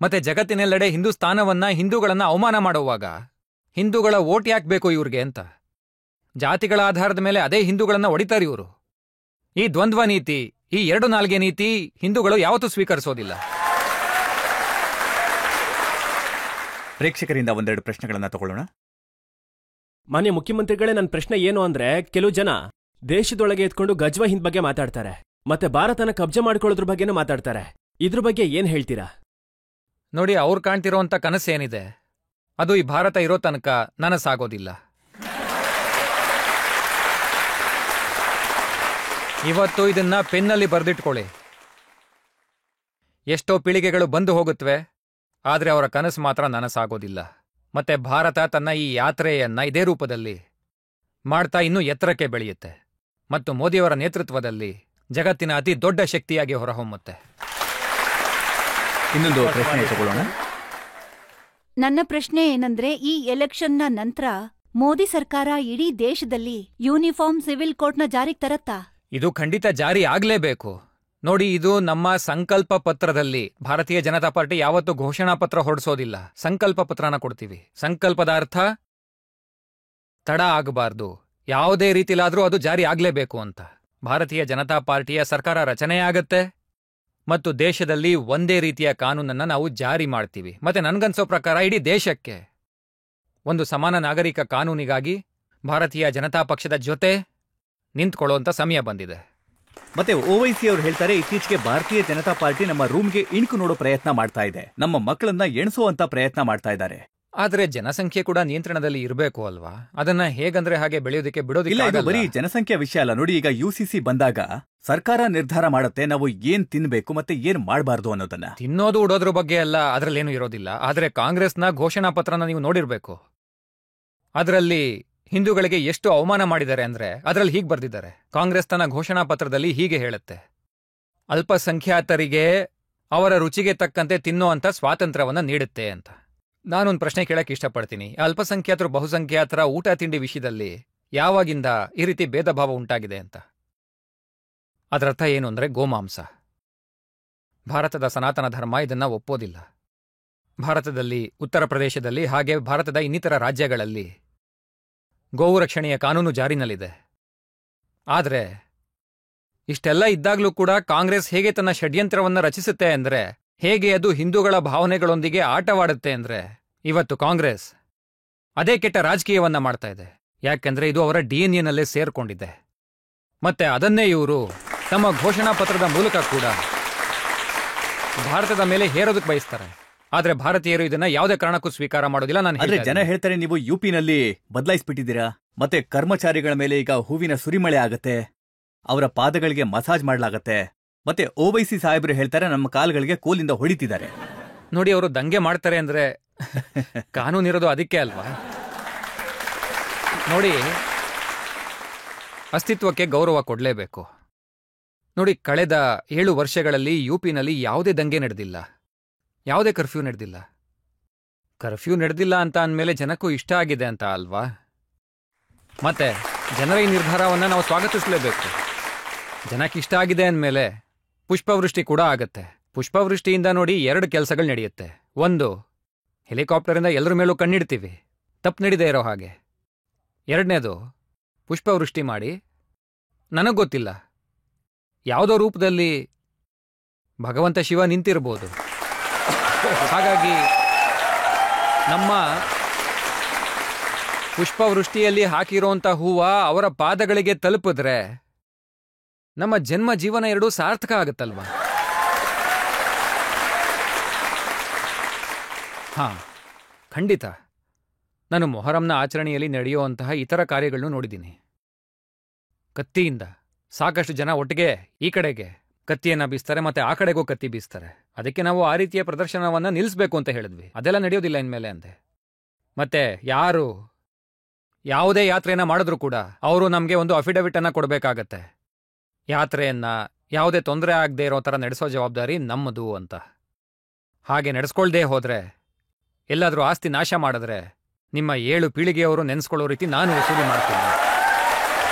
ಮತ್ತೆ ಜಗತ್ತಿನೆಲ್ಲೆಡೆ ಹಿಂದೂಸ್ತಾನವನ್ನ, ಹಿಂದೂಗಳನ್ನ ಅವಮಾನ ಮಾಡುವಾಗ ಹಿಂದೂಗಳ ಓಟ್ ಯಾಕೆ ಬೇಕು ಇವ್ರಿಗೆ ಅಂತ ಜಾತಿಗಳ ಆಧಾರದ ಮೇಲೆ ಅದೇ ಹಿಂದೂಗಳನ್ನ ಹೊಡಿತಾರೆ ಇವರು. ಈ ದ್ವಂದ್ವ ನೀತಿ, ಈ 2 ನಾಲ್ಗೆ ನೀತಿ ಹಿಂದೂಗಳು ಯಾವತ್ತೂ ಸ್ವೀಕರಿಸೋದಿಲ್ಲ. ಪ್ರೇಕ್ಷಕರಿಂದ ಒಂದೆರಡು ಪ್ರಶ್ನೆಗಳನ್ನ ತಗೊಳ್ಳೋಣ. ಮಾನ್ಯ ಮುಖ್ಯಮಂತ್ರಿಗಳೇ, ನನ್ನ ಪ್ರಶ್ನೆ ಏನು ಅಂದ್ರೆ, ಕೆಲವು ಜನ ದೇಶದೊಳಗೆ ಎತ್ಕೊಂಡು ಗಜ್ವಾ ಹಿಂದ್ ಬಗ್ಗೆ ಮಾತಾಡ್ತಾರೆ, ಮತ್ತೆ ಭಾರತನ ಕಬ್ಜೆ ಮಾಡ್ಕೊಳ್ಳೋದ್ರ ಬಗ್ಗೆನೂ ಮಾತಾಡ್ತಾರೆ. ಇದ್ರ ಬಗ್ಗೆ ಏನ್ ಹೇಳ್ತೀರಾ? ನೋಡಿ, ಅವ್ರು ಕಾಣ್ತಿರೋಂಥ ಕನಸೇನಿದೆ ಅದು ಈ ಭಾರತ ಇರೋ ತನಕ ನನಸಾಗೋದಿಲ್ಲ. ಇವತ್ತು ಇದನ್ನ ಪೆನ್ನಲ್ಲಿ ಬರೆದಿಟ್ಕೊಳ್ಳಿ. ಎಷ್ಟೋ ಪೀಳಿಗೆಗಳು ಬಂದು ಹೋಗುತ್ತವೆ, ಆದರೆ ಅವರ ಕನಸು ಮಾತ್ರ ನನಸಾಗೋದಿಲ್ಲ. ಮತ್ತೆ ಭಾರತ ತನ್ನ ಈ ಯಾತ್ರೆಯನ್ನ ಇದೇ ರೂಪದಲ್ಲಿ ಮಾಡ್ತಾ ಇನ್ನೂ ಎತ್ತರಕ್ಕೆ ಬೆಳೆಯುತ್ತೆ ಮತ್ತು ಮೋದಿಯವರ ನೇತೃತ್ವದಲ್ಲಿ ಜಗತ್ತಿನ ಅತಿ ದೊಡ್ಡ ಶಕ್ತಿಯಾಗಿ ಹೊರಹೊಮ್ಮುತ್ತೆ. ಇನ್ನೊಂದು ಪ್ರಶ್ನೆ ತಗೊಳ್ಳೋಣ. ನನ್ನ ಪ್ರಶ್ನೆ ಏನಂದ್ರೆ, ಈ ಎಲೆಕ್ಷನ್ನ ನಂತರ ಮೋದಿ ಸರ್ಕಾರ ಇಡೀ ದೇಶದಲ್ಲಿ ಯೂನಿಫಾರ್ಮ್ ಸಿವಿಲ್ ಕೋಡ್ನ ಜಾರಿಗೆ ತರತ್ತಾ? ಇದು ಖಂಡಿತ ಜಾರಿ ಆಗ್ಲೇಬೇಕು. ನೋಡಿ, ಇದು ನಮ್ಮ ಸಂಕಲ್ಪ ಪತ್ರದಲ್ಲಿ ಭಾರತೀಯ ಜನತಾ ಪಾರ್ಟಿ ಯಾವತ್ತೂ ಘೋಷಣಾ ಪತ್ರ ಹೊರಡಿಸೋದಿಲ್ಲ, ಸಂಕಲ್ಪ ಪತ್ರನ ಕೊಡ್ತೀವಿ. ಸಂಕಲ್ಪದ ಅರ್ಥ ತಡ ಆಗಬಾರ್ದು, ಯಾವುದೇ ರೀತಿಲಾದ್ರೂ ಅದು ಜಾರಿ ಆಗ್ಲೇಬೇಕು ಅಂತ. ಭಾರತೀಯ ಜನತಾ ಪಾರ್ಟಿಯ ಸರ್ಕಾರ ರಚನೆಯಾಗತ್ತೆ ಮತ್ತು ದೇಶದಲ್ಲಿ ಒಂದೇ ರೀತಿಯ ಕಾನೂನನ್ನ ನಾವು ಜಾರಿ ಮಾಡ್ತೀವಿ. ಮತ್ತೆ ನನ್ಗನ್ಸೋ ಪ್ರಕಾರ ಇಡೀ ದೇಶಕ್ಕೆ ಒಂದು ಸಮಾನ ನಾಗರಿಕ ಕಾನೂನಿಗಾಗಿ ಭಾರತೀಯ ಜನತಾ ಪಕ್ಷದ ಜೊತೆ ನಿಂತ್ಕೊಳ್ಳುವಂತ ಸಮಯ ಬಂದಿದೆ. ಮತ್ತೆ OIC ಅವರು ಹೇಳ್ತಾರೆ, ಇತ್ತೀಚೆಗೆ ಭಾರತೀಯ ಜನತಾ ಪಾರ್ಟಿ ನಮ್ಮ ರೂಮ್ಗೆ ಇಣುಕು ನೋಡೋ ಪ್ರಯತ್ನ ಮಾಡ್ತಾ ಇದೆ, ನಮ್ಮ ಮಕ್ಕಳನ್ನ ಎಣಿಸುವಂತ ಪ್ರಯತ್ನ ಮಾಡ್ತಾ ಇದ್ದಾರೆ. ಆದ್ರೆ ಜನಸಂಖ್ಯೆ ಕೂಡ ನಿಯಂತ್ರಣದಲ್ಲಿ ಇರಬೇಕು ಅಲ್ವಾ? ಅದನ್ನ ಹೇಗಂದ್ರೆ ಹಾಗೆ ಬೆಳೆಯೋದಕ್ಕೆ ಬಿಡೋದಿಲ್ಲ. ಇದು ಬರೀ ಜನಸಂಖ್ಯಾ ವಿಷಯ ಅಲ್ಲ. ನೋಡಿ, ಈಗ UCC ಬಂದಾಗ ಸರ್ಕಾರ ನಿರ್ಧಾರ ಮಾಡುತ್ತೆ ನಾವು ಏನ್ ತಿನ್ಬೇಕು ಮತ್ತೆ ಏನ್ ಮಾಡಬಾರ್ದು ಅನ್ನೋದನ್ನ. ತಿನ್ನೋದು ಉಡೋದ್ರ ಬಗ್ಗೆ ಅಲ್ಲ, ಅದ್ರಲ್ಲೇನು ಇರೋದಿಲ್ಲ. ಆದ್ರೆ ಕಾಂಗ್ರೆಸ್ನ ಘೋಷಣಾ ಪತ್ರನ ನೀವು ನೋಡಿರ್ಬೇಕು. ಅದರಲ್ಲಿ ಹಿಂದೂಗಳಿಗೆ ಎಷ್ಟು ಅವಮಾನ ಮಾಡಿದ್ದಾರೆ ಅಂದ್ರೆ ಅದರಲ್ಲಿ ಹೀಗೆ ಬರೆದಿದ್ದಾರೆ. ಕಾಂಗ್ರೆಸ್ ತನ್ನ ಘೋಷಣಾ ಪತ್ರದಲ್ಲಿ ಹೀಗೆ ಹೇಳುತ್ತೆ, ಅಲ್ಪಸಂಖ್ಯಾತರಿಗೆ ಅವರ ರುಚಿಗೆ ತಕ್ಕಂತೆ ತಿನ್ನುವಂತ ಸ್ವಾತಂತ್ರ್ಯವನ್ನ ನೀಡುತ್ತೆ ಅಂತ. ನಾನೊಂದು ಪ್ರಶ್ನೆ ಕೇಳಕ್ಕೆ ಇಷ್ಟಪಡ್ತೀನಿ. ಅಲ್ಪಸಂಖ್ಯಾತರು ಬಹುಸಂಖ್ಯಾತರ ಊಟ ತಿಂಡಿ ವಿಷಯದಲ್ಲಿ ಯಾವಾಗಿಂದ ಈ ರೀತಿ ಭೇದ ಭಾವ ಉಂಟಾಗಿದೆ ಅಂತ? ಅದರರ್ಥ ಏನು ಅಂದ್ರೆ ಗೋಮಾಂಸ. ಭಾರತದ ಸನಾತನ ಧರ್ಮ ಇದನ್ನ ಒಪ್ಪೋದಿಲ್ಲ. ಭಾರತದಲ್ಲಿ, ಉತ್ತರ ಪ್ರದೇಶದಲ್ಲಿ ಹಾಗೆ ಭಾರತದ ಇನ್ನಿತರ ರಾಜ್ಯಗಳಲ್ಲಿ ಗೋವು ರಕ್ಷಣೆಯ ಕಾನೂನು ಜಾರಿನಲ್ಲಿದೆ. ಆದರೆ ಇಷ್ಟೆಲ್ಲ ಇದ್ದಾಗಲೂ ಕೂಡ ಕಾಂಗ್ರೆಸ್ ಹೇಗೆ ತನ್ನ ಷಡ್ಯಂತ್ರವನ್ನ ರಚಿಸುತ್ತೆ ಅಂದ್ರೆ, ಹೇಗೆ ಅದು ಹಿಂದೂಗಳ ಭಾವನೆಗಳೊಂದಿಗೆ ಆಟವಾಡುತ್ತೆ ಅಂದ್ರೆ, ಇವತ್ತು ಕಾಂಗ್ರೆಸ್ ಅದೇ ಕೆಟ್ಟ ರಾಜಕೀಯವನ್ನ ಮಾಡ್ತಾ ಇದೆ. ಯಾಕೆಂದ್ರೆ ಇದು ಅವರ DNA-ನಲ್ಲೇ ಸೇರ್ಕೊಂಡಿದೆ. ಮತ್ತೆ ಅದನ್ನೇ ಇವರು ತಮ್ಮ ಘೋಷಣಾ ಪತ್ರದ ಮೂಲಕ ಕೂಡ ಭಾರತದ ಮೇಲೆ ಹೇರೋದಕ್ಕೆ ಬಯಸ್ತಾರೆ. ಆದ್ರೆ ಭಾರತೀಯರು ಇದನ್ನ ಯಾವುದೇ ಕಾರಣಕ್ಕೂ ಸ್ವೀಕಾರ ಮಾಡೋದಿಲ್ಲ. ಆದ್ರೆ ಜನ ಹೇಳ್ತಾರೆ, ನೀವು UP-ನಲ್ಲಿ ಬದಲಾಯಿಸ್ಬಿಟ್ಟಿದ್ದೀರಾ, ಮತ್ತೆ ಕರ್ಮಚಾರಿಗಳ ಮೇಲೆ ಈಗ ಹೂವಿನ ಸುರಿಮಳೆ ಆಗತ್ತೆ, ಅವರ ಪಾದಗಳಿಗೆ ಮಸಾಜ್ ಮಾಡ್ಲಾಗತ್ತೆ, ಮತ್ತೆ OWC ಸಾಹೇಬ್ರು ಹೇಳ್ತಾರೆ ನಮ್ಮ ಕಾಲುಗಳಿಗೆ ಕೋಲಿಂದ ಹೊಡಿತಿದ್ದಾರೆ. ನೋಡಿ, ಅವರು ದಂಗೆ ಮಾಡ್ತಾರೆ ಅಂದ್ರೆ ಕಾನೂನಿರೋದು ಅದಕ್ಕೆ ಅಲ್ವಾ? ನೋಡಿ, ಅಸ್ತಿತ್ವಕ್ಕೆ ಗೌರವ ಕೊಡಲೇಬೇಕು. ನೋಡಿ, ಕಳೆದ 7 ವರ್ಷಗಳಲ್ಲಿ UP-ನಲ್ಲಿ ಯಾವುದೇ ದಂಗೆ ನಡೆದಿಲ್ಲ, ಯಾವುದೇ ಕರ್ಫ್ಯೂ ನಡೆದಿಲ್ಲ. ಕರ್ಫ್ಯೂ ನಡೆದಿಲ್ಲ ಅಂತ ಅಂದಮೇಲೆ ಜನಕ್ಕೂ ಇಷ್ಟ ಆಗಿದೆ ಅಂತ ಅಲ್ವಾ? ಮತ್ತೆ ಜನರ ಈ ನಿರ್ಧಾರವನ್ನು ನಾವು ಸ್ವಾಗತಿಸಲೇಬೇಕು. ಜನಕ್ಕೆ ಇಷ್ಟ ಆಗಿದೆ ಅಂದಮೇಲೆ ಪುಷ್ಪವೃಷ್ಟಿ ಕೂಡ ಆಗತ್ತೆ. ಪುಷ್ಪವೃಷ್ಟಿಯಿಂದ ನೋಡಿ 2 ಕೆಲಸಗಳು ನಡೆಯುತ್ತೆ. ಒಂದು, ಹೆಲಿಕಾಪ್ಟರಿಂದ ಎಲ್ಲರ ಮೇಲೂ ಕಣ್ಣಿಡ್ತೀವಿ, ತಪ್ಪು ನಡೀದೇ ಇರೋ ಹಾಗೆ. ಎರಡನೇದು, ಪುಷ್ಪವೃಷ್ಟಿ ಮಾಡಿ ನನಗೆ ಗೊತ್ತಿಲ್ಲ ಯಾವುದೋ ರೂಪದಲ್ಲಿ ಭಗವಂತ ಶಿವ ನಿಂತಿರ್ಬೋದು. ಹಾಗಾಗಿ ನಮ್ಮ ಪುಷ್ಪವೃಷ್ಟಿಯಲ್ಲಿ ಹಾಕಿರೋಂಥ ಹೂವ ಅವರ ಪಾದಗಳಿಗೆ ತಲುಪಿದ್ರೆ ನಮ್ಮ ಜನ್ಮ ಜೀವನ ಎರಡೂ ಸಾರ್ಥಕ ಆಗುತ್ತಲ್ವಾ? ಖಂಡಿತ ನಾನು ಮೊಹರಂನ ಆಚರಣೆಯಲ್ಲಿ ನಡೆಯುವಂತಹ ಇತರ ಕಾರ್ಯಗಳನ್ನು ನೋಡಿದ್ದೀನಿ. ಕತ್ತಿಯಿಂದ ಸಾಕಷ್ಟು ಜನ ಒಟ್ಟಿಗೆ ಈ ಕಡೆಗೆ ಕತ್ತಿಯನ್ನ ಬೀಸ್ತಾರೆ, ಮತ್ತೆ ಆ ಕಡೆಗೂ ಕತ್ತಿ ಬೀಸ್ತಾರೆ. ಅದಕ್ಕೆ ನಾವು ಆ ರೀತಿಯ ಪ್ರದರ್ಶನವನ್ನ ನಿಲ್ಲಿಸಬೇಕು ಅಂತ ಹೇಳಿದ್ವಿ. ಅದೆಲ್ಲ ನಡೆಯೋದಿಲ್ಲ ಇನ್ಮೇಲೆ ಅಂತೆ. ಮತ್ತೆ ಯಾರು ಯಾವುದೇ ಯಾತ್ರೆಯನ್ನ ಮಾಡಿದ್ರು ಕೂಡ ಅವರು ನಮಗೆ ಒಂದು ಅಫಿಡವಿಟ್ ಅನ್ನ ಕೊಡಬೇಕಾಗತ್ತೆ. ಯಾತ್ರೆಯನ್ನ ಯಾವುದೇ ತೊಂದರೆ ಆಗದೆ ಇರೋ ಥರ ನಡೆಸೋ ಜವಾಬ್ದಾರಿ ನಮ್ಮದು ಅಂತ. ಹಾಗೆ ನಡೆಸ್ಕೊಳ್ದೇ ಹೋದ್ರೆ, ಎಲ್ಲಾದರೂ ಆಸ್ತಿ ನಾಶ ಮಾಡಿದ್ರೆ ನಿಮ್ಮ 7 ಪೀಳಿಗೆಯವರು ನೆನೆಸ್ಕೊಳ್ಳೋ ರೀತಿ ನಾನು ವಸೂಲಿ ಮಾಡ್ತೀನಿ.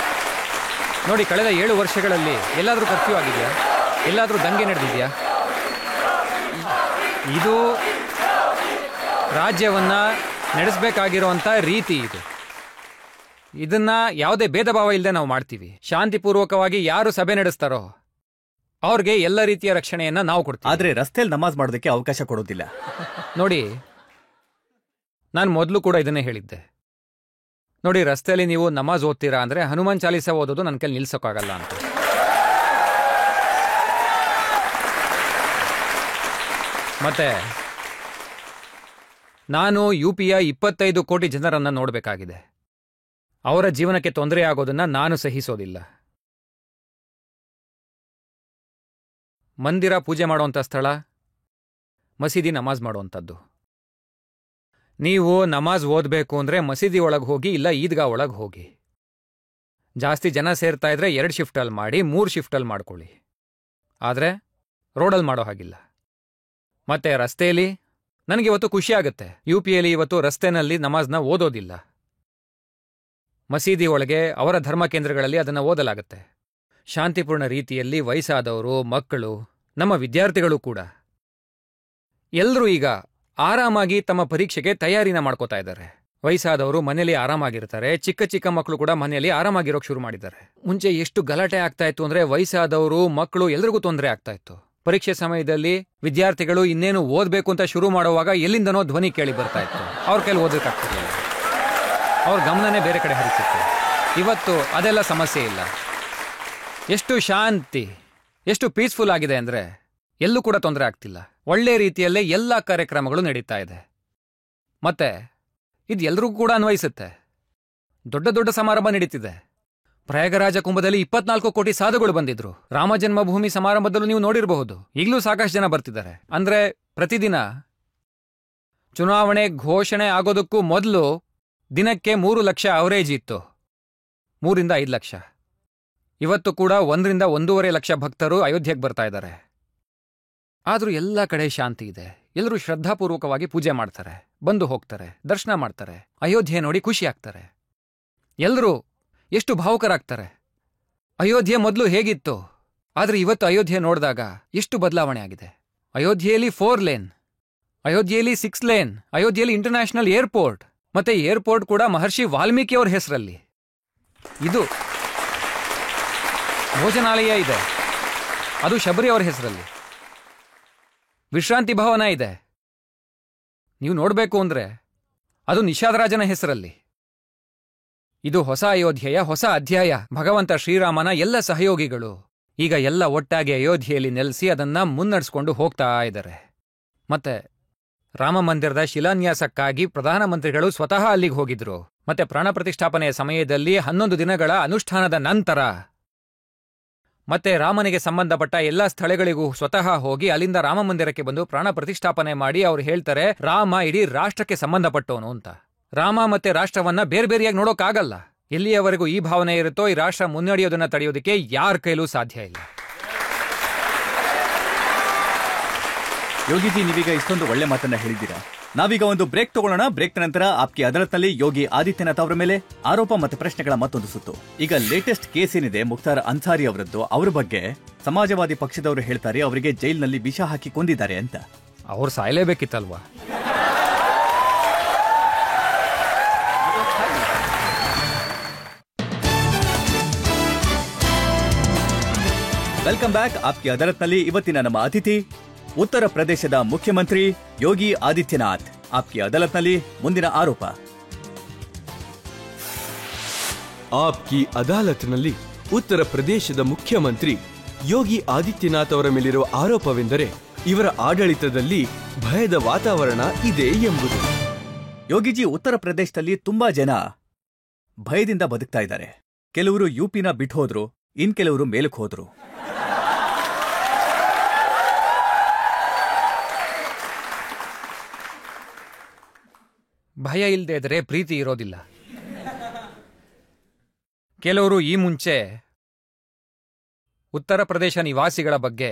ನೋಡಿ, ಕಳೆದ 7 ವರ್ಷಗಳಲ್ಲಿ ಎಲ್ಲಾದರೂ ಕರ್ಫ್ಯೂ ಆಗಿದೆಯಾ? ಎಲ್ಲಾದರೂ ದಂಗೆ ನಡೆದಿದೆಯಾ? ಇದು ರಾಜ್ಯವನ್ನ ನಡೆಸಬೇಕಾಗಿರುವಂಥ ರೀತಿ. ಇದನ್ನ ಯಾವುದೇ ಭೇದ ಭಾವ ಇಲ್ಲದೆ ನಾವು ಮಾಡ್ತೀವಿ. ಶಾಂತಿಪೂರ್ವಕವಾಗಿ ಯಾರು ಸಭೆ ನಡೆಸ್ತಾರೋ ಅವ್ರಿಗೆ ಎಲ್ಲ ರೀತಿಯ ರಕ್ಷಣೆಯನ್ನ ನಾವು ಕೊಡ್ತೀವಿ. ಆದ್ರೆ ರಸ್ತೆಯಲ್ಲಿ ನಮಾಜ್ ಮಾಡೋದಕ್ಕೆ ಅವಕಾಶ ಕೊಡೋದಿಲ್ಲ. ನೋಡಿ, ನಾನು ಮೊದಲು ಕೂಡ ಇದನ್ನೇ ಹೇಳಿದ್ದೆ. ನೋಡಿ, ರಸ್ತೆಯಲ್ಲಿ ನೀವು ನಮಾಜ್ ಓದ್ತೀರಾ ಅಂದ್ರೆ ಹನುಮಾನ್ ಚಾಲೀಸ ಓದೋದು ನನ್ನ ಕೈಲಿ ನಿಲ್ಸೋಕ್ಕಾಗಲ್ಲ ಅಂತ. ಮತ್ತೆ ನಾನು UPಯ 25 ಕೋಟಿ ಜನರನ್ನ ನೋಡಬೇಕಾಗಿದೆ. ಅವರ ಜೀವನಕ್ಕೆ ತೊಂದರೆ ಆಗೋದನ್ನ ನಾನು ಸಹಿಸೋದಿಲ್ಲ. ಮಂದಿರ ಪೂಜೆ ಮಾಡುವಂಥ ಸ್ಥಳ, ಮಸೀದಿ ನಮಾಜ್ ಮಾಡುವಂಥದ್ದು. ನೀವು ನಮಾಜ್ ಓದಬೇಕು ಅಂದ್ರೆ ಮಸೀದಿ ಒಳಗೆ ಹೋಗಿ, ಇಲ್ಲ ಈದ್ಗಾ ಒಳಗೆ ಹೋಗಿ. ಜಾಸ್ತಿ ಜನ ಸೇರ್ತಾ ಇದ್ರೆ 2 ಶಿಫ್ಟಲ್ಲಿ ಮಾಡಿ, 3 ಶಿಫ್ಟಲ್ಲಿ ಮಾಡ್ಕೊಳ್ಳಿ. ಆದರೆ ರೋಡಲ್ಲಿ ಮಾಡೋ ಹಾಗಿಲ್ಲ. ಮತ್ತೆ ರಸ್ತೆಯಲ್ಲಿ ನನಗಿವತ್ತು ಖುಷಿ ಆಗುತ್ತೆ, UPಯಲ್ಲಿ ಇವತ್ತು ರಸ್ತೆನಲ್ಲಿ ನಮಾಜ್ನ ಓದೋದಿಲ್ಲ. ಮಸೀದಿ ಒಳಗೆ ಅವರ ಧರ್ಮ ಕೇಂದ್ರಗಳಲ್ಲಿ ಅದನ್ನು ಓದಲಾಗುತ್ತೆ. ಶಾಂತಿಪೂರ್ಣ ರೀತಿಯಲ್ಲಿ ವಯಸ್ಸಾದವರು, ಮಕ್ಕಳು, ನಮ್ಮ ವಿದ್ಯಾರ್ಥಿಗಳು ಕೂಡ ಎಲ್ಲರೂ ಈಗ ಆರಾಮಾಗಿ ತಮ್ಮ ಪರೀಕ್ಷೆಗೆ ತಯಾರಿನ ಮಾಡ್ಕೋತಾ ಇದ್ದಾರೆ. ವಯಸ್ಸಾದವರು ಮನೆಯಲ್ಲಿ ಆರಾಮಾಗಿರ್ತಾರೆ, ಚಿಕ್ಕ ಚಿಕ್ಕ ಮಕ್ಕಳು ಕೂಡ ಮನೆಯಲ್ಲಿ ಆರಾಮಾಗಿರೋಕೆ ಶುರು ಮಾಡಿದ್ದಾರೆ. ಮುಂಚೆ ಎಷ್ಟು ಗಲಾಟೆ ಆಗ್ತಾ ಇತ್ತು ಅಂದ್ರೆ ವಯಸ್ಸಾದವರು, ಮಕ್ಕಳು ಎಲ್ರಿಗೂ ತೊಂದರೆ ಆಗ್ತಾ ಇತ್ತು. ಪರೀಕ್ಷೆ ಸಮಯದಲ್ಲಿ ವಿದ್ಯಾರ್ಥಿಗಳು ಇನ್ನೇನು ಓದಬೇಕು ಅಂತ ಶುರು ಮಾಡುವಾಗ ಎಲ್ಲಿಂದನೋ ಧ್ವನಿ ಕೇಳಿ ಬರ್ತಾ ಇತ್ತು. ಅವ್ರ ಕೈಲಿ ಓದಕ್ಕಾಗ್ತಿರ್ಲಿಲ್ಲ, ಅವ್ರ ಗಮನನೇ ಬೇರೆ ಕಡೆ ಹರಿತಿತ್ತು. ಇವತ್ತು ಅದೆಲ್ಲ ಸಮಸ್ಯೆ ಇಲ್ಲ. ಎಷ್ಟು ಶಾಂತಿ, ಎಷ್ಟು ಪೀಸ್ಫುಲ್ ಆಗಿದೆ ಅಂದ್ರೆ ಎಲ್ಲೂ ಕೂಡ ತೊಂದರೆ ಆಗ್ತಿಲ್ಲ. ಒಳ್ಳೆ ರೀತಿಯಲ್ಲೇ ಎಲ್ಲ ಕಾರ್ಯಕ್ರಮಗಳು ನಡೀತಾ ಇದೆ. ಮತ್ತೆ ಇದು ಎಲ್ರಿಗೂ ಕೂಡ ಅನ್ವಯಿಸುತ್ತೆ. ದೊಡ್ಡ ದೊಡ್ಡ ಸಮಾರಂಭ ನಡೀತಿದೆ. ಪ್ರಯಾಗರಾಜ ಕುಂಭದಲ್ಲಿ 24 ಕೋಟಿ ಸಾಧುಗಳು ಬಂದಿದ್ರು. ರಾಮ ಜನ್ಮಭೂಮಿ ಸಮಾರಂಭದಲ್ಲೂ ನೀವು ನೋಡಿರಬಹುದು, ಈಗಲೂ ಸಾಕಷ್ಟು ಜನ ಬರ್ತಿದ್ದಾರೆ. ಅಂದ್ರೆ ಪ್ರತಿದಿನ ಚುನಾವಣೆ ಘೋಷಣೆ ಆಗೋದಕ್ಕೂ ಮೊದಲು ದಿನಕ್ಕೆ 3 ಲಕ್ಷ ಅವರೇಜ್ ಇತ್ತು, 3 ರಿಂದ 5 ಲಕ್ಷ. ಇವತ್ತು ಕೂಡ 1 ರಿಂದ 1.5 ಲಕ್ಷ ಭಕ್ತರು ಅಯೋಧ್ಯೆಗೆ ಬರ್ತಾ ಇದ್ದಾರೆ. ಆದರೂ ಎಲ್ಲ ಕಡೆ ಶಾಂತಿ ಇದೆ. ಎಲ್ಲರೂ ಶ್ರದ್ಧಾಪೂರ್ವಕವಾಗಿ ಪೂಜೆ ಮಾಡ್ತಾರೆ, ಬಂದು ಹೋಗ್ತಾರೆ, ದರ್ಶನ ಮಾಡ್ತಾರೆ, ಅಯೋಧ್ಯೆ ನೋಡಿ ಖುಷಿ ಆಗ್ತಾರೆ. ಎಲ್ಲರೂ ಎಷ್ಟು ಭಾವುಕರಾಗ್ತಾರೆ. ಅಯೋಧ್ಯೆ ಮೊದಲು ಹೇಗಿತ್ತು, ಆದರೆ ಇವತ್ತು ಅಯೋಧ್ಯೆ ನೋಡಿದಾಗ ಎಷ್ಟು ಬದಲಾವಣೆ ಆಗಿದೆ. ಅಯೋಧ್ಯೆಯಲ್ಲಿ 4 ಲೇನ್, ಅಯೋಧ್ಯೆಯಲ್ಲಿ 6 ಲೇನ್, ಅಯೋಧ್ಯೆಯಲ್ಲಿ ಇಂಟರ್ನ್ಯಾಷನಲ್ ಏರ್ಪೋರ್ಟ್, ಮತ್ತೆ ಏರ್ಪೋರ್ಟ್ ಕೂಡ ಮಹರ್ಷಿ ವಾಲ್ಮೀಕಿ ಅವರ ಹೆಸರಲ್ಲಿ. ಇದು ಭೋಜನಾಲಯ ಇದೆ, ಅದು ಶಬರಿ ಅವರ ಹೆಸರಲ್ಲಿ. ವಿಶ್ರಾಂತಿ ಭವನ ಇದೆ, ನೀವು ನೋಡಬೇಕು ಅಂದ್ರೆ ಅದು ನಿಷಾದರಾಜನ ಹೆಸರಲ್ಲಿ. ಇದು ಹೊಸ ಅಯೋಧ್ಯೆಯ ಹೊಸ ಅಧ್ಯಾಯ. ಭಗವಂತ ಶ್ರೀರಾಮನ ಎಲ್ಲ ಸಹಯೋಗಿಗಳು ಈಗ ಎಲ್ಲ ಒಟ್ಟಾಗಿ ಅಯೋಧ್ಯೆಯಲ್ಲಿ ನೆಲೆಸಿ ಅದನ್ನ ಮುನ್ನಡೆಸ್ಕೊಂಡು ಹೋಗ್ತಾ ಇದ್ದಾರೆ. ಮತ್ತೆ ರಾಮ ಮಂದಿರದ ಶಿಲಾನ್ಯಾಸಕ್ಕಾಗಿ ಪ್ರಧಾನಮಂತ್ರಿಗಳು ಸ್ವತಃ ಅಲ್ಲಿಗೆ ಹೋಗಿದ್ರು. ಮತ್ತೆ ಪ್ರಾಣ ಪ್ರತಿಷ್ಠಾಪನೆಯ ಸಮಯದಲ್ಲಿ 11 ದಿನಗಳ ಅನುಷ್ಠಾನದ ನಂತರ ಮತ್ತೆ ರಾಮನಿಗೆ ಸಂಬಂಧಪಟ್ಟ ಎಲ್ಲಾ ಸ್ಥಳಗಳಿಗೂ ಸ್ವತಃ ಹೋಗಿ ಅಲ್ಲಿಂದ ರಾಮ ಮಂದಿರಕ್ಕೆ ಬಂದು ಪ್ರಾಣ ಪ್ರತಿಷ್ಠಾಪನೆ ಮಾಡಿ ಅವ್ರು ಹೇಳ್ತಾರೆ, ರಾಮ ಇಡೀ ರಾಷ್ಟ್ರಕ್ಕೆ ಸಂಬಂಧಪಟ್ಟವನು ಅಂತ. ರಾಮ ಮತ್ತೆ ರಾಷ್ಟ್ರವನ್ನ ಬೇರೆ ಬೇರೆಯಾಗಿ ನೋಡೋಕ್ಕಾಗಲ್ಲ. ಎಲ್ಲಿಯವರೆಗೂ ಈ ಭಾವನೆ ಇರುತ್ತೋ ಈ ರಾಷ್ಟ್ರ ಮುನ್ನಡೆಯೋದನ್ನ ತಡೆಯೋದಕ್ಕೆ ಯಾರ ಕೈಲೂ ಸಾಧ್ಯ ಇಲ್ಲ. ಯೋಗಿಜಿ, ನೀವೀಗ ಇಷ್ಟೊಂದು ಒಳ್ಳೆ ಮಾತನ್ನ ಹೇಳಿದ್ದೀರಾ. ನಾವೀಗ ಒಂದು ಬ್ರೇಕ್ ತಗೊಳ್ಳೋಣ. ಬ್ರೇಕ್ ನಂತರ ಆಪ್ಕಿ ಅದಾಲತ್ನಲ್ಲಿ ಯೋಗಿ ಆದಿತ್ಯನಾಥ್ ಅವರ ಮೇಲೆ ಆರೋಪ ಮತ್ತು ಪ್ರಶ್ನೆಗಳ ಮತ್ತೊಂದು ಸುತ್ತು. ಈಗ ಲೇಟೆಸ್ಟ್ ಕೇಸ್ ಏನಿದೆ ಮುಖ್ತಾರ್ ಅನ್ಸಾರಿ ಅವರದ್ದು, ಅವ್ರ ಬಗ್ಗೆ ಸಮಾಜವಾದಿ ಪಕ್ಷದವರು ಹೇಳ್ತಾರೆ ಅವರಿಗೆ ಜೈಲಿನಲ್ಲಿ ವಿಷ ಹಾಕಿ ಕೊಂದಿದ್ದಾರೆ ಅಂತ. ಅವ್ರು ಸಾಯಲೇಬೇಕಿತ್ತಲ್ವಾ? Welcome back. ಆಪ್ಕಿ ಅದಾಲತ್ನಲ್ಲಿ ಇವತ್ತಿನ ನಮ್ಮ ಅತಿಥಿ ಉತ್ತರ ಪ್ರದೇಶದ ಮುಖ್ಯಮಂತ್ರಿ ಯೋಗಿ ಆದಿತ್ಯನಾಥ್. ಆಪ್ಕಿ ಅದಾಲತ್ನಲ್ಲಿ ಮುಂದಿನ ಆರೋಪ. ಆಪ್ಕಿ ಅದಾಲತ್ನಲ್ಲಿ ಉತ್ತರ ಪ್ರದೇಶದ ಮುಖ್ಯಮಂತ್ರಿ ಯೋಗಿ ಆದಿತ್ಯನಾಥ್ ಅವರ ಮೇಲಿರುವ ಆರೋಪವೆಂದರೆ ಇವರ ಆಡಳಿತದಲ್ಲಿ ಭಯದ ವಾತಾವರಣ ಇದೆ ಎಂಬುದು. ಯೋಗಿಜಿ, ಉತ್ತರ ಪ್ರದೇಶದಲ್ಲಿ ತುಂಬಾ ಜನ ಭಯದಿಂದ ಬದುಕ್ತಾ ಇದ್ದಾರೆ. ಕೆಲವರು ಯುಪಿನ ಬಿಟ್ಟು ಹೋದ್ರು, ಇನ್ ಕೆಲವರು ಮೇಲಕ್ಕೆ ಹೋದ್ರು. ಭಯ ಇಲ್ಲದೆ ಇದ್ರೆ ಪ್ರೀತಿ ಇರೋದಿಲ್ಲ. ಕೆಲವರು ಈ ಮುಂಚೆ ಉತ್ತರ ಪ್ರದೇಶ ನಿವಾಸಿಗಳ ಬಗ್ಗೆ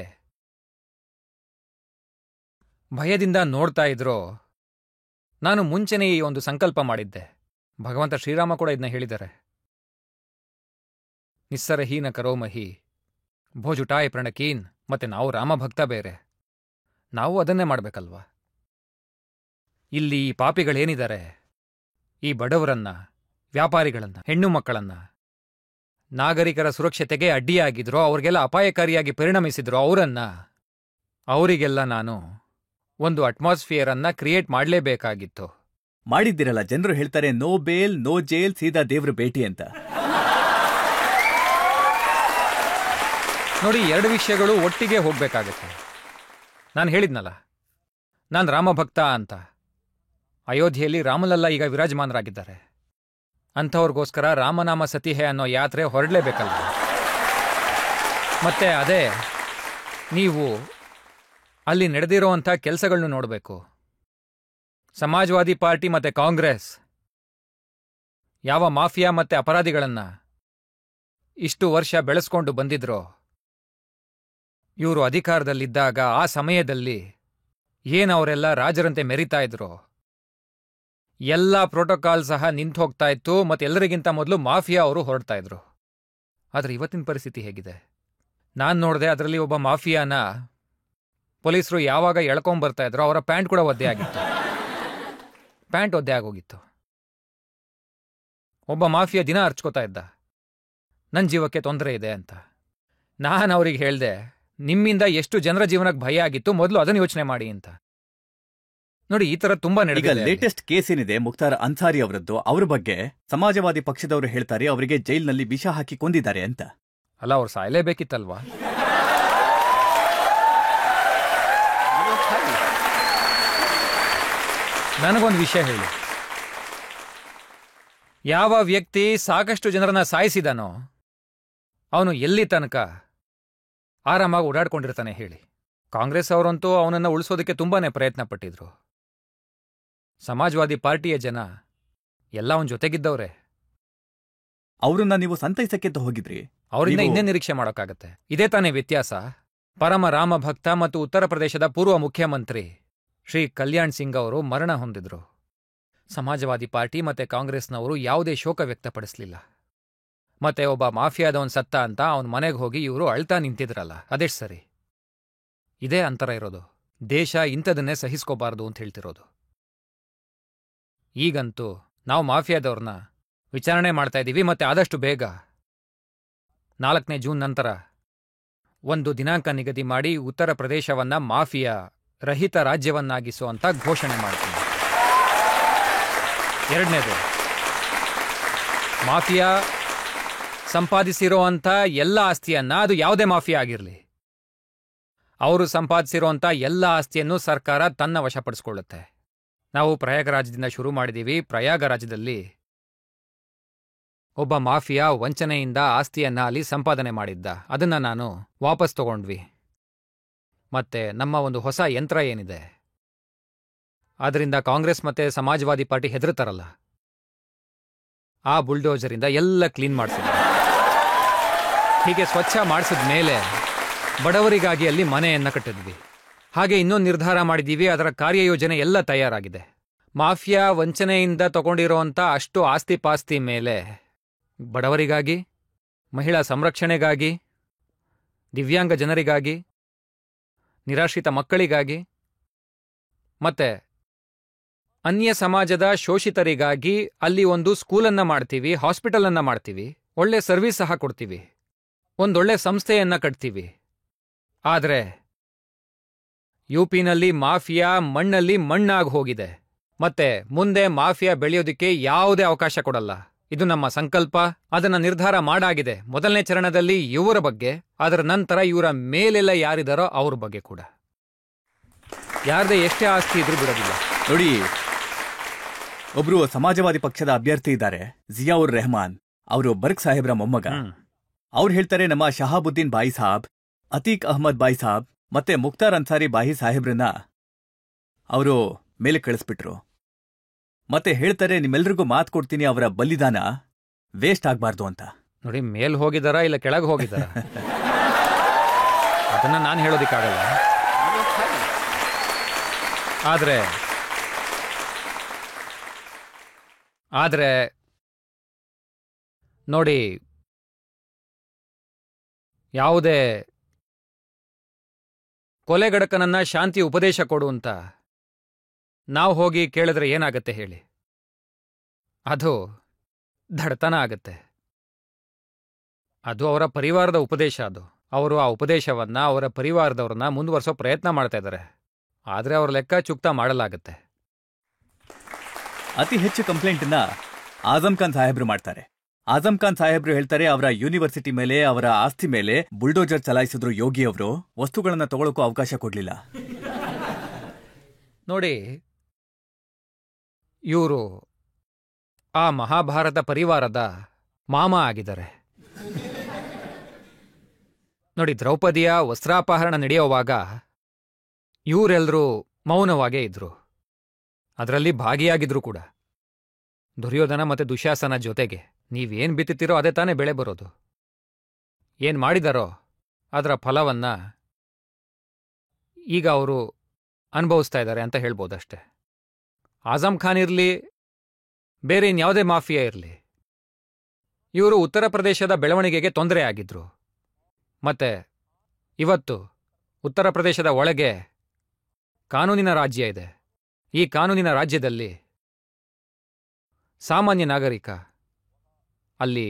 ಭಯದಿಂದ ನೋಡ್ತಾ ಇದ್ರು. ನಾನು ಮುಂಚೆನೇ ಈ ಒಂದು ಸಂಕಲ್ಪ ಮಾಡಿದ್ದೆ. ಭಗವಂತ ಶ್ರೀರಾಮ ಕೂಡ ಇದನ್ನ ಹೇಳಿದ್ದಾರೆ, ನಿಸ್ಸರಹೀನ ಕರೋಮಹಿ ಭೋಜುಟಾಯ್ ಪ್ರಣಕೀನ್. ಮತ್ತೆ ನಾವು ರಾಮಭಕ್ತ ಬೇರೆ, ನಾವು ಅದನ್ನೇ ಮಾಡ್ಬೇಕಲ್ವಾ? ಇಲ್ಲಿ ಈ ಪಾಪಿಗಳೇನಿದ್ದಾರೆ, ಈ ಬಡವರನ್ನ, ವ್ಯಾಪಾರಿಗಳನ್ನ, ಹೆಣ್ಣು ಮಕ್ಕಳನ್ನ, ನಾಗರಿಕರ ಸುರಕ್ಷತೆಗೆ ಅಡ್ಡಿಯಾಗಿದ್ರು, ಅವ್ರಿಗೆಲ್ಲ ಅಪಾಯಕಾರಿಯಾಗಿ ಪರಿಣಮಿಸಿದ್ರು, ಅವರಿಗೆಲ್ಲ ನಾನು ಒಂದು ಅಟ್ಮಾಸ್ಫಿಯರ್ ಅನ್ನ ಕ್ರಿಯೇಟ್ ಮಾಡಲೇಬೇಕಾಗಿತ್ತು. ಮಾಡಿದ್ದಿರಲ್ಲ. ಜನರು ಹೇಳ್ತಾರೆ ನೋ ಬೇಲ್ ನೋ ಜೈಲ್, ಸೀದಾ ದೇವ್ರ ಭೇಟಿ ಅಂತ. ನೋಡಿ, 2 ವಿಷಯಗಳು ಒಟ್ಟಿಗೆ ಹೋಗ್ಬೇಕಾಗತ್ತೆ. ನಾನು ಹೇಳಿದ್ನಲ್ಲ, ನಾನು ರಾಮಭಕ್ತ ಅಂತ. ಅಯೋಧ್ಯೆಯಲ್ಲಿ ರಾಮಲಲ್ಲ ಈಗ ವಿರಾಜಮಾನರಾಗಿದ್ದಾರೆ. ಅಂಥವ್ರಿಗೋಸ್ಕರ ರಾಮನಾಮ ಸತಿಹೆ ಅನ್ನೋ ಯಾತ್ರೆ ಹೊರಡಲೇಬೇಕಲ್ಲ. ಮತ್ತೆ ಅದೇ ನೀವು ಅಲ್ಲಿ ನಡೆದಿರೋವಂಥ ಕೆಲಸಗಳನ್ನು ನೋಡಬೇಕು. ಸಮಾಜವಾದಿ ಪಾರ್ಟಿ ಮತ್ತೆ ಕಾಂಗ್ರೆಸ್ ಯಾವ ಮಾಫಿಯಾ ಮತ್ತೆ ಅಪರಾಧಿಗಳನ್ನ ಇಷ್ಟು ವರ್ಷ ಬೆಳೆಸ್ಕೊಂಡು ಬಂದಿದ್ರೋ, ಇವರು ಅಧಿಕಾರದಲ್ಲಿದ್ದಾಗ ಆ ಸಮಯದಲ್ಲಿ ಏನವರೆಲ್ಲ ರಾಜರಂತೆ ಮೆರಿತಾ ಇದ್ರು, ಎಲ್ಲ ಪ್ರೋಟೋಕಾಲ್ ಸಹ ನಿಂತು ಹೋಗ್ತಾ ಇತ್ತು. ಮತ್ತೆ ಎಲ್ಲರಿಗಿಂತ ಮೊದಲು ಮಾಫಿಯಾ ಅವರು ಹೊರಡ್ತಾ ಇದ್ರು. ಆದರೆ ಇವತ್ತಿನ ಪರಿಸ್ಥಿತಿ ಹೇಗಿದೆ? ನಾನು ನೋಡಿದೆ, ಅದರಲ್ಲಿ ಒಬ್ಬ ಮಾಫಿಯಾನ ಪೊಲೀಸರು ಯಾವಾಗ ಎಳ್ಕೊಂಬರ್ತಾ ಇದ್ರು ಅವರ ಪ್ಯಾಂಟ್ ಕೂಡ ಒದ್ದೆ ಆಗಿತ್ತು. ಪ್ಯಾಂಟ್ ಒದ್ದೆ ಆಗೋಗಿತ್ತು. ಒಬ್ಬ ಮಾಫಿಯಾ ದಿನ ಅರ್ಚ್ಕೋತಾ ಇದ್ದ, ನನ್ನ ಜೀವಕ್ಕೆ ತೊಂದರೆ ಇದೆ ಅಂತ. ನಾನು ಅವ್ರಿಗೆ ಹೇಳ್ದೆ, ನಿಮ್ಮಿಂದ ಎಷ್ಟು ಜನರ ಜೀವನಕ್ಕೆ ಭಯ ಆಗಿತ್ತು, ಮೊದಲು ಅದನ್ನು ಯೋಚನೆ ಮಾಡಿ ಅಂತ. ನೋಡಿ, ಈ ತರ ತುಂಬಾ ಈಗ ಲೇಟೆಸ್ಟ್ ಕೇಸ್ ಏನಿದೆ ಮುಖ್ತಾರ್ ಅನ್ಸಾರಿ ಅವರದ್ದು, ಅವ್ರ ಬಗ್ಗೆ ಸಮಾಜವಾದಿ ಪಕ್ಷದವರು ಹೇಳ್ತಾರೆ ಅವರಿಗೆ ಜೈಲಿನಲ್ಲಿ ವಿಷ ಹಾಕಿ ಕೊಂದಿದ್ದಾರೆ ಅಂತ. ಅಲ್ಲ, ಅವ್ರು ಸಾಯಲೇಬೇಕಿತ್ತಲ್ವಾ? ನನಗೊಂದು ವಿಷಯ ಹೇಳಿ, ಯಾವ ವ್ಯಕ್ತಿ ಸಾಕಷ್ಟು ಜನರನ್ನ ಸಾಯಿಸಿದಾನೋ ಅವನು ಎಲ್ಲಿ ತನಕ ಆರಾಮಾಗಿ ಓಡಾಡ್ಕೊಂಡಿರ್ತಾನೆ ಹೇಳಿ? ಕಾಂಗ್ರೆಸ್ ಅವರಂತೂ ಅವನನ್ನ ಉಳಿಸೋದಕ್ಕೆ ತುಂಬಾನೇ ಪ್ರಯತ್ನ ಪಟ್ಟಿದ್ರು. ಸಮಾಜವಾದಿ ಪಾರ್ಟಿಯ ಜನ ಎಲ್ಲ ಅವನ ಜೊತೆಗಿದ್ದವ್ರೆ. ಅವ್ರನ್ನ ನೀವು ಸಂತೈಸಕ್ಕೆಂತ ಹೋಗಿದ್ರಿ. ಅವರಿಂದ ನೀವು- ಇನ್ನೇ ನಿರೀಕ್ಷೆ ಮಾಡೋಕ್ಕಾಗತ್ತೆ? ಇದೇ ತಾನೇ ವ್ಯತ್ಯಾಸ. ಪರಮ ರಾಮ ಭಕ್ತ ಮತ್ತು ಉತ್ತರ ಪ್ರದೇಶದ ಪೂರ್ವ ಮುಖ್ಯಮಂತ್ರಿ ಶ್ರೀ ಕಲ್ಯಾಣ್ ಸಿಂಗ್ ಅವರು ಮರಣ ಹೊಂದಿದ್ರು. ಸಮಾಜವಾದಿ ಪಾರ್ಟಿ ಮತ್ತೆ ಕಾಂಗ್ರೆಸ್ನವರು ಯಾವುದೇ ಶೋಕ ವ್ಯಕ್ತಪಡಿಸಲಿಲ್ಲ. ಮತ್ತೆ ಒಬ್ಬ ಮಾಫಿಯಾದವನ್ ಸತ್ತ ಅಂತ ಅವನ ಮನೆಗೆ ಹೋಗಿ ಇವರು ಅಳ್ತಾ ನಿಂತಿದ್ರಲ್ಲ, ಅದೆಷ್ಟು ಸರಿ? ಇದೇ ಅಂತರ ಇರೋದು. ದೇಶ ಇಂಥದನ್ನೇ ಸಹಿಸ್ಕೋಬಾರ್ದು ಅಂತ ಹೇಳ್ತಿರೋದು. ಈಗಂತೂ ನಾವು ಮಾಫಿಯಾದವ್ರನ್ನ ವಿಚಾರಣೆ ಮಾಡ್ತಾ ಇದ್ದೀವಿ. ಮತ್ತೆ ಆದಷ್ಟು ಬೇಗ 4ನೇ ಜೂನ್ ನಂತರ ಒಂದು ದಿನಾಂಕ ನಿಗದಿ ಮಾಡಿ ಉತ್ತರ ಪ್ರದೇಶವನ್ನ ಮಾಫಿಯಾ ರಹಿತ ರಾಜ್ಯವನ್ನಾಗಿಸುವಂತ ಘೋಷಣೆ ಮಾಡ್ತೀನಿ. 2ನೇದು, ಮಾಫಿಯಾ ಸಂಪಾದಿಸಿರೋಂಥ ಎಲ್ಲ ಆಸ್ತಿಯನ್ನ, ಅದು ಯಾವುದೇ ಮಾಫಿಯಾ ಆಗಿರಲಿ, ಅವರು ಸಂಪಾದಿಸಿರೋಂಥ ಎಲ್ಲ ಆಸ್ತಿಯನ್ನು ಸರ್ಕಾರ ತನ್ನ ವಶಪಡಿಸ್ಕೊಳ್ಳುತ್ತೆ. ನಾವು ಪ್ರಯಾಗರಾಜ್ಯದಿಂದ ಶುರು ಮಾಡಿದ್ದೀವಿ. ಪ್ರಯಾಗರಾಜ್ಯದಲ್ಲಿ ಒಬ್ಬ ಮಾಫಿಯಾ ವಂಚನೆಯಿಂದ ಆಸ್ತಿಯನ್ನ ಅಲ್ಲಿ ಸಂಪಾದನೆ ಮಾಡಿದ್ದ. ಅದನ್ನ ನಾನು ವಾಪಸ್ ತಗೊಂಡ್ವಿ. ಮತ್ತೆ ನಮ್ಮ ಒಂದು ಹೊಸ ಯಂತ್ರ ಏನಿದೆ, ಅದರಿಂದ ಕಾಂಗ್ರೆಸ್ ಮತ್ತೆ ಸಮಾಜವಾದಿ ಪಾರ್ಟಿ ಹೆದರ್ತಾರಲ್ಲ, ಆ ಬುಲ್ಡೋಜರಿಂದ ಎಲ್ಲ ಕ್ಲೀನ್ ಮಾಡಿಸಿದ್ವಿ. ಹೀಗೆ ಸ್ವಚ್ಛ ಮಾಡಿಸಿದ ಮೇಲೆ ಬಡವರಿಗಾಗಿ ಅಲ್ಲಿ ಮನೆಯನ್ನ ಕಟ್ಟಿದ್ವಿ. ಹಾಗೆ ಇನ್ನೊಂದು ನಿರ್ಧಾರ ಮಾಡಿದ್ದೀವಿ. ಅದರ ಕಾರ್ಯಯೋಜನೆ ಎಲ್ಲ ತಯಾರಾಗಿದೆ. ಮಾಫಿಯಾ ವಂಚನೆಯಿಂದ ತಗೊಂಡಿರೋಂಥ ಅಷ್ಟು ಆಸ್ತಿ ಪಾಸ್ತಿ ಮೇಲೆ ಬಡವರಿಗಾಗಿ, ಮಹಿಳಾ ಸಂರಕ್ಷಣೆಗಾಗಿ, ದಿವ್ಯಾಂಗ ಜನರಿಗಾಗಿ, ನಿರಾಶ್ರಿತ ಮಕ್ಕಳಿಗಾಗಿ ಮತ್ತೆ ಅನ್ಯ ಸಮಾಜದ ಶೋಷಿತರಿಗಾಗಿ ಅಲ್ಲಿ ಒಂದು ಸ್ಕೂಲನ್ನ ಮಾಡ್ತೀವಿ, ಹಾಸ್ಪಿಟಲನ್ನ ಮಾಡ್ತೀವಿ, ಒಳ್ಳೆ ಸರ್ವಿಸ್ ಸಹ ಕೊಡ್ತೀವಿ, ಒಂದೊಳ್ಳೆ ಸಂಸ್ಥೆಯನ್ನ ಕಟ್ತೀವಿ. ಆದರೆ ಯುಪಿನಲ್ಲಿ ಮಾಫಿಯಾ ಮಣ್ಣಲ್ಲಿ ಮಣ್ಣಾಗಿ ಹೋಗಿದೆ. ಮತ್ತೆ ಮುಂದೆ ಮಾಫಿಯಾ ಬೆಳೆಯೋದಕ್ಕೆ ಯಾವುದೇ ಅವಕಾಶ ಕೊಡಲ್ಲ. ಇದು ನಮ್ಮ ಸಂಕಲ್ಪ. ಅದನ್ನ ನಿರ್ಧಾರ ಮಾಡಾಗಿದೆ. 1ನೇ ಚರಣದಲ್ಲಿ ಇವರ ಬಗ್ಗೆ, ಅದರ ನಂತರ ಇವರ ಮೇಲೆಲ್ಲ ಯಾರಿದಾರೋ ಅವ್ರ ಬಗ್ಗೆ ಕೂಡ. ಯಾರದೇ ಎಷ್ಟೇ ಆಸ್ತಿ ಇದ್ರೂ ಬಿಡೋದಿಲ್ಲ. ನೋಡಿ, ಒಬ್ರು ಸಮಾಜವಾದಿ ಪಕ್ಷದ ಅಭ್ಯರ್ಥಿ ಇದ್ದಾರೆ, ಜಿಯಾವುರ್ ರೆಹಮಾನ್. ಅವರು ಬರ್ಗ್ ಸಾಹೇಬ್ರ ಮೊಮ್ಮಗ. ಅವ್ರು ಹೇಳ್ತಾರೆ, ನಮ್ಮ ಶಹಾಬುದ್ದೀನ್ ಬಾಯಿ ಸಾಬ್, ಅತೀಕ್ ಅಹ್ಮದ್ ಬಾಯಿ ಸಾಬ್ ಮತ್ತೆ ಮುಖ್ತಾರ್ ಅನ್ಸಾರಿ ಬಾಯಿ ಸಾಹೇಬ್ರನ್ನ ಅವರು ಮೇಲೆ ಕಳಿಸ್ಬಿಟ್ರು. ಮತ್ತೆ ಹೇಳ್ತಾರೆ, ನಿಮ್ಮೆಲ್ರಿಗೂ ಮಾತು ಕೊಡ್ತೀನಿ, ಅವರ ಬಲಿದಾನ ವೇಸ್ಟ್ ಆಗ್ಬಾರ್ದು ಅಂತ. ನೋಡಿ, ಮೇಲ್ ಹೋಗಿದಾರಾ ಇಲ್ಲ ಕೆಳಗೆ ಹೋಗಿದಾರ ಅದನ್ನ ನಾನು ಹೇಳೋದಿಕ್ಕಾಗಲ್ಲ. ಆದ್ರೆ ನೋಡಿ, ಯಾವುದೇ ಕೊಲೆಗಡಕನನ್ನ ಶಾಂತಿ ಉಪದೇಶ ಕೊಡು ಅಂತ ನಾವು ಹೋಗಿ ಕೇಳಿದ್ರೆ ಏನಾಗತ್ತೆ ಹೇಳಿ? ಅದು ದಡ್ತನ ಆಗತ್ತೆ. ಅದು ಅವರ ಪರಿವಾರದ ಉಪದೇಶ. ಅದು ಅವರು ಆ ಉಪದೇಶವನ್ನ ಅವರ ಪರಿವಾರದವ್ರನ್ನ ಮುಂದುವರಿಸೋ ಪ್ರಯತ್ನ ಮಾಡ್ತಾ ಇದ್ದಾರೆ. ಆದ್ರೆ ಅವ್ರ ಲೆಕ್ಕ ಚುಕ್ತಾ ಮಾಡಲಾಗತ್ತೆ. ಅತಿ ಹೆಚ್ಚು ಕಂಪ್ಲೇಂಟ್ನ ಆಜಂ ಖಾನ್ ಸಾಹೇಬ್ರು ಮಾಡ್ತಾರೆ. ಆಜಂ ಖಾನ್ ಸಾಹೇಬ್ರು ಹೇಳ್ತಾರೆ, ಅವರ ಯೂನಿವರ್ಸಿಟಿ ಮೇಲೆ, ಅವರ ಆಸ್ತಿ ಮೇಲೆ ಬುಲ್ಡೋಜರ್ ಚಲಾಯಿಸಿದ್ರು ಯೋಗಿ ಅವರು. ವಸ್ತುಗಳನ್ನ ತಗೊಳ್ಳೋಕ್ಕೂ ಅವಕಾಶ ಕೊಡ್ಲಿಲ್ಲ. ನೋಡಿ, ಇವರು ಆ ಮಹಾಭಾರತ ಪರಿವಾರದ ಮಾಮ ಆಗಿದ್ದಾರೆ. ನೋಡಿ, ದ್ರೌಪದಿಯ ವಸ್ತ್ರಾಪಹರಣ ನಡೆಯುವಾಗ ಇವರೆಲ್ಲರೂ ಮೌನವಾಗೇ ಇದ್ರು. ಅದರಲ್ಲಿ ಭಾಗಿಯಾಗಿದ್ರು ಕೂಡ. ದುರ್ಯೋಧನ ಮತ್ತೆ ದುಶ್ಯಾಸನ ಜೊತೆಗೆ. ನೀವೇನ್ ಬಿತ್ತಿರೋ ಅದೇ ತಾನೇ ಬೆಳೆ ಬರೋದು. ಏನ್ ಮಾಡಿದಾರೋ ಅದರ ಫಲವನ್ನ ಈಗ ಅವರು ಅನುಭವಿಸ್ತಾ ಇದ್ದಾರೆ ಅಂತ ಹೇಳ್ಬೋದಷ್ಟೆ. ಆಜಂ ಖಾನ್ ಇರಲಿ, ಬೇರೆ ಇನ್ಯಾವುದೇ ಮಾಫಿಯಾ ಇರಲಿ, ಇವರು ಉತ್ತರ ಪ್ರದೇಶದ ಬೆಳವಣಿಗೆಗೆ ತೊಂದರೆ ಆಗಿದ್ರು. ಮತ್ತೆ ಇವತ್ತು ಉತ್ತರ ಪ್ರದೇಶದ ಒಳಗೆ ಕಾನೂನಿನ ರಾಜ್ಯ ಇದೆ. ಈ ಕಾನೂನಿನ ರಾಜ್ಯದಲ್ಲಿ ಸಾಮಾನ್ಯ ನಾಗರಿಕ, ಅಲ್ಲಿ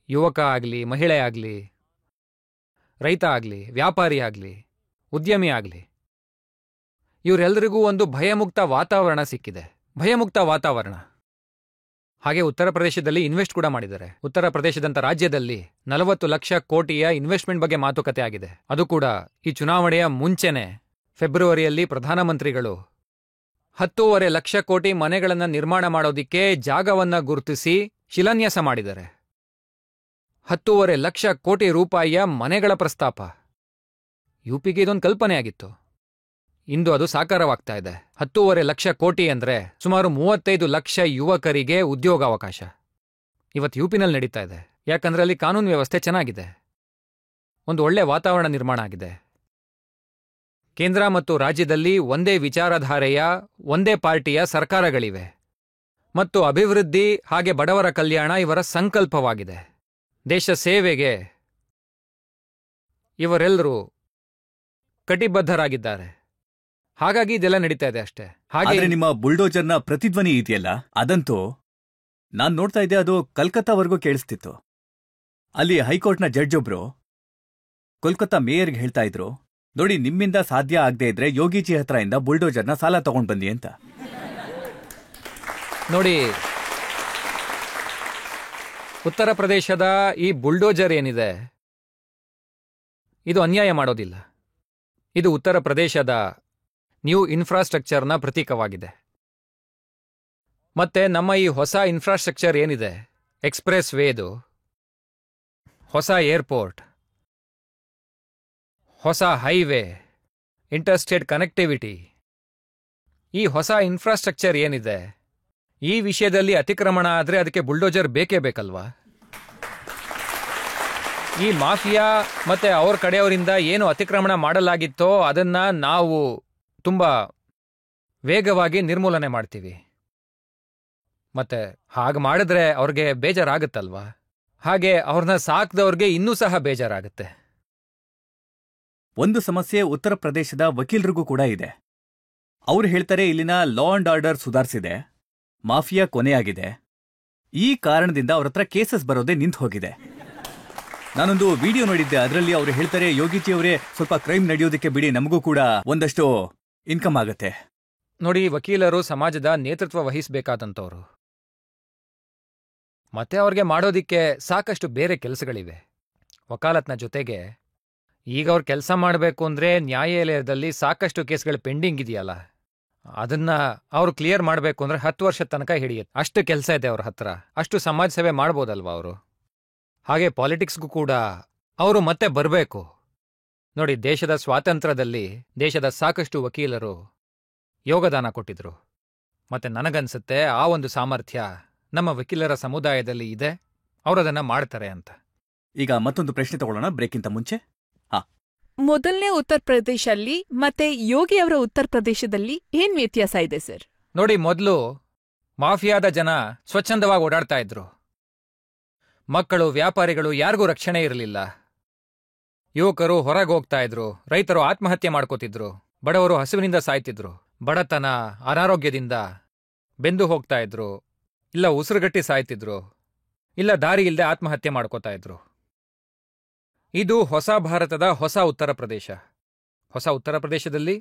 ಯುವಕ ಆಗಲಿ, ಮಹಿಳೆ ಆಗಲಿ, ರೈತ ಆಗಲಿ, ವ್ಯಾಪಾರಿ ಆಗಲಿ, ಉದ್ಯಮಿ ಆಗಲಿ, ಇವರೆಲ್ಲರಿಗೂ ಒಂದು ಭಯಮುಕ್ತ ವಾತಾವರಣ ಸಿಕ್ಕಿದೆ. ಭಯಮುಕ್ತ ವಾತಾವರಣ. ಹಾಗೆ ಉತ್ತರ ಪ್ರದೇಶದಲ್ಲಿ ಇನ್ವೆಸ್ಟ್ ಕೂಡ ಮಾಡಿದ್ದಾರೆ. ಉತ್ತರ ಪ್ರದೇಶದಂಥ ರಾಜ್ಯದಲ್ಲಿ 40 ಲಕ್ಷ ಕೋಟಿಯ ಇನ್ವೆಸ್ಟ್ಮೆಂಟ್ ಬಗ್ಗೆ ಮಾತುಕತೆ ಆಗಿದೆ. ಅದು ಕೂಡ ಈ ಚುನಾವಣೆಯ ಮುಂಚೆನೆ ಫೆಬ್ರವರಿಯಲ್ಲಿ ಪ್ರಧಾನಮಂತ್ರಿಗಳು 10.5 ಲಕ್ಷ ಕೋಟಿ ಮನೆಗಳನ್ನು ನಿರ್ಮಾಣ ಮಾಡೋದಿಕ್ಕೆ ಜಾಗವನ್ನ ಗುರುತಿಸಿ ಶಿಲಾನ್ಯಾಸ ಮಾಡಿದ್ದಾರೆ. 10.5 ಲಕ್ಷ ಕೋಟಿ ರೂಪಾಯಿಯ ಮನೆಗಳ ಪ್ರಸ್ತಾಪ. ಯುಪಿಗೆ ಇದೊಂದು ಕಲ್ಪನೆ ಆಗಿತ್ತು. ಇಂದು ಅದು ಸಾಕಾರವಾಗ್ತಾ ಇದೆ. 10.5 ಲಕ್ಷ ಕೋಟಿ ಅಂದ್ರೆ ಸುಮಾರು 35 ಲಕ್ಷ ಯುವಕರಿಗೆ ಉದ್ಯೋಗಾವಕಾಶ ಇವತ್ತು ಯುಪಿನಲ್ಲಿ ನಡೀತಾ ಇದೆ. ಯಾಕಂದ್ರೆ ಅಲ್ಲಿ ಕಾನೂನು ವ್ಯವಸ್ಥೆ ಚೆನ್ನಾಗಿದೆ, ಒಂದು ಒಳ್ಳೆ ವಾತಾವರಣ ನಿರ್ಮಾಣ ಆಗಿದೆ. ಕೇಂದ್ರ ಮತ್ತು ರಾಜ್ಯದಲ್ಲಿ ಒಂದೇ ವಿಚಾರಧಾರೆಯ ಒಂದೇ ಪಾರ್ಟಿಯ ಸರ್ಕಾರಗಳಿವೆ ಮತ್ತು ಅಭಿವೃದ್ಧಿ ಹಾಗೆ ಬಡವರ ಕಲ್ಯಾಣ ಇವರ ಸಂಕಲ್ಪವಾಗಿದೆ. ದೇಶ ಸೇವೆಗೆ ಇವರೆಲ್ಲರೂ ಕಟಿಬದ್ಧರಾಗಿದ್ದಾರೆ. ಹಾಗಾಗಿ ಇದೆಲ್ಲ ನಡೀತಾ ಇದೆ ಅಷ್ಟೇ. ಹಾಗೆ ನಿಮ್ಮ ಬುಲ್ಡೋಜರ್ನ ಪ್ರತಿಧ್ವನಿ ಇದೆಯಲ್ಲ, ಅದಂತೂ ನಾನ್ ನೋಡ್ತಾ ಇದ್ದೆ, ಅದು ಕಲ್ಕತ್ತಾವರೆಗೂ ಕೇಳಿಸ್ತಿತ್ತು. ಅಲ್ಲಿ ಹೈಕೋರ್ಟ್ನ ಜಡ್ಜ್ ಒಬ್ರು ಕೋಲ್ಕತ್ತಾ ಮೇಯರ್ಗೆ ಹೇಳ್ತಾ ಇದ್ರು, ನೋಡಿ ನಿಮ್ಮಿಂದ ಸಾಧ್ಯ ಆಗದೆ ಇದ್ರೆ ಯೋಗಿಜಿ ಹತ್ರದಿಂದ ಬುಲ್ಡೋಜರ್ನ ಸಾಲ ತಗೊಂಡ್ ಬಂದಿ ಅಂತ. ನೋಡಿ, ಉತ್ತರ ಪ್ರದೇಶದ ಈ ಬುಲ್ಡೋಜರ್ ಏನಿದೆ, ಇದು ಅನ್ಯಾಯ ಮಾಡೋದಿಲ್ಲ. ಇದು ಉತ್ತರ ಪ್ರದೇಶದ ನ್ಯೂ ಇನ್ಫ್ರಾಸ್ಟ್ರಕ್ಚರ್ನ ಪ್ರತೀಕವಾಗಿದೆ. ಮತ್ತೆ ನಮ್ಮ ಈ ಹೊಸ ಇನ್ಫ್ರಾಸ್ಟ್ರಕ್ಚರ್ ಏನಿದೆ, ಎಕ್ಸ್ಪ್ರೆಸ್ ವೇದು, ಹೊಸ ಏರ್ಪೋರ್ಟ್, ಹೊಸ ಹೈವೇ, ಇಂಟರ್ಸ್ಟೇಟ್ ಕನೆಕ್ಟಿವಿಟಿ, ಈ ಹೊಸ ಇನ್ಫ್ರಾಸ್ಟ್ರಕ್ಚರ್ ಏನಿದೆ, ಈ ವಿಷಯದಲ್ಲಿ ಅತಿಕ್ರಮಣ ಆದರೆ ಅದಕ್ಕೆ ಬುಲ್ಡೋಜರ್ ಬೇಕೇ ಬೇಕಲ್ವಾ? ಈ ಮಾಫಿಯಾ ಮತ್ತೆ ಅವ್ರ ಕಡೆಯವರಿಂದ ಏನು ಅತಿಕ್ರಮಣ ಮಾಡಲಾಗಿತ್ತೋ ಅದನ್ನ ನಾವು ತುಂಬ ವೇಗವಾಗಿ ನಿರ್ಮೂಲನೆ ಮಾಡ್ತೀವಿ. ಮತ್ತೆ ಹಾಗೆ ಮಾಡಿದ್ರೆ ಅವ್ರಿಗೆ ಬೇಜಾರಾಗುತ್ತಲ್ವಾ? ಹಾಗೆ ಅವ್ರನ್ನ ಸಾಕ್ದವ್ರಿಗೆ ಇನ್ನೂ ಸಹ ಬೇಜಾರಾಗುತ್ತೆ. ಒಂದು ಸಮಸ್ಯೆ ಉತ್ತರ ಪ್ರದೇಶದ ವಕೀಲರಿಗೂ ಕೂಡ ಇದೆ. ಅವ್ರು ಹೇಳ್ತಾರೆ, ಇಲ್ಲಿನ ಲಾ ಅಂಡ್ ಆರ್ಡರ್ ಸುಧಾರಿಸಿದೆ, ಮಾಫಿಯಾ ಕೊನೆಯಾಗಿದೆ, ಈ ಕಾರಣದಿಂದ ಅವ್ರ ಹತ್ರ ಕೇಸಸ್ ಬರೋದೇ ನಿಂತು ಹೋಗಿದೆ. ನಾನೊಂದು ವಿಡಿಯೋ ನೋಡಿದ್ದೆ, ಅದರಲ್ಲಿ ಅವರು ಹೇಳ್ತಾರೆ, ಯೋಗಿಜಿ ಅವರೇ ಸ್ವಲ್ಪ ಕ್ರೈಮ್ ನಡೆಯೋದಕ್ಕೆ ಬಿಡಿ, ನಮಗೂ ಕೂಡ ಒಂದಷ್ಟು ಇನ್ಕಮ್ ಆಗತ್ತೆ. ನೋಡಿ, ವಕೀಲರು ಸಮಾಜದ ನೇತೃತ್ವ ವಹಿಸಬೇಕಾದಂಥವ್ರು. ಮತ್ತೆ ಅವ್ರಿಗೆ ಮಾಡೋದಿಕ್ಕೆ ಸಾಕಷ್ಟು ಬೇರೆ ಕೆಲಸಗಳಿವೆ. ವಕಾಲತ್ನ ಜೊತೆಗೆ ಈಗ ಅವ್ರು ಕೆಲಸ ಮಾಡಬೇಕು ಅಂದ್ರೆ ನ್ಯಾಯಾಲಯದಲ್ಲಿ ಸಾಕಷ್ಟು ಕೇಸ್ಗಳು ಪೆಂಡಿಂಗ್ ಇದೆಯಲ್ಲ, ಅದನ್ನ ಅವರು ಕ್ಲಿಯರ್ ಮಾಡಬೇಕು ಅಂದ್ರೆ 10 ವರ್ಷದ ತನಕ ಹಿಡಿಯುತ್ತೆ. ಅಷ್ಟು ಕೆಲಸ ಇದೆ ಅವ್ರ ಹತ್ರ. ಅಷ್ಟು ಸಮಾಜ ಸೇವೆ ಮಾಡ್ಬೋದಲ್ವಾ ಅವರು? ಹಾಗೆ ಪಾಲಿಟಿಕ್ಸ್ಗೂ ಕೂಡ ಅವರು ಮತ್ತೆ ಬರಬೇಕು. ನೋಡಿ, ದೇಶದ ಸ್ವಾತಂತ್ರ್ಯದಲ್ಲಿ ದೇಶದ ಸಾಕಷ್ಟು ವಕೀಲರು ಯೋಗದಾನ ಕೊಟ್ಟಿದ್ರು. ಮತ್ತೆ ನನಗನ್ಸುತ್ತೆ ಆ ಒಂದು ಸಾಮರ್ಥ್ಯ ನಮ್ಮ ವಕೀಲರ ಸಮುದಾಯದಲ್ಲಿ ಇದೆ, ಅವರದನ್ನ ಮಾಡ್ತಾರೆ ಅಂತ. ಈಗ ಮತ್ತೊಂದು ಪ್ರಶ್ನೆ ತಗೊಳ್ಳೋಣ ಬ್ರೇಕ್ಗಿಂತ ಮುಂಚೆ. ಮೊದಲನೇ ಉತ್ತರ ಪ್ರದೇಶಲ್ಲಿ ಮತ್ತೆ ಯೋಗಿ ಅವರ ಉತ್ತರ ಪ್ರದೇಶದಲ್ಲಿ ಏನ್ ವ್ಯತ್ಯಾಸ ಇದೆ ಸರ್? ನೋಡಿ, ಮೊದಲು ಮಾಫಿಯಾದ ಜನ ಸ್ವಚ್ಛಂದವಾಗಿ ಓಡಾಡ್ತಾ ಇದ್ರು. ಮಕ್ಕಳು, ವ್ಯಾಪಾರಿಗಳು ಯಾರಿಗೂ ರಕ್ಷಣೆ ಇರಲಿಲ್ಲ. ಯುವಕರು ಹೊರಗೆ ಹೋಗ್ತಾ ಇದ್ರು, ರೈತರು ಆತ್ಮಹತ್ಯೆ ಮಾಡ್ಕೋತಿದ್ರು, ಬಡವರು ಹಸಿವಿನಿಂದ ಸಾಯ್ತಿದ್ರು, ಬಡತನ, ಅನಾರೋಗ್ಯದಿಂದ ಬೆಂದು ಹೋಗ್ತಾ ಇದ್ರು, ಇಲ್ಲ ಉಸಿರುಗಟ್ಟಿ ಸಾಯ್ತಿದ್ರು, ಇಲ್ಲ ದಾರಿ ಇಲ್ಲದೆ ಆತ್ಮಹತ್ಯೆ ಮಾಡ್ಕೋತಾ ಇದ್ರು. ಇದು ಹೊಸ ಭಾರತದ ಹೊಸ ಉತ್ತರ ಪ್ರದೇಶ. ಹೊಸ ಉತ್ತರ ಪ್ರದೇಶದಲ್ಲಿ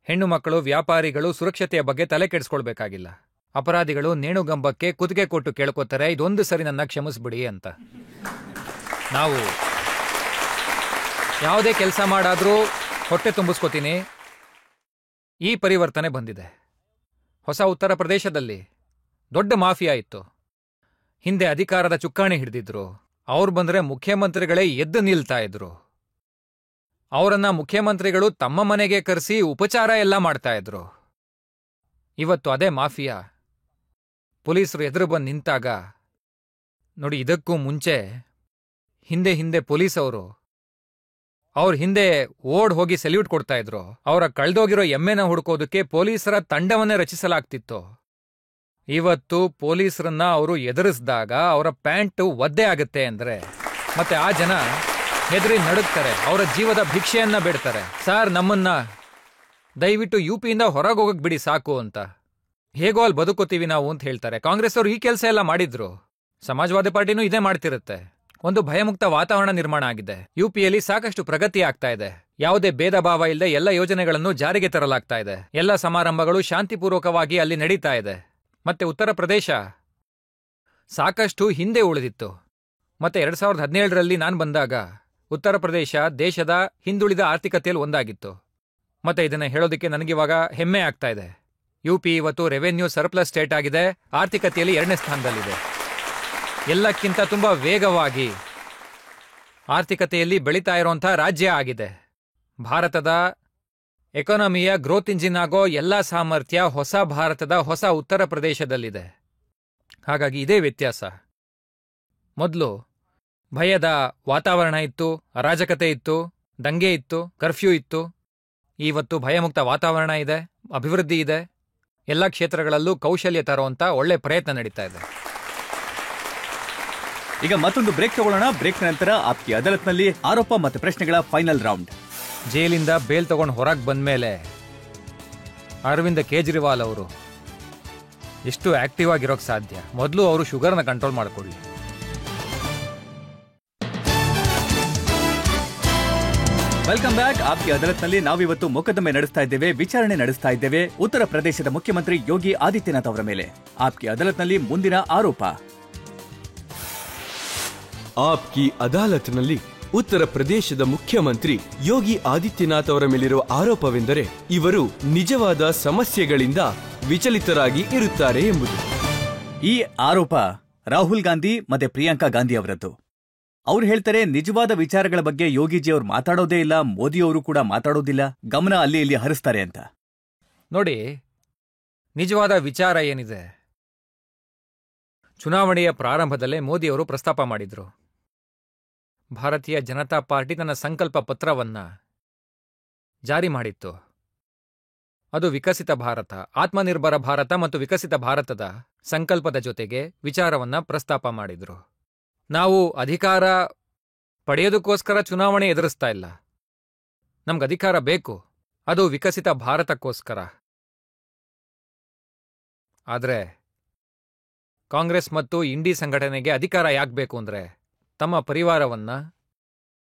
ಹೆಣ್ಣು ಮಕ್ಕಳು, ವ್ಯಾಪಾರಿಗಳು ಸುರಕ್ಷತೆಯ ಬಗ್ಗೆ ತಲೆ ಕೆಡಿಸ್ಕೊಳ್ಬೇಕಾಗಿಲ್ಲ. ಅಪರಾಧಿಗಳು ನೇಣುಗಂಬಕ್ಕೆ ಕುತ್ತಿಗೆ ಕೊಟ್ಟು ಕೇಳ್ಕೋತಾರೆ, ಇದೊಂದು ಸರಿ ನನ್ನ ಕ್ಷಮಿಸ್ಬಿಡಿ ಅಂತ. ನಾವು ಯಾವುದೇ ಕೆಲಸ ಮಾಡಾದ್ರೂ ಹೊಟ್ಟೆ ತುಂಬಿಸ್ಕೋತೀನಿ. ಈ ಪರಿವರ್ತನೆ ಬಂದಿದೆ. ಹೊಸ ಉತ್ತರ ಪ್ರದೇಶದಲ್ಲಿ ದೊಡ್ಡ ಮಾಫಿಯಾ ಇತ್ತು. ಹಿಂದೆ ಅಧಿಕಾರದ ಚುಕ್ಕಾಣಿ ಹಿಡಿದಿದ್ರು. ಅವ್ರು ಬಂದ್ರೆ ಮುಖ್ಯಮಂತ್ರಿಗಳೇ ಎದ್ದು ನಿಲ್ತಾ ಇದ್ರು. ಅವರನ್ನ ಮುಖ್ಯಮಂತ್ರಿಗಳು ತಮ್ಮ ಮನೆಗೆ ಕರೆಸಿ ಉಪಚಾರ ಎಲ್ಲ ಮಾಡ್ತಾ ಇದ್ರು. ಇವತ್ತು ಅದೇ ಮಾಫಿಯಾ ಪೊಲೀಸರು ಎದುರು ಬಂದು ನಿಂತಾಗ ನೋಡಿ, ಇದಕ್ಕೂ ಮುಂಚೆ ಹಿಂದೆ ಹಿಂದೆ ಪೊಲೀಸವರು ಅವ್ರ ಹಿಂದೆ ಓಡ್ ಹೋಗಿ ಸೆಲ್ಯೂಟ್ ಕೊಡ್ತಾ ಇದ್ರು. ಅವರ ಕಳ್ದೋಗಿರೋ ಎಮ್ಮೆನ ಹುಡುಕೋದಕ್ಕೆ ಪೊಲೀಸರ ತಂಡವನ್ನೇ ರಚಿಸಲಾಗ್ತಿತ್ತು. ಇವತ್ತು ಪೊಲೀಸರನ್ನ ಅವರು ಎದುರಿಸಿದಾಗ ಅವರ ಪ್ಯಾಂಟು ಒದ್ದೆ ಆಗುತ್ತೆ ಅಂದ್ರೆ ಮತ್ತೆ ಆ ಜನ ಹೆದರಿ ನಡುಗ್ತಾರೆ, ಅವರ ಜೀವದ ಭಿಕ್ಷೆಯನ್ನ ಬೇಡ್ತಾರೆ. ಸಾರ್, ನಮ್ಮನ್ನ ದಯವಿಟ್ಟು ಯುಪಿಯಿಂದ ಹೊರಗೆ ಹೋಗಕ್ ಬಿಡಿ ಸಾಕು ಅಂತ. ಹೇಗೋ ಅಲ್ಲಿ ಬದುಕೋತೀವಿ ನಾವು ಅಂತ ಹೇಳ್ತಾರೆ. ಕಾಂಗ್ರೆಸ್ ಅವರು ಈ ಕೆಲಸ ಎಲ್ಲ ಮಾಡಿದ್ರು, ಸಮಾಜವಾದಿ ಪಾರ್ಟಿನೂ ಇದೇ ಮಾಡ್ತಿರುತ್ತೆ. ಒಂದು ಭಯಮುಕ್ತ ವಾತಾವರಣ ನಿರ್ಮಾಣ ಆಗಿದೆ. ಯುಪಿಯಲ್ಲಿ ಸಾಕಷ್ಟು ಪ್ರಗತಿ ಆಗ್ತಾ ಇದೆ. ಯಾವುದೇ ಭೇದ ಭಾವ ಇಲ್ಲದೆ ಎಲ್ಲ ಯೋಜನೆಗಳನ್ನು ಜಾರಿಗೆ ತರಲಾಗ್ತಾ ಇದೆ. ಎಲ್ಲ ಸಮಾರಂಭಗಳು ಶಾಂತಿಪೂರ್ವಕವಾಗಿ ಅಲ್ಲಿ ನಡೀತಾ ಇದೆ. ಮತ್ತೆ ಉತ್ತರ ಪ್ರದೇಶ ಸಾಕಷ್ಟು ಹಿಂದೆ ಉಳಿದಿತ್ತು. ಮತ್ತೆ 2017ರಲ್ಲಿ ನಾನು ಬಂದಾಗ ಉತ್ತರ ಪ್ರದೇಶ ದೇಶದ ಹಿಂದುಳಿದ ಆರ್ಥಿಕತೆಯಲ್ಲಿ ಒಂದಾಗಿತ್ತು. ಮತ್ತೆ ಇದನ್ನ ಹೇಳೋದಕ್ಕೆ ನನಗಿವಾಗ ಹೆಮ್ಮೆ ಆಗ್ತಾ ಇದೆ. ಯುಪಿ ಇವತ್ತು ರೆವೆನ್ಯೂ ಸರ್ಪ್ಲಸ್ ಸ್ಟೇಟ್ ಆಗಿದೆ, ಆರ್ಥಿಕತೆಯಲ್ಲಿ 2ನೇ ಸ್ಥಾನದಲ್ಲಿದೆ. ಎಲ್ಲಕ್ಕಿಂತ ತುಂಬಾ ವೇಗವಾಗಿ ಆರ್ಥಿಕತೆಯಲ್ಲಿ ಬೆಳೀತಾ ಇರುವಂತಹ ರಾಜ್ಯ ಆಗಿದೆ. ಭಾರತದ ಎಕಾನಮಿಯ ಗ್ರೋತ್ ಇಂಜಿನ್ ಆಗೋ ಎಲ್ಲ ಸಾಮರ್ಥ್ಯ ಹೊಸ ಭಾರತದ ಹೊಸ ಉತ್ತರ ಪ್ರದೇಶದಲ್ಲಿದೆ. ಹಾಗಾಗಿ ಇದೇ ವ್ಯತ್ಯಾಸ. ಮೊದಲು ಭಯದ ವಾತಾವರಣ ಇತ್ತು, ಅರಾಜಕತೆ ಇತ್ತು, ದಂಗೆ ಇತ್ತು, ಕರ್ಫ್ಯೂ ಇತ್ತು. ಇವತ್ತು ಭಯಮುಕ್ತ ವಾತಾವರಣ ಇದೆ, ಅಭಿವೃದ್ಧಿ ಇದೆ, ಎಲ್ಲ ಕ್ಷೇತ್ರಗಳಲ್ಲೂ ಕೌಶಲ್ಯ ತರುವಂತ ಒಳ್ಳೆ ಪ್ರಯತ್ನ ನಡೀತಾ ಇದೆ. ಈಗ ಮತ್ತೊಂದು ಬ್ರೇಕ್ ತಗೊಳ್ಳೋಣ. ಬ್ರೇಕ್ ನಂತರ ಆಪ್ಕಿ ಅದಾಲತ್ನಲ್ಲಿ ಆರೋಪ ಮತ್ತು ಪ್ರಶ್ನೆಗಳ ಫೈನಲ್ ರೌಂಡ್. ಜೈಲಿಂದ ಬೇಲ್ ತಗೊಂಡು ಹೊರಗೆ ಬಂದ್ಮೇಲೆ ಅರವಿಂದ ಕೇಜ್ರಿವಾಲ್ ಅವರು ಎಷ್ಟು ಆಕ್ಟಿವ್ ಆಗಿರೋಕ್ ಸಾಧ್ಯ? ಮೊದಲು ಅವರು ಶುಗರ್ನ ಕಂಟ್ರೋಲ್ ಮಾಡಿಕೊಳ್ಳಿ. Welcome back. ಆಪ್ಕಿ ಅದಾಲತ್ನಲ್ಲಿ ನಾವಿವತ್ತು ಮೊಕದ್ದಮೆ ನಡೆಸ್ತಾ ಇದ್ದೇವೆ, ವಿಚಾರಣೆ ನಡೆಸ್ತಾ ಇದ್ದೇವೆ ಉತ್ತರ ಪ್ರದೇಶದ ಮುಖ್ಯಮಂತ್ರಿ ಯೋಗಿ ಆದಿತ್ಯನಾಥ್ ಅವರ ಮೇಲೆ. ಆಪ್ಕಿ ಅದಾಲತ್ನಲ್ಲಿ ಮುಂದಿನ ಆರೋಪ. ಆಪ್ಕಿ ಅದಾಲತ್ನಲ್ಲಿ ಉತ್ತರ ಪ್ರದೇಶದ ಮುಖ್ಯಮಂತ್ರಿ ಯೋಗಿ ಆದಿತ್ಯನಾಥ್ ಅವರ ಮೇಲಿರುವ ಆರೋಪವೆಂದರೆ ಇವರು ನಿಜವಾದ ಸಮಸ್ಯೆಗಳಿಂದ ವಿಚಲಿತರಾಗಿ ಇರುತ್ತಾರೆ ಎಂಬುದು. ಈ ಆರೋಪ ರಾಹುಲ್ ಗಾಂಧಿ ಮತ್ತೆ ಪ್ರಿಯಾಂಕಾ ಗಾಂಧಿ ಅವರದ್ದು. ಅವ್ರು ಹೇಳ್ತಾರೆ ನಿಜವಾದ ವಿಚಾರಗಳ ಬಗ್ಗೆ ಯೋಗಿಜಿ ಅವರು ಮಾತಾಡೋದೇ ಇಲ್ಲ, ಮೋದಿಯವರು ಕೂಡ ಮಾತಾಡೋದಿಲ್ಲ, ಗಮನ ಅಲ್ಲಿ ಇಲ್ಲಿ ಹರಿಸ್ತಾರೆ ಅಂತ. ನೋಡಿ, ನಿಜವಾದ ವಿಚಾರ ಏನಿದೆ, ಚುನಾವಣೆಯ ಪ್ರಾರಂಭದಲ್ಲೇ ಮೋದಿಯವರು ಪ್ರಸ್ತಾಪ ಮಾಡಿದ್ರು. ಭಾರತೀಯ ಜನತಾ ಪಾರ್ಟಿ ತನ್ನ ಸಂಕಲ್ಪ ಪತ್ರವನ್ನ ಜಾರಿ ಮಾಡಿತ್ತು. ಅದು ವಿಕಸಿತ ಭಾರತ, ಆತ್ಮನಿರ್ಭರ ಭಾರತ ಮತ್ತು ವಿಕಸಿತ ಭಾರತದ ಸಂಕಲ್ಪದ ಜೊತೆಗೆ ವಿಚಾರವನ್ನ ಪ್ರಸ್ತಾಪ ಮಾಡಿದ್ರು. ನಾವು ಅಧಿಕಾರ ಪಡೆಯೋದಕ್ಕೋಸ್ಕರ ಚುನಾವಣೆ ಎದುರಿಸ್ತಾ ಇಲ್ಲ, ನಮ್ಗೆ ಅಧಿಕಾರ ಬೇಕು, ಅದು ವಿಕಸಿತ ಭಾರತಕ್ಕೋಸ್ಕರ. ಆದ್ರೆ ಕಾಂಗ್ರೆಸ್ ಮತ್ತು ಇಂಡಿ ಸಂಘಟನೆಗೆ ಅಧಿಕಾರ ಯಾಕಬೇಕು ಅಂದ್ರೆ ತಮ್ಮ ಪರಿವಾರವನ್ನ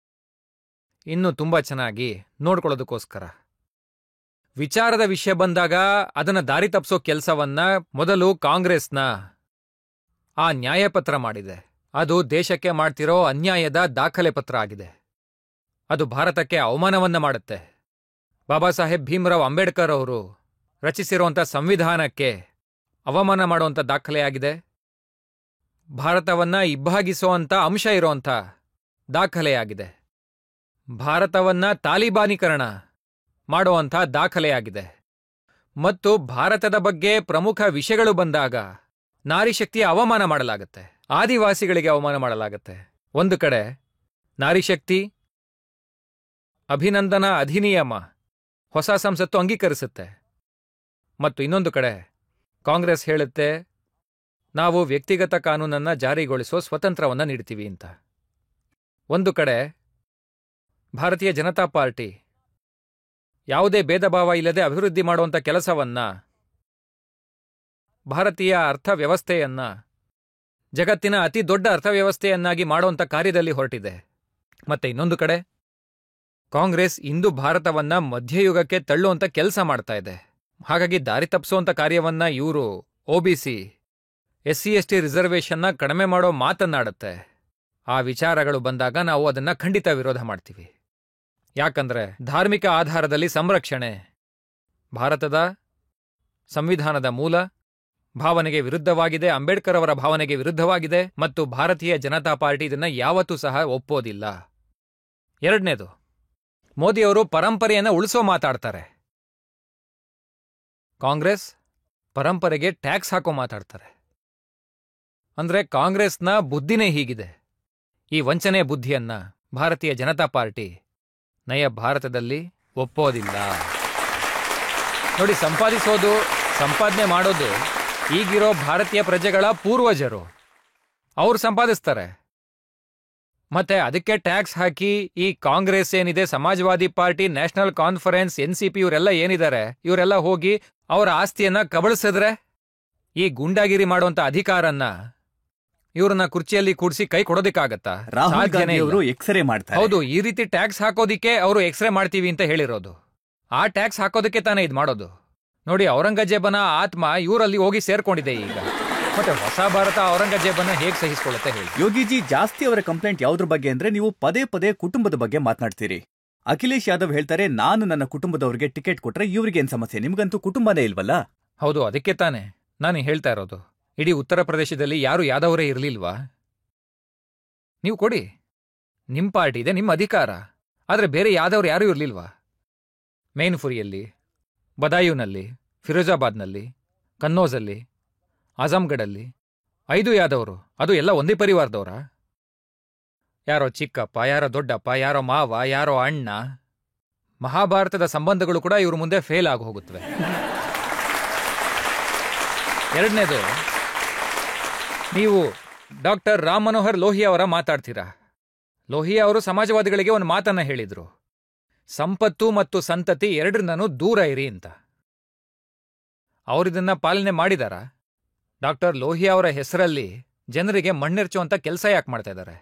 ಇನ್ನೂ ತುಂಬಾ ಚೆನ್ನಾಗಿ ನೋಡ್ಕೊಳ್ಳೋದಕ್ಕೋಸ್ಕರ. ವಿಚಾರದ ವಿಷಯ ಬಂದಾಗ ಅದನ್ನ ದಾರಿ ತಪ್ಪಿಸೋ ಕೆಲಸವನ್ನ ಮೊದಲು ಕಾಂಗ್ರೆಸ್ನ ಆ ನ್ಯಾಯಪತ್ರ ಮಾಡಿದೆ. ಅದು ದೇಶಕ್ಕೆ ಮಾಡ್ತಿರೋ ಅನ್ಯಾಯದ ದಾಖಲೆ ಪತ್ರ ಆಗಿದೆ. ಅದು ಭಾರತಕ್ಕೆ ಅವಮಾನವನ್ನ ಮಾಡುತ್ತೆ. ಬಾಬಾ ಸಾಹೇಬ್ ಭೀಮರಾವ್ ಅಂಬೇಡ್ಕರ್ ಅವರು ರಚಿಸಿರುವಂಥ ಸಂವಿಧಾನಕ್ಕೆ ಅವಮಾನ ಮಾಡುವಂಥ ದಾಖಲೆಯಾಗಿದೆ. ಭಾರತವನ್ನ ಇಬ್ಬಾಗಿಸುವಂಥ ಅಂಶ ಇರುವಂಥ ದಾಖಲೆಯಾಗಿದೆ. ಭಾರತವನ್ನ ತಾಲಿಬಾನೀಕರಣ ಮಾಡುವಂಥ ದಾಖಲೆಯಾಗಿದೆ. ಮತ್ತು ಭಾರತದ ಬಗ್ಗೆ ಪ್ರಮುಖ ವಿಷಯಗಳು ಬಂದಾಗ ನಾರಿಶಕ್ತಿಯ ಅವಮಾನ ಮಾಡಲಾಗುತ್ತೆ, ಆದಿವಾಸಿಗಳಿಗೆ ಅವಮಾನ ಮಾಡಲಾಗುತ್ತೆ. ಒಂದು ಕಡೆ ನಾರಿಶಕ್ತಿ ಅಭಿನಂದನಾ ಅಧಿನಿಯಮ ಹೊಸ ಸಂಸತ್ತು ಅಂಗೀಕರಿಸುತ್ತೆ, ಮತ್ತು ಇನ್ನೊಂದು ಕಡೆ ಕಾಂಗ್ರೆಸ್ ಹೇಳುತ್ತೆ ನಾವು ವ್ಯಕ್ತಿಗತ ಕಾನೂನನ್ನ ಜಾರಿಗೊಳಿಸೋ ಸ್ವತಂತ್ರವನ್ನ ನೀಡ್ತೀವಿ ಅಂತ. ಒಂದು ಕಡೆ ಭಾರತೀಯ ಜನತಾ ಪಾರ್ಟಿ ಯಾವುದೇ ಭೇದ ಭಾವ ಇಲ್ಲದೆ ಅಭಿವೃದ್ಧಿ ಮಾಡುವಂಥ ಕೆಲಸವನ್ನ, ಭಾರತೀಯ ಅರ್ಥವ್ಯವಸ್ಥೆಯನ್ನ ಜಗತ್ತಿನ ಅತಿ ದೊಡ್ಡ ಅರ್ಥವ್ಯವಸ್ಥೆಯನ್ನಾಗಿ ಮಾಡುವಂಥ ಕಾರ್ಯದಲ್ಲಿ ಹೊರಟಿದೆ. ಮತ್ತೆ ಇನ್ನೊಂದು ಕಡೆ ಕಾಂಗ್ರೆಸ್ ಇಂದು ಭಾರತವನ್ನ ಮಧ್ಯಯುಗಕ್ಕೆ ತಳ್ಳುವಂಥ ಕೆಲಸ ಮಾಡ್ತಾ ಇದೆ. ಹಾಗಾಗಿ ದಾರಿ ತಪ್ಪಿಸುವಂಥ ಕಾರ್ಯವನ್ನ ಇವರು ಒಬಿಸಿ SC/ST ರಿಸರ್ವೇಷನ್ನ ಕಡಿಮೆ ಮಾಡೋ ಮಾತನ್ನಾಡುತ್ತೆ. ಆ ವಿಚಾರಗಳು ಬಂದಾಗ ನಾವು ಅದನ್ನ ಖಂಡಿತ ವಿರೋಧ ಮಾಡ್ತೀವಿ. ಯಾಕಂದ್ರೆ ಧಾರ್ಮಿಕ ಆಧಾರದಲ್ಲಿ ಸಂರಕ್ಷಣೆ ಭಾರತದ ಸಂವಿಧಾನದ ಮೂಲ ಭಾವನೆಗೆ ವಿರುದ್ಧವಾಗಿದೆ, ಅಂಬೇಡ್ಕರ್ ಅವರ ಭಾವನೆಗೆ ವಿರುದ್ಧವಾಗಿದೆ, ಮತ್ತು ಭಾರತೀಯ ಜನತಾ ಪಾರ್ಟಿ ಇದನ್ನ ಯಾವತ್ತೂ ಸಹ ಒಪ್ಪೋದಿಲ್ಲ. ಎರಡನೇದು, ಮೋದಿಯವರು ಪರಂಪರೆಯನ್ನು ಉಳಿಸೋ ಮಾತಾಡ್ತಾರೆ. ಕಾಂಗ್ರೆಸ್ ಪರಂಪರೆಗೆ ಟ್ಯಾಕ್ಸ್ ಹಾಕೋ ಮಾತಾಡ್ತಾರೆ. ಅಂದ್ರೆ ಕಾಂಗ್ರೆಸ್ನ ಬುದ್ಧಿನೇ ಹೀಗಿದೆ. ಈ ವಂಚನೆ ಬುದ್ಧಿಯನ್ನ ಭಾರತೀಯ ಜನತಾ ಪಾರ್ಟಿ ನಯ ಭಾರತದಲ್ಲಿ ಒಪ್ಪೋದಿಲ್ಲ. ನೋಡಿ, ಸಂಪಾದನೆ ಮಾಡೋದು ಈಗಿರೋ ಭಾರತೀಯ ಪ್ರಜೆಗಳ ಪೂರ್ವಜರು, ಅವ್ರು ಸಂಪಾದಿಸ್ತಾರೆ. ಮತ್ತೆ ಅದಕ್ಕೆ ಟ್ಯಾಕ್ಸ್ ಹಾಕಿ ಈ ಕಾಂಗ್ರೆಸ್ ಏನಿದೆ, ಸಮಾಜವಾದಿ ಪಾರ್ಟಿ, ನ್ಯಾಷನಲ್ ಕಾನ್ಫರೆನ್ಸ್, NCP ಇವರೆಲ್ಲ ಏನಿದ್ದಾರೆ, ಇವರೆಲ್ಲ ಹೋಗಿ ಅವರ ಆಸ್ತಿಯನ್ನ ಕಬಳಿಸಿದ್ರೆ ಈ ಗುಂಡಾಗಿರಿ ಮಾಡುವಂತ ಅಧಿಕಾರನ್ನ ಇವ್ರನ್ನ ಕುರ್ಚಿಯಲ್ಲಿ ಕೂಡಿಸಿ ಕೈ ಕೊಡೋದಿಕ್ಕಾಗತ್ತಾ? ಎಕ್ಸ್ರೇ ಮಾಡ್ತಾರೆ. ಹೌದು, ಈ ರೀತಿ ಟ್ಯಾಕ್ಸ್ ಹಾಕೋದಿಕ್ಕೆ ಅವರು ಎಕ್ಸ್ರೇ ಮಾಡ್ತೀವಿ ಅಂತ ಹೇಳಿರೋದು. ಆ ಟ್ಯಾಕ್ಸ್ ಹಾಕೋದಕ್ಕೆ ತಾನೇ ಇದು ಮಾಡೋದು. ನೋಡಿ, ಔರಂಗಜೇಬನ ಆತ್ಮ ಇವರಲ್ಲಿ ಹೋಗಿ ಸೇರ್ಕೊಂಡಿದೆ ಈಗ. ಮತ್ತೆ ಹೊಸ ಭಾರತ ಔರಂಗಜೇಬನ ಹೇಗೆ ಸಹಿಸಿಕೊಳ್ಳುತ್ತೆ ಹೇಳಿ? ಯೋಗಿಜಿ, ಜಾಸ್ತಿ ಅವರ ಕಂಪ್ಲೇಂಟ್ ಯಾವ್ದ್ರ ಬಗ್ಗೆ ಅಂದ್ರೆ ನೀವು ಪದೇ ಪದೇ ಕುಟುಂಬದ ಬಗ್ಗೆ ಮಾತನಾಡ್ತೀರಿ. ಅಖಿಲೇಶ್ ಯಾದವ್ ಹೇಳ್ತಾರೆ, ನಾನು ನನ್ನ ಕುಟುಂಬದವ್ರಿಗೆ ಟಿಕೆಟ್ ಕೊಟ್ರೆ ಇವ್ರಿಗೇನ್ ಸಮಸ್ಯೆ, ನಿಮ್ಗಂತೂ ಕುಟುಂಬನೇ ಇಲ್ವಲ್ಲ? ಹೌದು, ಅದಕ್ಕೆ ತಾನೇ ನಾನು ಹೇಳ್ತಾ ಇರೋದು. ಇಡೀ ಉತ್ತರ ಪ್ರದೇಶದಲ್ಲಿ ಯಾರು ಯಾದವರೇ ಇರಲಿಲ್ವಾ? ನೀವು ಕೊಡಿ, ನಿಮ್ ಪಾರ್ಟಿ ಇದೆ, ನಿಮ್ಮ ಅಧಿಕಾರ, ಆದ್ರೆ ಬೇರೆ ಯಾದವ್ರು ಯಾರೂ ಇರ್ಲಿಲ್ವಾ? ಮೇನ್ಪುರಿಯಲ್ಲಿ, ಬದಾಯೂನಲ್ಲಿ, ಫಿರೋಜಾಬಾದ್ನಲ್ಲಿ, ಕನ್ನೌಜಲ್ಲಿ, ಆಜಮ್ಗಢಲ್ಲಿ 5 ಯಾದವರು. ಅದು ಎಲ್ಲ ಒಂದೇ ಪರಿವಾರದವರ? ಯಾರೋ ಚಿಕ್ಕಪ್ಪ, ಯಾರೋ ದೊಡ್ಡಪ್ಪ, ಯಾರೋ ಮಾವ, ಯಾರೋ ಅಣ್ಣ. ಮಹಾಭಾರತದ ಸಂಬಂಧಗಳು ಕೂಡ ಇವ್ರ ಮುಂದೆ ಫೇಲ್ ಆಗಿ ಹೋಗುತ್ತವೆ. ಎರಡನೇದು, ನೀವು ಡಾಕ್ಟರ್ ರಾಮ್ ಮನೋಹರ್ ಲೋಹಿಯಾ ಅವರ ಮಾತಾಡ್ತೀರಾ. ಲೋಹಿಯಾ ಅವರು ಸಮಾಜವಾದಿಗಳಿಗೆ ಒಂದು ಮಾತನ್ನ ಹೇಳಿದ್ರು, ಸಂಪತ್ತು ಮತ್ತು ಸಂತತಿ ಎರಡರಿಂದನೂ ದೂರ ಇರಿ ಅಂತ. ಅವರಿದನ್ನ ಪಾಲನೆ ಮಾಡಿದಾರ? ಡಾಕ್ಟರ್ ಲೋಹಿಯಾ ಅವರ ಹೆಸರಲ್ಲಿ ಜನರಿಗೆ ಮಣ್ಣೆರ್ಚುವಂತ ಕೆಲಸ ಯಾಕೆ ಮಾಡ್ತಾ ಇದ್ದಾರೆ?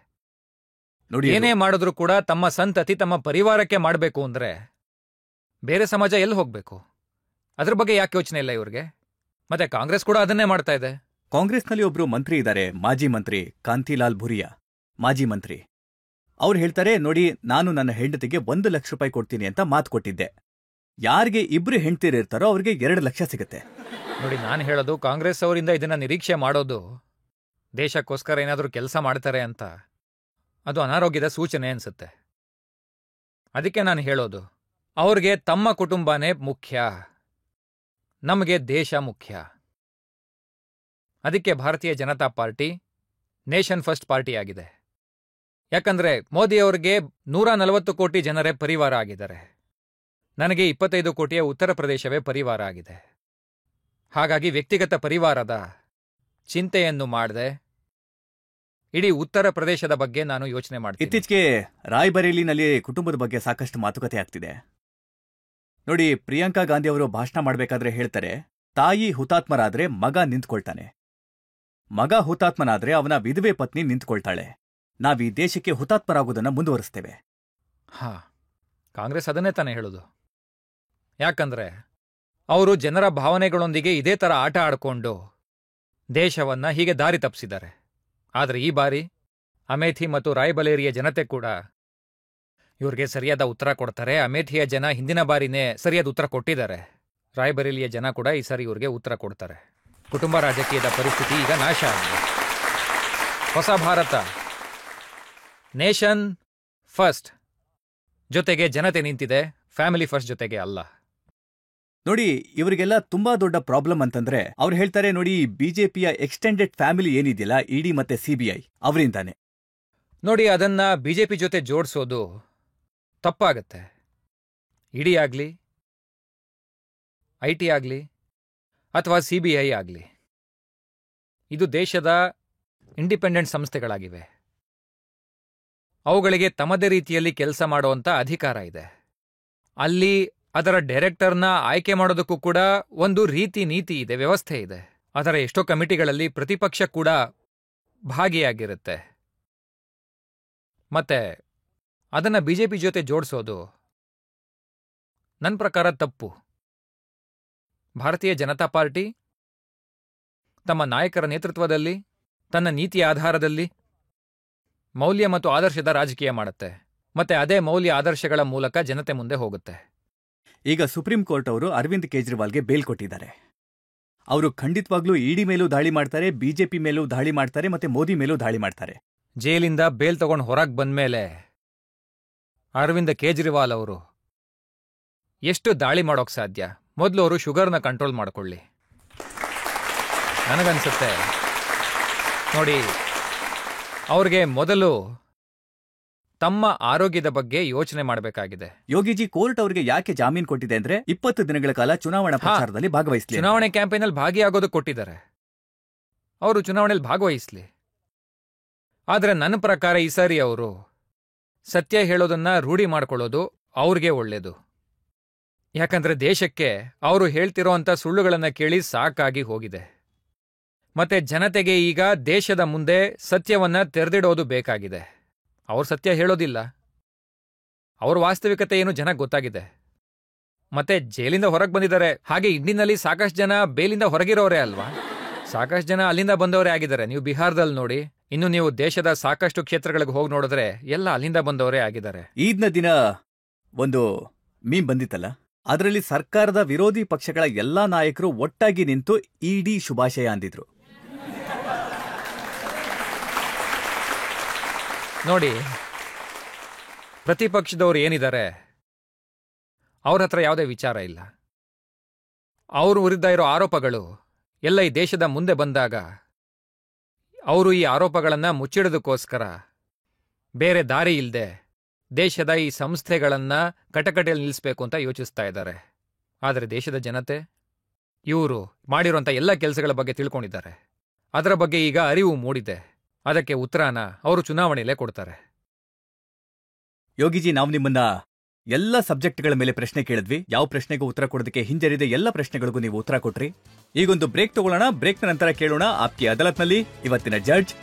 ಏನೇ ಮಾಡಿದ್ರು ಕೂಡ ತಮ್ಮ ಸಂತತಿ, ತಮ್ಮ ಪರಿವಾರಕ್ಕೆ ಮಾಡಬೇಕು ಅಂದ್ರೆ ಬೇರೆ ಸಮಾಜ ಎಲ್ಲಿ ಹೋಗ್ಬೇಕು? ಅದ್ರ ಬಗ್ಗೆ ಯಾಕೆ ಯೋಚನೆ ಇಲ್ಲ ಇವ್ರಿಗೆ? ಮತ್ತೆ ಕಾಂಗ್ರೆಸ್ ಕೂಡ ಅದನ್ನೇ ಮಾಡ್ತಾ ಇದೆ. ಕಾಂಗ್ರೆಸ್ನಲ್ಲಿ ಒಬ್ರು ಮಂತ್ರಿ ಇದ್ದಾರೆ, ಮಾಜಿ ಮಂತ್ರಿ ಕಾಂತಿಲಾಲ್ ಭುರಿಯಾ, ಮಾಜಿ ಮಂತ್ರಿ. ಅವ್ರು ಹೇಳ್ತಾರೆ, ನೋಡಿ, ನಾನು ನನ್ನ ಹೆಂಡತಿಗೆ 1 ಲಕ್ಷ ರೂಪಾಯಿ ಕೊಡ್ತೀನಿ ಅಂತ ಮಾತು ಕೊಟ್ಟಿದ್ದೆ. ಯಾರಿಗೆ 2 ಹೆಂಡ್ತಿರಿರ್ತಾರೋ ಅವ್ರಿಗೆ 2 ಲಕ್ಷ ಸಿಗುತ್ತೆ. ನೋಡಿ, ನಾನು ಹೇಳೋದು, ಕಾಂಗ್ರೆಸ್ ಅವರಿಂದ ಇದನ್ನ ನಿರೀಕ್ಷೆ ಮಾಡೋದು ದೇಶಕ್ಕೋಸ್ಕರ ಏನಾದರೂ ಕೆಲಸ ಮಾಡ್ತಾರೆ ಅಂತ, ಅದು ಅನಾರೋಗ್ಯದ ಸೂಚನೆ ಅನ್ಸುತ್ತೆ. ಅದಕ್ಕೆ ನಾನು ಹೇಳೋದು, ಅವ್ರಿಗೆ ತಮ್ಮ ಕುಟುಂಬನೇ ಮುಖ್ಯ, ನಮಗೆ ದೇಶ ಮುಖ್ಯ. ಅದಕ್ಕೆ ಭಾರತೀಯ Janata party nation first party ಆಗಿದೆ. ಯಾಕಂದ್ರೆ ಮೋದಿಯವ್ರಿಗೆ 140 ಕೋಟಿ ಜನರೇ ಪರಿವಾರ ಆಗಿದ್ದಾರೆ. ನನಗೆ 25 ಕೋಟಿಯ ಉತ್ತರ ಪ್ರದೇಶವೇ ಪರಿವಾರ ಆಗಿದೆ. ಹಾಗಾಗಿ ವ್ಯಕ್ತಿಗತ ಪರಿವಾರದ ಚಿಂತೆಯನ್ನು ಮಾಡದೆ ಇಡೀ ಉತ್ತರ ಪ್ರದೇಶದ ಬಗ್ಗೆ ನಾನು ಯೋಚನೆ ಮಾಡ್ತೀನಿ. ಇತ್ತೀಚೆಗೆ ರಾಯ್ಬರೇಲಿನಲ್ಲಿ ಕುಟುಂಬದ ಬಗ್ಗೆ ಸಾಕಷ್ಟು ಮಾತುಕತೆ ಆಗ್ತಿದೆ. ನೋಡಿ, ಪ್ರಿಯಾಂಕಾ ಗಾಂಧಿ ಅವರು ಭಾಷಣ ಮಾಡಬೇಕಾದ್ರೆ ಹೇಳ್ತಾರೆ, ತಾಯಿ ಹುತಾತ್ಮರಾದ್ರೆ ಮಗ ನಿಂತ್ಕೊಳ್ತಾನೆ, ಮಗ ಹುತಾತ್ಮನಾದ್ರೆ ಅವನ ವಿಧವೆ ಪತ್ನಿ ನಿಂತ್ಕೊಳ್ತಾಳೆ. ನಾವೀ ದೇಶಕ್ಕೆ ಹುತಾತ್ಮರಾಗುವುದನ್ನು ಮುಂದುವರಿಸ್ತೇವೆ. ಕಾಂಗ್ರೆಸ್ ಅದನ್ನೇ ತಾನೇ ಹೇಳೋದು. ಯಾಕಂದ್ರೆ ಅವರು ಜನರ ಭಾವನೆಗಳೊಂದಿಗೆ ಇದೇ ತರ ಆಟ ಆಡ್ಕೊಂಡು ದೇಶವನ್ನ ಹೀಗೆ ದಾರಿ ತಪ್ಪಿಸಿದ್ದಾರೆ. ಆದರೆ ಈ ಬಾರಿ ಅಮೇಥಿ ಮತ್ತು ರಾಯ್ಬರೇಲಿಯ ಜನತೆ ಕೂಡ ಇವ್ರಿಗೆ ಸರಿಯಾದ ಉತ್ತರ ಕೊಡ್ತಾರೆ. ಅಮೇಥಿಯ ಜನ ಹಿಂದಿನ ಬಾರಿನೇ ಸರಿಯಾದ ಉತ್ತರ ಕೊಟ್ಟಿದ್ದಾರೆ. ರಾಯ್ಬರೇಲಿಯ ಜನ ಕೂಡ ಈ ಸಾರಿ ಇವ್ರಿಗೆ ಉತ್ತರ ಕೊಡ್ತಾರೆ. ಕುಟುಂಬ ರಾಜಕೀಯದ ಪರಿಸ್ಥಿತಿ ಈಗ ನಾಶ ಆಗಿದೆ. ಹೊಸ ಭಾರತ ನೇಷನ್ ಫಸ್ಟ್ ಜೊತೆಗೆ ಜನತೆ ನಿಂತಿದೆ, ಫ್ಯಾಮಿಲಿ ಫಸ್ಟ್ ಜೊತೆಗೆ ಅಲ್ಲ. ನೋಡಿ, ಇವರಿಗೆಲ್ಲ ತುಂಬಾ ದೊಡ್ಡ ಪ್ರಾಬ್ಲಮ್ ಅಂತಂದ್ರೆ ಅವ್ರು ಹೇಳ್ತಾರೆ, ನೋಡಿ, ಬಿಜೆಪಿಯ ಎಕ್ಸ್ಟೆಂಡೆಡ್ ಫ್ಯಾಮಿಲಿ ಏನಿದೆಯಲ್ಲ, ಇಡಿ ಮತ್ತೆ ಸಿಬಿಐ, ಅವರಿಂದಾನೆ. ನೋಡಿ, ಅದನ್ನ ಬಿಜೆಪಿ ಜೊತೆ ಜೋಡಿಸೋದು ತಪ್ಪಾಗತ್ತೆ. ಇಡಿ ಆಗ್ಲಿ, ಐಟಿ ಆಗ್ಲಿ ಅಥವಾ ಸಿಬಿಐ ಆಗ್ಲಿ, ಇದು ದೇಶದ ಇಂಡಿಪೆಂಡೆಂಟ್ ಸಂಸ್ಥೆಗಳಾಗಿವೆ. ಅವುಗಳಿಗೆ ತಮ್ಮದೇ ರೀತಿಯಲ್ಲಿ ಕೆಲಸ ಮಾಡುವಂತ ಅಧಿಕಾರ ಇದೆ. ಅಲ್ಲಿ ಅದರ ಡೈರೆಕ್ಟರ್ನ ಆಯ್ಕೆ ಮಾಡೋದಕ್ಕೂ ಕೂಡ ಒಂದು ರೀತಿ ನೀತಿ ಇದೆ, ವ್ಯವಸ್ಥೆ ಇದೆ. ಅದರ ಎಷ್ಟೋ ಕಮಿಟಿಗಳಲ್ಲಿ ಪ್ರತಿಪಕ್ಷ ಕೂಡ ಭಾಗಿಯಾಗಿರುತ್ತೆ. ಮತ್ತೆ ಅದನ್ನ ಬಿಜೆಪಿ ಜೊತೆ ಜೋಡಿಸೋದು ನನ್ನ ಪ್ರಕಾರ ತಪ್ಪು. ಭಾರತೀಯ ಜನತಾ ಪಾರ್ಟಿ ತಮ್ಮ ನಾಯಕರ ನೇತೃತ್ವದಲ್ಲಿ, ತನ್ನ ನೀತಿಯ ಆಧಾರದಲ್ಲಿ ಮೌಲ್ಯ ಮತ್ತು ಆದರ್ಶದ ರಾಜಕೀಯ ಮಾಡುತ್ತೆ. ಮತ್ತೆ ಅದೇ ಮೌಲ್ಯ ಆದರ್ಶಗಳ ಮೂಲಕ ಜನತೆ ಮುಂದೆ ಹೋಗುತ್ತೆ. ಈಗ ಸುಪ್ರೀಂ ಕೋರ್ಟ್ ಅವರು ಅರವಿಂದ್ ಕೇಜ್ರಿವಾಲ್ಗೆ ಬೇಲ್ ಕೊಟ್ಟಿದ್ದಾರೆ. ಅವರು ಖಂಡಿತವಾಗ್ಲೂ ಇಡಿ ಮೇಲೂ ದಾಳಿ ಮಾಡ್ತಾರೆ, ಬಿಜೆಪಿ ಮೇಲೂ ದಾಳಿ ಮಾಡ್ತಾರೆ, ಮತ್ತೆ ಮೋದಿ ಮೇಲೂ ದಾಳಿ ಮಾಡ್ತಾರೆ. ಜೈಲಿಂದ ಬೇಲ್ ತಗೊಂಡು ಹೊರಗೆ ಬಂದ್ಮೇಲೆ ಅರವಿಂದ್ ಕೇಜ್ರಿವಾಲ್ ಅವರು ಎಷ್ಟು ದಾಳಿ ಮಾಡೋಕ್ ಸಾಧ್ಯ? ಮೊದಲು ಅವರು ಶುಗರ್ನ ಕಂಟ್ರೋಲ್ ಮಾಡ್ಕೊಳ್ಳಿ. ನನಗನ್ಸುತ್ತೆ, ನೋಡಿ, ಅವ್ರಿಗೆ ಮೊದಲು ತಮ್ಮ ಆರೋಗ್ಯದ ಬಗ್ಗೆ ಯೋಚನೆ ಮಾಡಬೇಕಾಗಿದೆ. ಯೋಗಿಜಿ, ಕೋರ್ಟ್ ಅವರಿಗೆ ಯಾಕೆ ಜಾಮೀನು ಕೊಟ್ಟಿದೆ ಅಂದ್ರೆ 20 ದಿನಗಳ ಕಾಲ ಚುನಾವಣಾ ಪ್ರಚಾರದಲ್ಲಿ ಭಾಗವಹಿಸಲಿ. ಚುನಾವಣೆ ಕ್ಯಾಂಪೇನಲ್ಲಿ ಭಾಗಿಯಾಗೋದು ಕೊಟ್ಟಿದ್ದಾರೆ. ಅವರು ಚುನಾವಣೆಯಲ್ಲಿ ಭಾಗವಹಿಸಲಿ. ಆದ್ರೆ ನನ್ನ ಪ್ರಕಾರ ಈ ಸಾರಿ ಅವರು ಸತ್ಯ ಹೇಳೋದನ್ನ ರೂಢಿ ಮಾಡ್ಕೊಳ್ಳೋದು ಅವ್ರಿಗೆ ಒಳ್ಳೇದು. ಯಾಕಂದ್ರೆ ದೇಶಕ್ಕೆ ಅವರು ಹೇಳ್ತಿರೋಂಥ ಸುಳ್ಳುಗಳನ್ನ ಕೇಳಿ ಸಾಕಾಗಿ ಹೋಗಿದೆ. ಮತ್ತೆ ಜನತೆಗೆ ಈಗ ದೇಶದ ಮುಂದೆ ಸತ್ಯವನ್ನ ತೆರೆದಿಡೋದು ಬೇಕಾಗಿದೆ. ಅವ್ರು ಸತ್ಯ ಹೇಳೋದಿಲ್ಲ, ಅವ್ರ ವಾಸ್ತವಿಕತೆ ಏನು ಜನಕ್ಕೆ ಗೊತ್ತಾಗಿದೆ. ಮತ್ತೆ ಜೈಲಿಂದ ಹೊರಗೆ ಬಂದಿದ್ದಾರೆ. ಹಾಗೆ ಇಂಡಿನಲ್ಲಿ ಸಾಕಷ್ಟು ಜನ ಬೇಲಿಂದ ಹೊರಗಿರೋರೇ ಅಲ್ವಾ? ಸಾಕಷ್ಟು ಜನ ಅಲ್ಲಿಂದ ಬಂದವರೇ ಆಗಿದ್ದಾರೆ. ನೀವು ಬಿಹಾರದಲ್ಲಿ ನೋಡಿ, ಇನ್ನು ನೀವು ದೇಶದ ಸಾಕಷ್ಟು ಕ್ಷೇತ್ರಗಳಿಗೆ ಹೋಗಿ ನೋಡಿದ್ರೆ ಎಲ್ಲ ಅಲ್ಲಿಂದ ಬಂದವರೇ ಆಗಿದ್ದಾರೆ. ಈದ್ನ ದಿನ ಒಂದು ಮೀಮ್ ಬಂದಿತ್ತಲ್ಲ, ಅದರಲ್ಲಿ ಸರ್ಕಾರದ ವಿರೋಧಿ ಪಕ್ಷಗಳ ಎಲ್ಲಾ ನಾಯಕರು ಒಟ್ಟಾಗಿ ನಿಂತು ಇಡಿ ಶುಭಾಶಯ ಅಂದಿದ್ರು. ನೋಡಿ, ಪ್ರತಿಪಕ್ಷದವ್ರು ಏನಿದ್ದಾರೆ ಅವ್ರ ಹತ್ರ ಯಾವುದೇ ವಿಚಾರ ಇಲ್ಲ. ಅವರು ವಿರುದ್ಧ ಇರೋ ಆರೋಪಗಳು ಎಲ್ಲ ಈ ದೇಶದ ಮುಂದೆ ಬಂದಾಗ ಅವರು ಈ ಆರೋಪಗಳನ್ನು ಮುಚ್ಚಿಡೋದಕ್ಕೋಸ್ಕರ ಬೇರೆ ದಾರಿ ಇಲ್ಲದೆ ದೇಶದ ಈ ಸಂಸ್ಥೆಗಳನ್ನು ಕಟಕಟೆಯಲ್ಲಿ ನಿಲ್ಲಿಸಬೇಕು ಅಂತ ಯೋಚಿಸ್ತಾ ಇದ್ದಾರೆ. ಆದರೆ ದೇಶದ ಜನತೆ ಇವರು ಮಾಡಿರುವಂಥ ಎಲ್ಲ ಕೆಲಸಗಳ ಬಗ್ಗೆ ತಿಳ್ಕೊಂಡಿದ್ದಾರೆ. ಅದರ ಬಗ್ಗೆ ಈಗ ಅರಿವು ಮೂಡಿದೆ. ಅದಕ್ಕೆ ಉತ್ತರನ ಅವರು ಚುನಾವಣೆಯಲ್ಲೇ ಕೊಡ್ತಾರೆ. ಯೋಗಿಜಿ, ನಾವು ನಿಮ್ಮನ್ನ ಎಲ್ಲ ಸಬ್ಜೆಕ್ಟ್ಗಳ ಮೇಲೆ ಪ್ರಶ್ನೆ ಕೇಳಿದ್ವಿ. ಯಾವ ಪ್ರಶ್ನೆಗೂ ಉತ್ತರ ಕೊಡೋದಕ್ಕೆ ಹಿಂಜರಿದೆ ಎಲ್ಲ ಪ್ರಶ್ನೆಗಳಿಗೂ ನೀವು ಉತ್ತರ ಕೊಟ್ರಿ. ಈಗೊಂದು ಬ್ರೇಕ್ ತಗೊಳ್ಳೋಣ. ಬ್ರೇಕ್ನ ನಂತರ ಕೇಳೋಣ ಆಪ್ಕಿ ಅದಾಲತ್ನಲ್ಲಿ ಇವತ್ತಿನ ಜಡ್ಜ್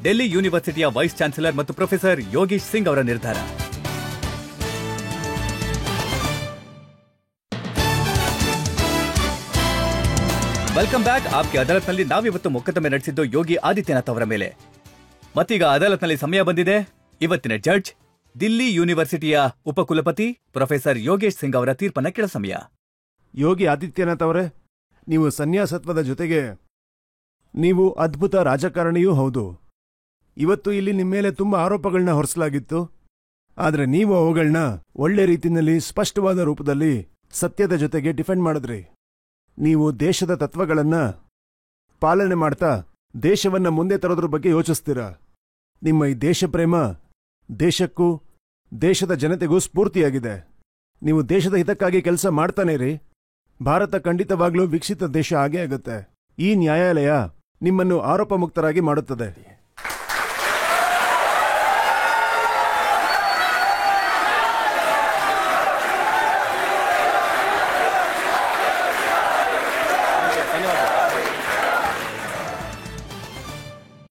ಡೆಲ್ಲಿ ಯೂನಿವರ್ಸಿಟಿಯ ವೈಸ್ ಚಾನ್ಸಲರ್ ಮತ್ತು ಪ್ರೊಫೆಸರ್ ಯೋಗೀಶ್ ಸಿಂಗ್ ಅವರ ನಿರ್ಧಾರ. Welcome back. ಆಪ್ಕಿ ಅದಾಲತ್ನಲ್ಲಿ ನಾವಿವತ್ತು ಮೊಕದ್ದಮೆ ನಡೆಸಿದ್ದು ಯೋಗಿ ಆದಿತ್ಯನಾಥ್ ಅವರ ಮೇಲೆ. ಮತ್ತೀಗ ಅದಾಲತ್ನಲ್ಲಿ ಸಮಯ ಬಂದಿದೆ. ಇವತ್ತಿನ ಜಡ್ಜ್ ದಿಲ್ಲಿ ಯೂನಿವರ್ಸಿಟಿಯ ಉಪಕುಲಪತಿ ಪ್ರೊಫೆಸರ್ ಯೋಗೇಶ್ ಸಿಂಗ್ ಅವರ ತೀರ್ಪನ್ನ ಕೇಳ ಸಮಯ. ಯೋಗಿ ಆದಿತ್ಯನಾಥ್ ಅವರೇ, ನೀವು ಸನ್ಯಾಸತ್ವದ ಜೊತೆಗೆ ನೀವು ಅದ್ಭುತ ರಾಜಕಾರಣಿಯೂ ಹೌದು. ಇವತ್ತು ಇಲ್ಲಿ ನಿಮ್ಮ ಮೇಲೆ ತುಂಬ ಆರೋಪಗಳನ್ನ ಹೊರಿಸಲಾಗಿತ್ತು. ಆದರೆ ನೀವು ಅವುಗಳನ್ನ ಒಳ್ಳೆ ರೀತಿಯಲ್ಲಿ ಸ್ಪಷ್ಟವಾದ ರೂಪದಲ್ಲಿ ಸತ್ಯದ ಜೊತೆಗೆ ಡಿಫೆಂಡ್ ಮಾಡಿದ್ರಿ. ನೀವು ದೇಶದ ತತ್ವಗಳನ್ನ ಪಾಲನೆ ಮಾಡ್ತಾ ದೇಶವನ್ನ ಮುಂದೆ ತರೋದ್ರ ಬಗ್ಗೆ ಯೋಚಿಸ್ತೀರಾ. ನಿಮ್ಮ ಈ ದೇಶ ಪ್ರೇಮ ದೇಶಕ್ಕೂ ದೇಶದ ಜನತೆಗೂ ಸ್ಫೂರ್ತಿಯಾಗಿದೆ. ನೀವು ದೇಶದ ಹಿತಕ್ಕಾಗಿ ಕೆಲಸ ಮಾಡ್ತಾನೆ ರೀ. ಭಾರತ ಖಂಡಿತವಾಗ್ಲೂ ವಿಕಸಿತ ದೇಶ ಆಗೇ ಆಗುತ್ತೆ. ಈ ನ್ಯಾಯಾಲಯ ನಿಮ್ಮನ್ನು ಆರೋಪ ಮುಕ್ತರಾಗಿ ಮಾಡುತ್ತದೆ.